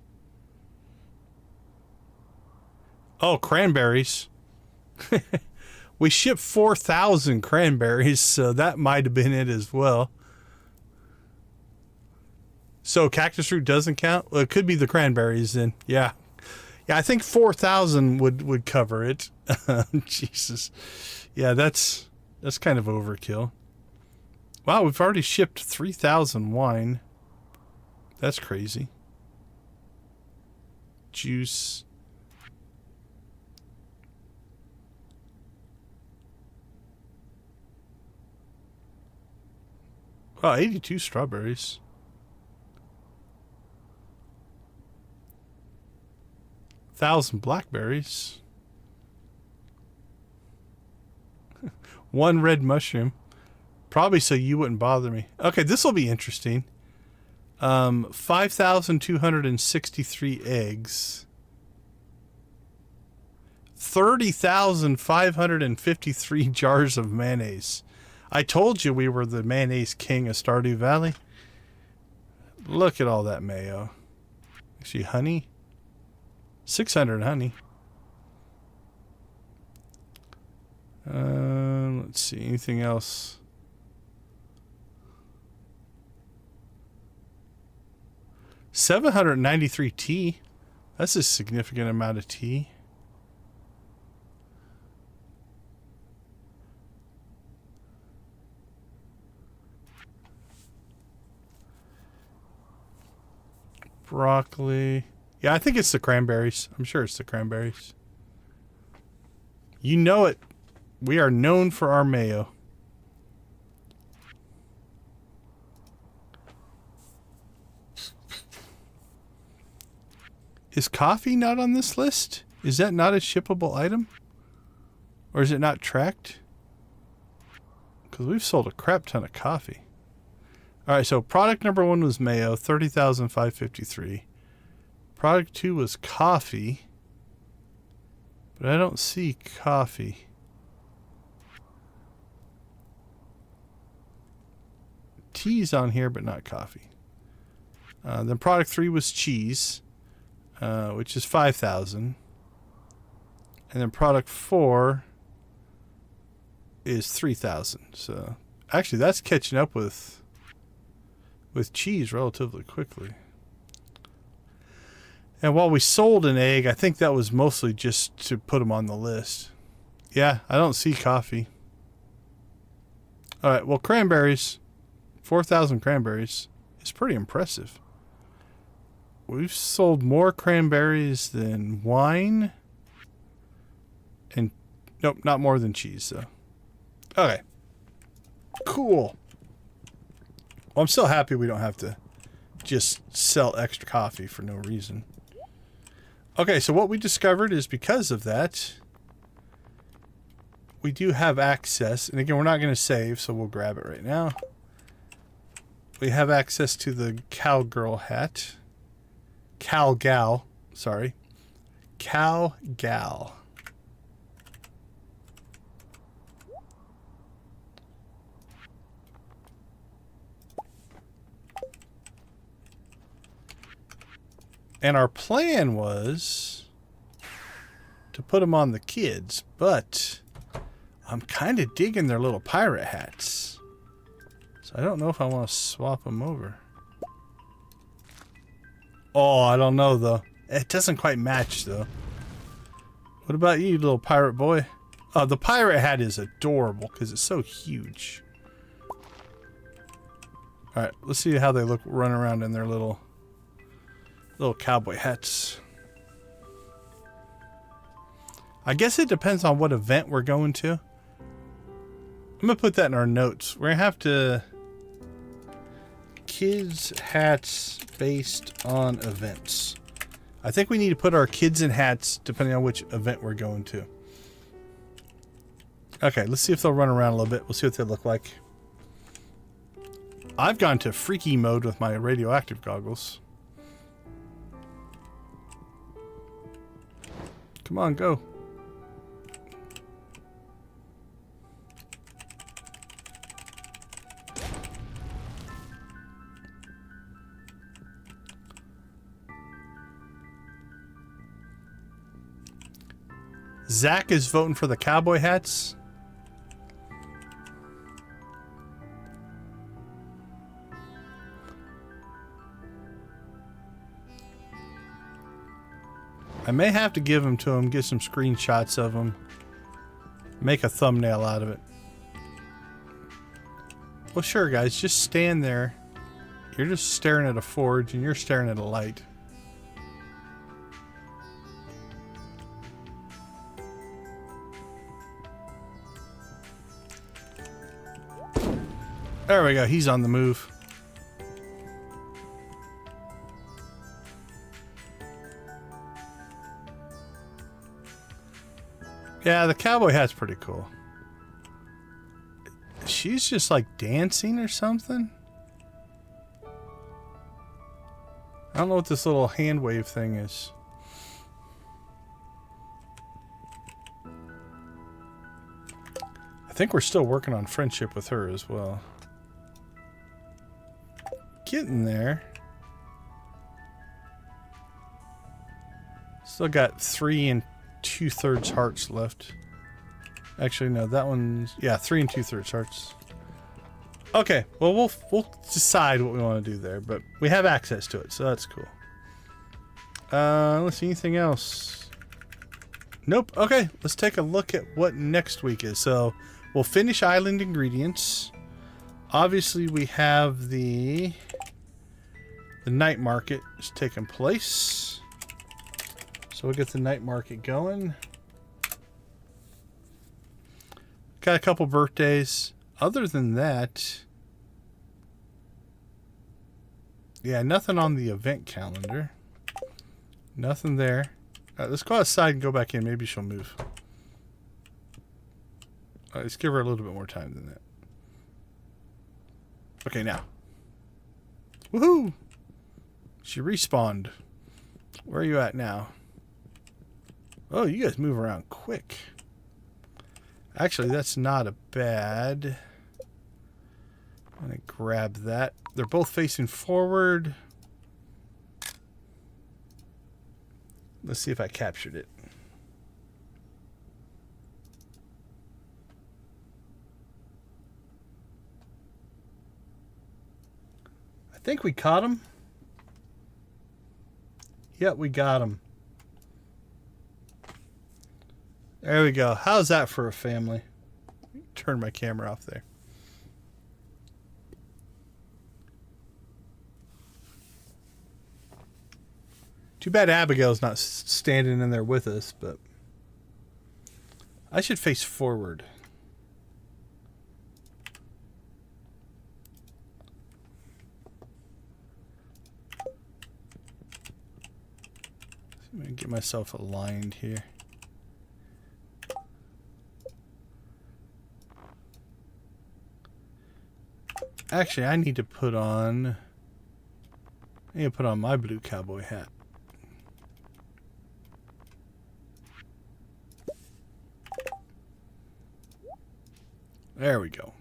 Oh, cranberries. We shipped 4,000 cranberries, so that might have been it as well. So cactus fruit doesn't count? Well, it could be the cranberries then. Yeah. Yeah, I think 4,000 would cover it. Jesus. Yeah, that's kind of overkill. Wow, we've already shipped 3,000 wine. That's crazy. Juice. Oh, 82 strawberries. 1,000 blackberries. 1 red mushroom. Probably so you wouldn't bother me. Okay, this will be interesting. 5,263 eggs. 30,553 jars of mayonnaise. I told you we were the mayonnaise king of Stardew Valley. Look at all that mayo. Actually, honey. 600 honey. Let's see. Anything else? $793 tea. That's a significant amount of tea. Broccoli. Yeah, I think it's the cranberries. I'm sure it's the cranberries. You know it. We are known for our mayo. Is coffee not on this list? Is that not a shippable item? Or is it not tracked? Because we've sold a crap ton of coffee. Alright, so product number 1 was mayo, 30,553. Product 2 was coffee. But I don't see coffee. Tea's on here, but not coffee. Then product 3 was cheese. Which is 5,000. And then product 4 is 3,000. So actually that's catching up with cheese relatively quickly. And while we sold an egg, I think that was mostly just to put them on the list. Yeah, I don't see coffee. All right, well, cranberries. 4,000 cranberries is pretty impressive. We've sold more cranberries than wine. And, nope, not more than cheese, though. Okay. Cool. Well, I'm still happy we don't have to just sell extra coffee for no reason. Okay, so what we discovered is because of that, we do have access. And again, we're not going to save, so we'll grab it right now. We have access to the cowgirl hat. Cowgal. Sorry. Cowgal. And our plan was to put them on the kids, but I'm kind of digging their little pirate hats. So I don't know if I want to swap them over. Oh, I don't know, though. It doesn't quite match, though. What about you, little pirate boy? Oh, the pirate hat is adorable because it's so huge. Alright, let's see how they look running around in their little cowboy hats. I guess it depends on what event we're going to. I'm going to put that in our notes. We're going to have to... Kids hats based on events. I think we need to put our kids in hats depending on which event we're going to. Okay, let's see if they'll run around a little bit. We'll see what they look like. I've gone to freaky mode with my radioactive goggles. Come on, go. Zach is voting for the cowboy hats. I may have to give them to him, get some screenshots of them, make a thumbnail out of it. Well, sure, guys, just stand there. You're just staring at a forge and you're staring at a light. There we go. He's on the move. Yeah, the cowboy hat's pretty cool. She's just like dancing or something. I don't know what this little hand wave thing is. I think we're still working on friendship with her as well. Getting there. Still got 3 2/3 hearts left. Actually, no, that one's... Yeah, 3 2/3 hearts. Okay, well, we'll decide what we want to do there, but we have access to it, so that's cool. Let's see, anything else? Nope. Okay, let's take a look at what next week is. So, we'll finish Island Ingredients. Obviously, we have the night market is taking place. So we'll get the night market going. Got a couple birthdays. Other than that, yeah, nothing on the event calendar. Nothing there. All right, let's go outside and go back in. Maybe she'll move. All right, let's give her a little bit more time than that. Okay, now. Woohoo! She respawned. Where are you at now? Oh, you guys move around quick. Actually, that's not a bad... I'm going to grab that. They're both facing forward. Let's see if I captured it. I think we caught him. Yep, we got him. There we go. How's that for a family? Turn my camera off there. Too bad Abigail's not standing in there with us, but I should face forward. I'm going to get myself aligned here. Actually, I need to put on my blue cowboy hat. There we go.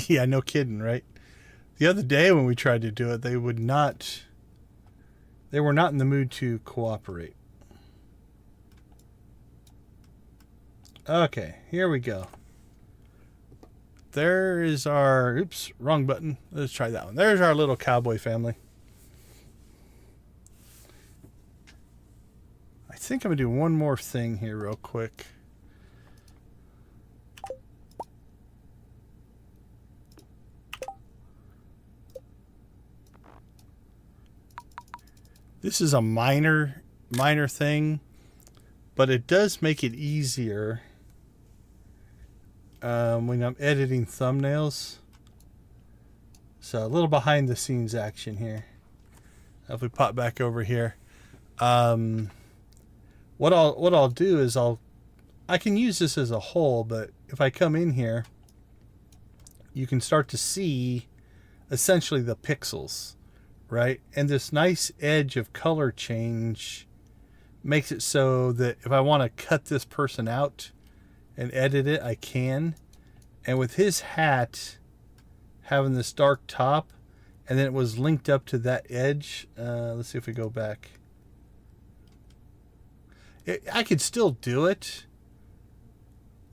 Yeah, no kidding, right? The other day when we tried to do it, they were not in the mood to cooperate. Okay, here we go. There is our, oops, wrong button. Let's try that one. There's our little cowboy family. I think I'm going to do one more thing here real quick. This is a minor thing, but it does make it easier when I'm editing thumbnails. So a little behind the scenes action here. If we pop back over here, what I'll do is I can use this as a whole, but if I come in here, you can start to see essentially the pixels. Right? And this nice edge of color change makes it so that if I want to cut this person out and edit it, I can. And with his hat having this dark top, and then it was linked up to that edge. Let's see if we go back. I could still do it.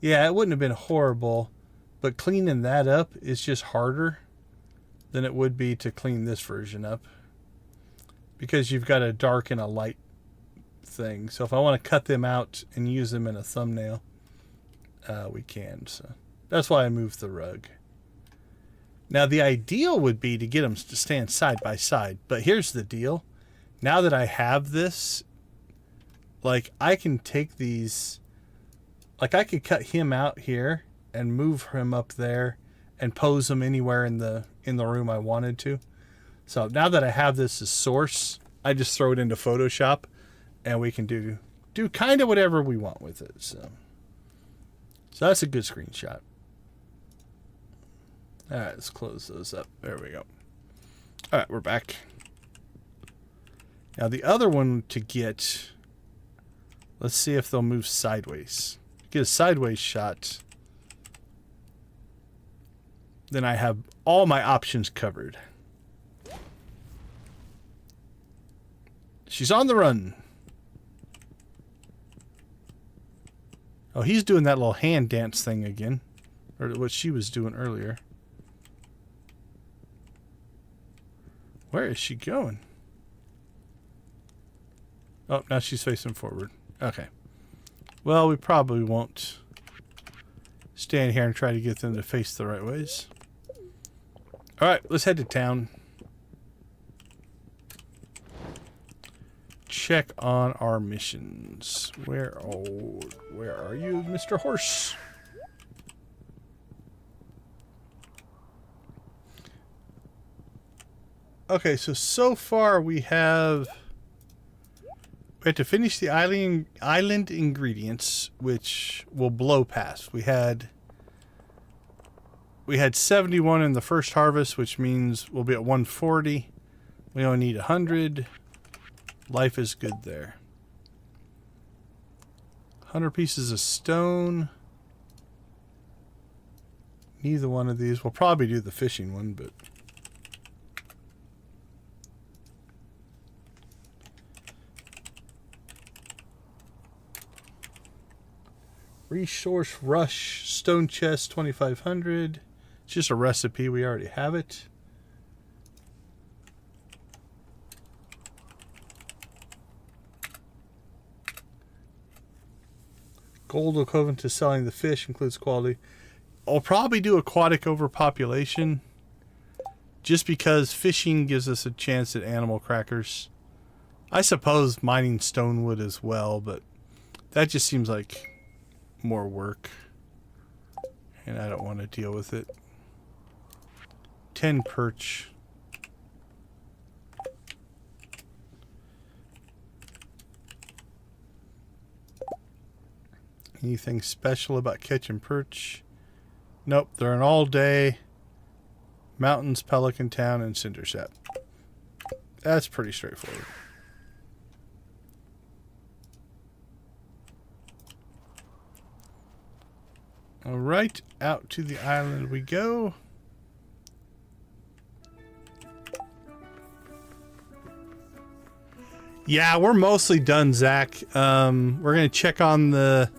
Yeah, it wouldn't have been horrible, but cleaning that up is just harder than it would be to clean this version up, because you've got a dark and a light thing. So if I want to cut them out and use them in a thumbnail, we can. So that's why I moved the rug. Now the ideal would be to get them to stand side by side, but here's the deal. Now that I have this, like, I can take these, like, I could cut him out here and move him up there and pose them anywhere in the room I wanted to. So now that I have this as source, I just throw it into Photoshop and we can do kind of whatever we want with it. So that's a good screenshot. All right, let's close those up. There we go. All right, we're back. Now the other one to get, let's see if they'll move sideways. Get a sideways shot. Then I have all my options covered. She's on the run. Oh, he's doing that little hand dance thing again. Or what she was doing earlier. Where is she going? Oh, now she's facing forward. Okay. Well, we probably won't stand here and try to get them to face the right ways. All right, let's head to town. Check on our missions. Where are you, Mr. Horse? Okay, so far we have to finish the island ingredients, which will blow past. We had 71 in the first harvest, which means we'll be at 140. We only need 100. Life is good there. 100 pieces of stone. Neither one of these. We'll probably do the fishing one, but Resource Rush Stone Chest 2500. It's just a recipe. We already have it. Gold equivalent to selling the fish includes quality. I'll probably do aquatic overpopulation just because fishing gives us a chance at animal crackers. I suppose mining stonewood as well, but that just seems like more work. And I don't want to deal with it. 10 perch. Anything special about catching perch? Nope, they're an all day. Mountains, Pelican Town, and Cindersap. That's pretty straightforward. Alright, out to the island we go. Yeah, we're mostly done, Zach. We're going to check on the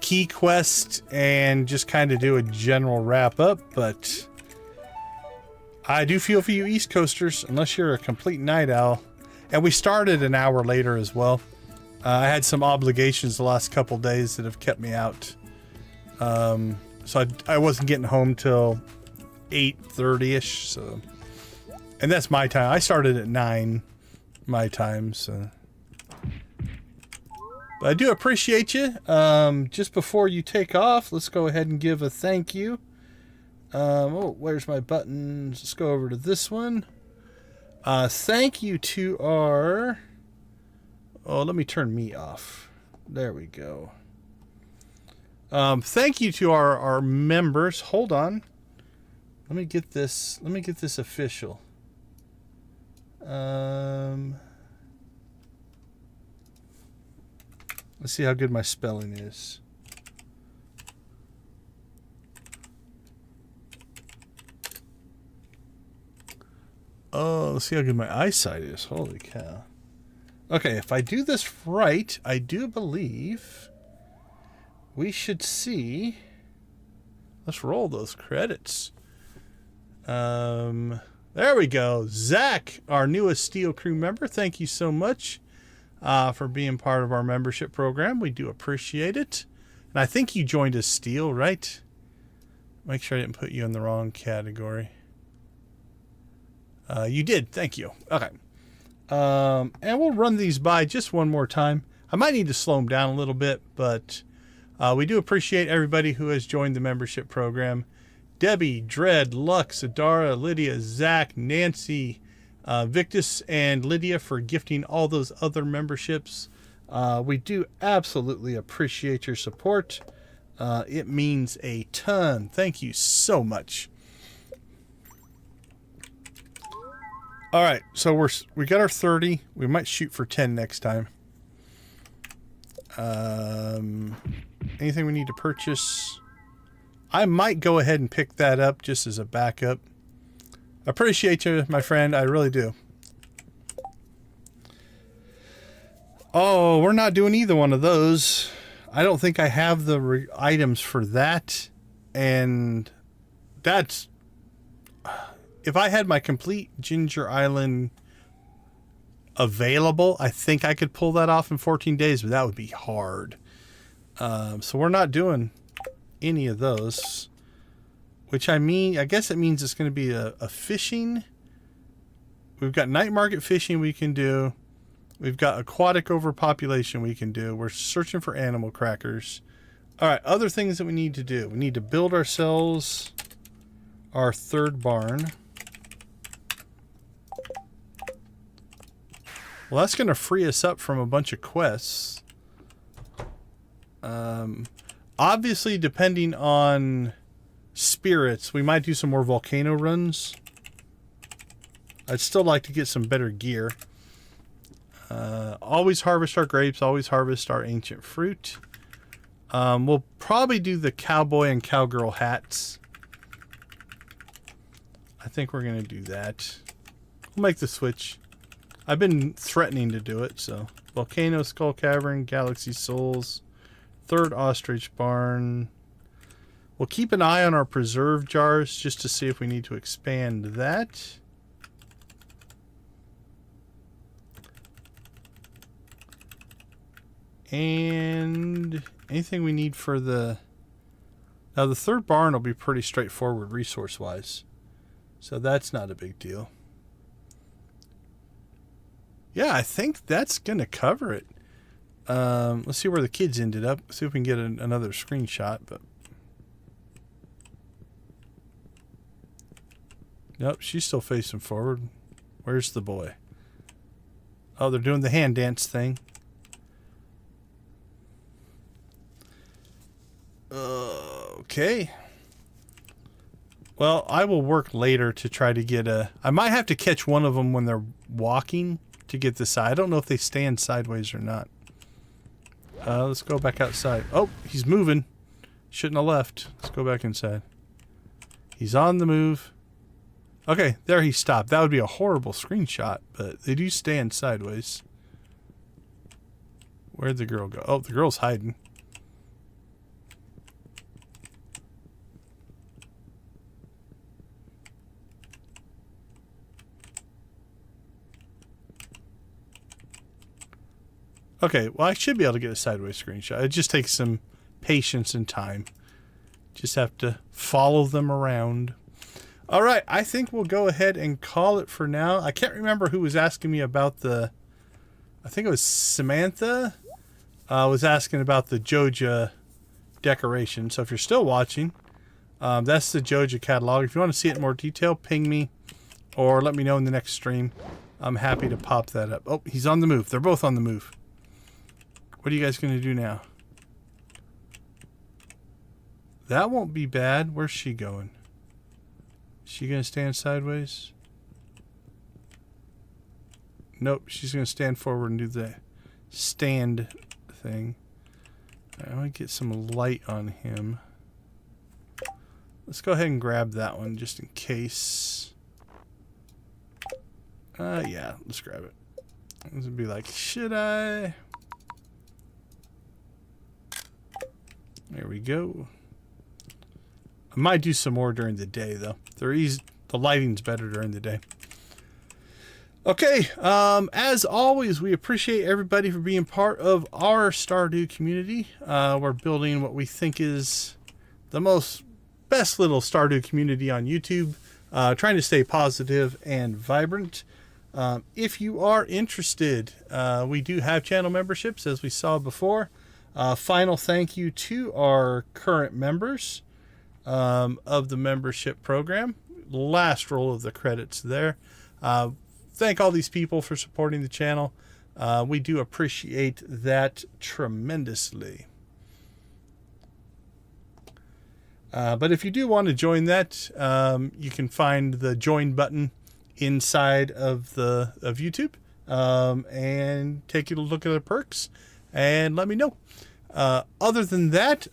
key quest and just kind of do a general wrap up, but I do feel for you East Coasters, unless you're a complete night owl. And we started an hour later as well. I had some obligations the last couple days that have kept me out. So I wasn't getting home till 8:30ish. So, and that's my time. I started at 9 my time. So, but I do appreciate you. Just before you take off, let's go ahead and give a thank you. Oh, where's my buttons? Let's go over to this one. Thank you to our... Oh, let me turn me off. There we go. Thank you to our members. Hold on. Let me get this official. Let's see how good my spelling is. Oh, let's see how good my eyesight is. Holy cow. Okay, if I do this right, I do believe we should see... Let's roll those credits. There we go. Zach, our newest Steel Crew member, thank you so much for being part of our membership program. We do appreciate it. And I think you joined as Steel, right? Make sure I didn't put you in the wrong category. You did. Thank you. Okay. And we'll run these by just one more time. I might need to slow them down a little bit, but we do appreciate everybody who has joined the membership program. Debbie, Dread, Lux, Adara, Lydia, Zach, Nancy, Victus, and Lydia for gifting all those other memberships. We do absolutely appreciate your support. It means a ton. Thank you so much. All right, so we got our 30. We might shoot for 10 next time. Anything we need to purchase? I might go ahead and pick that up just as a backup. Appreciate you, my friend. I really do. Oh, we're not doing either one of those. I don't think I have the items for that. And that's... If I had my complete Ginger Island available, I think I could pull that off in 14 days, but that would be hard. So we're not doing any of those, which I guess it means it's going to be a fishing. We've got night market fishing we can do. We've got aquatic overpopulation we can do. We're searching for animal crackers. All right, other things that we need to do. We need to build ourselves our third barn. Well, that's going to free us up from a bunch of quests. Obviously, depending on spirits, we might do some more volcano runs. I'd still like to get some better gear. Always harvest our grapes. Always harvest our ancient fruit. We'll probably do the cowboy and cowgirl hats. I think we're going to do that. We'll make the switch. I've been threatening to do it, so. Volcano, Skull Cavern, Galaxy Souls, third Ostrich Barn. We'll keep an eye on our preserve jars just to see if we need to expand that. And Anything we need for the... Now, the third barn will be pretty straightforward resource-wise. So that's not a big deal. Yeah, I think that's going to cover it. Let's see where the kids ended up. See if we can get another screenshot. But nope, she's still facing forward. Where's the boy? Oh, they're doing the hand dance thing. Okay. Well, I will work later to try to get a... I might have to catch one of them when they're walking to get the side. I don't know if they stand sideways or not. Let's go back outside. Oh, he's moving. Shouldn't have left. Let's go back inside. He's on the move. Okay, there he stopped. That would be a horrible screenshot, but they do stand sideways. Where'd the girl go? Oh, the girl's hiding. Okay, well, I should be able to get a sideways screenshot. It just takes some patience and time. Just have to follow them around. All right, I think we'll go ahead and call it for now. I can't remember who was asking me about the... I think it was Samantha. Was asking about the Joja decoration. So if you're still watching, that's the Joja catalog. If you want to see it in more detail, ping me or let me know in the next stream. I'm happy to pop that up. Oh, he's on the move. They're both on the move. What are you guys going to do now? That won't be bad. Where's she going? Is she going to stand sideways? Nope. She's going to stand forward and do the stand thing. I want to get some light on him. Let's go ahead and grab that one just in case. Yeah, let's grab it. This would be like, should I? There we go. I might do some more during the day, though. The lighting's better during the day. Okay, as always, we appreciate everybody for being part of our Stardew community. We're building what we think is the best little Stardew community on YouTube. Trying to stay positive and vibrant. If you are interested, we do have channel memberships, as we saw before. Final thank you to our current members of the membership program. Last roll of the credits there. Thank all these people for supporting the channel. We do appreciate that tremendously. But if you do want to join that, you can find the join button inside of YouTube, and take a look at the perks and let me know. Other than that,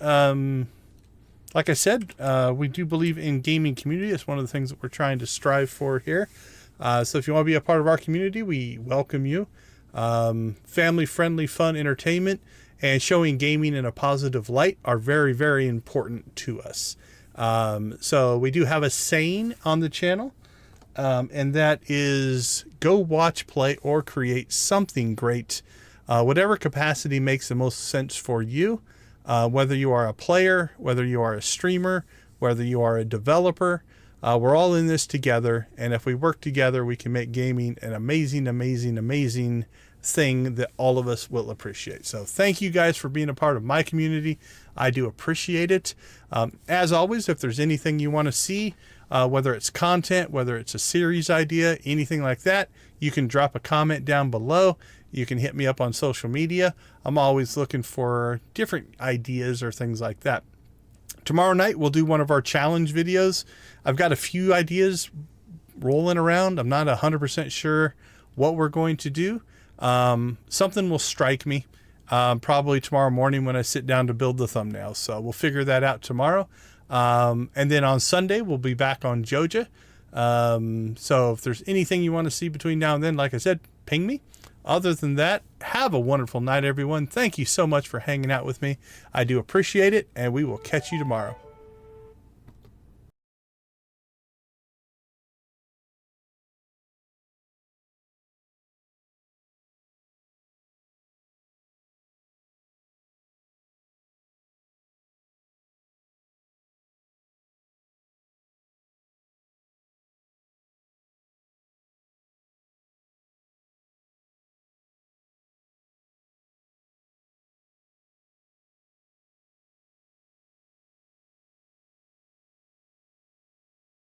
like I said, we do believe in gaming community. It's one of the things that we're trying to strive for here. So if you want to be a part of our community, we welcome you. Family-friendly, fun entertainment and showing gaming in a positive light are very, very important to us. So we do have a saying on the channel, and that is go watch, play, or create something great. Whatever capacity makes the most sense for you, whether you are a player, whether you are a streamer, whether you are a developer, we're all in this together, and if we work together, we can make gaming an amazing, amazing, amazing thing that all of us will appreciate. So thank you guys for being a part of my community. I do appreciate it. As always, if there's anything you want to see, whether it's content, whether it's a series idea, anything like that, you can drop a comment down below. You can hit me up on social media. I'm always looking for different ideas or things like that. Tomorrow night, we'll do one of our challenge videos. I've got a few ideas rolling around. I'm not 100% sure what we're going to do. Something will strike me probably tomorrow morning when I sit down to build the thumbnail. So we'll figure that out tomorrow. And then on Sunday, we'll be back on Joja. So if there's anything you want to see between now and then, like I said, ping me. Other than that, have a wonderful night, everyone. Thank you so much for hanging out with me. I do appreciate it, and we will catch you tomorrow.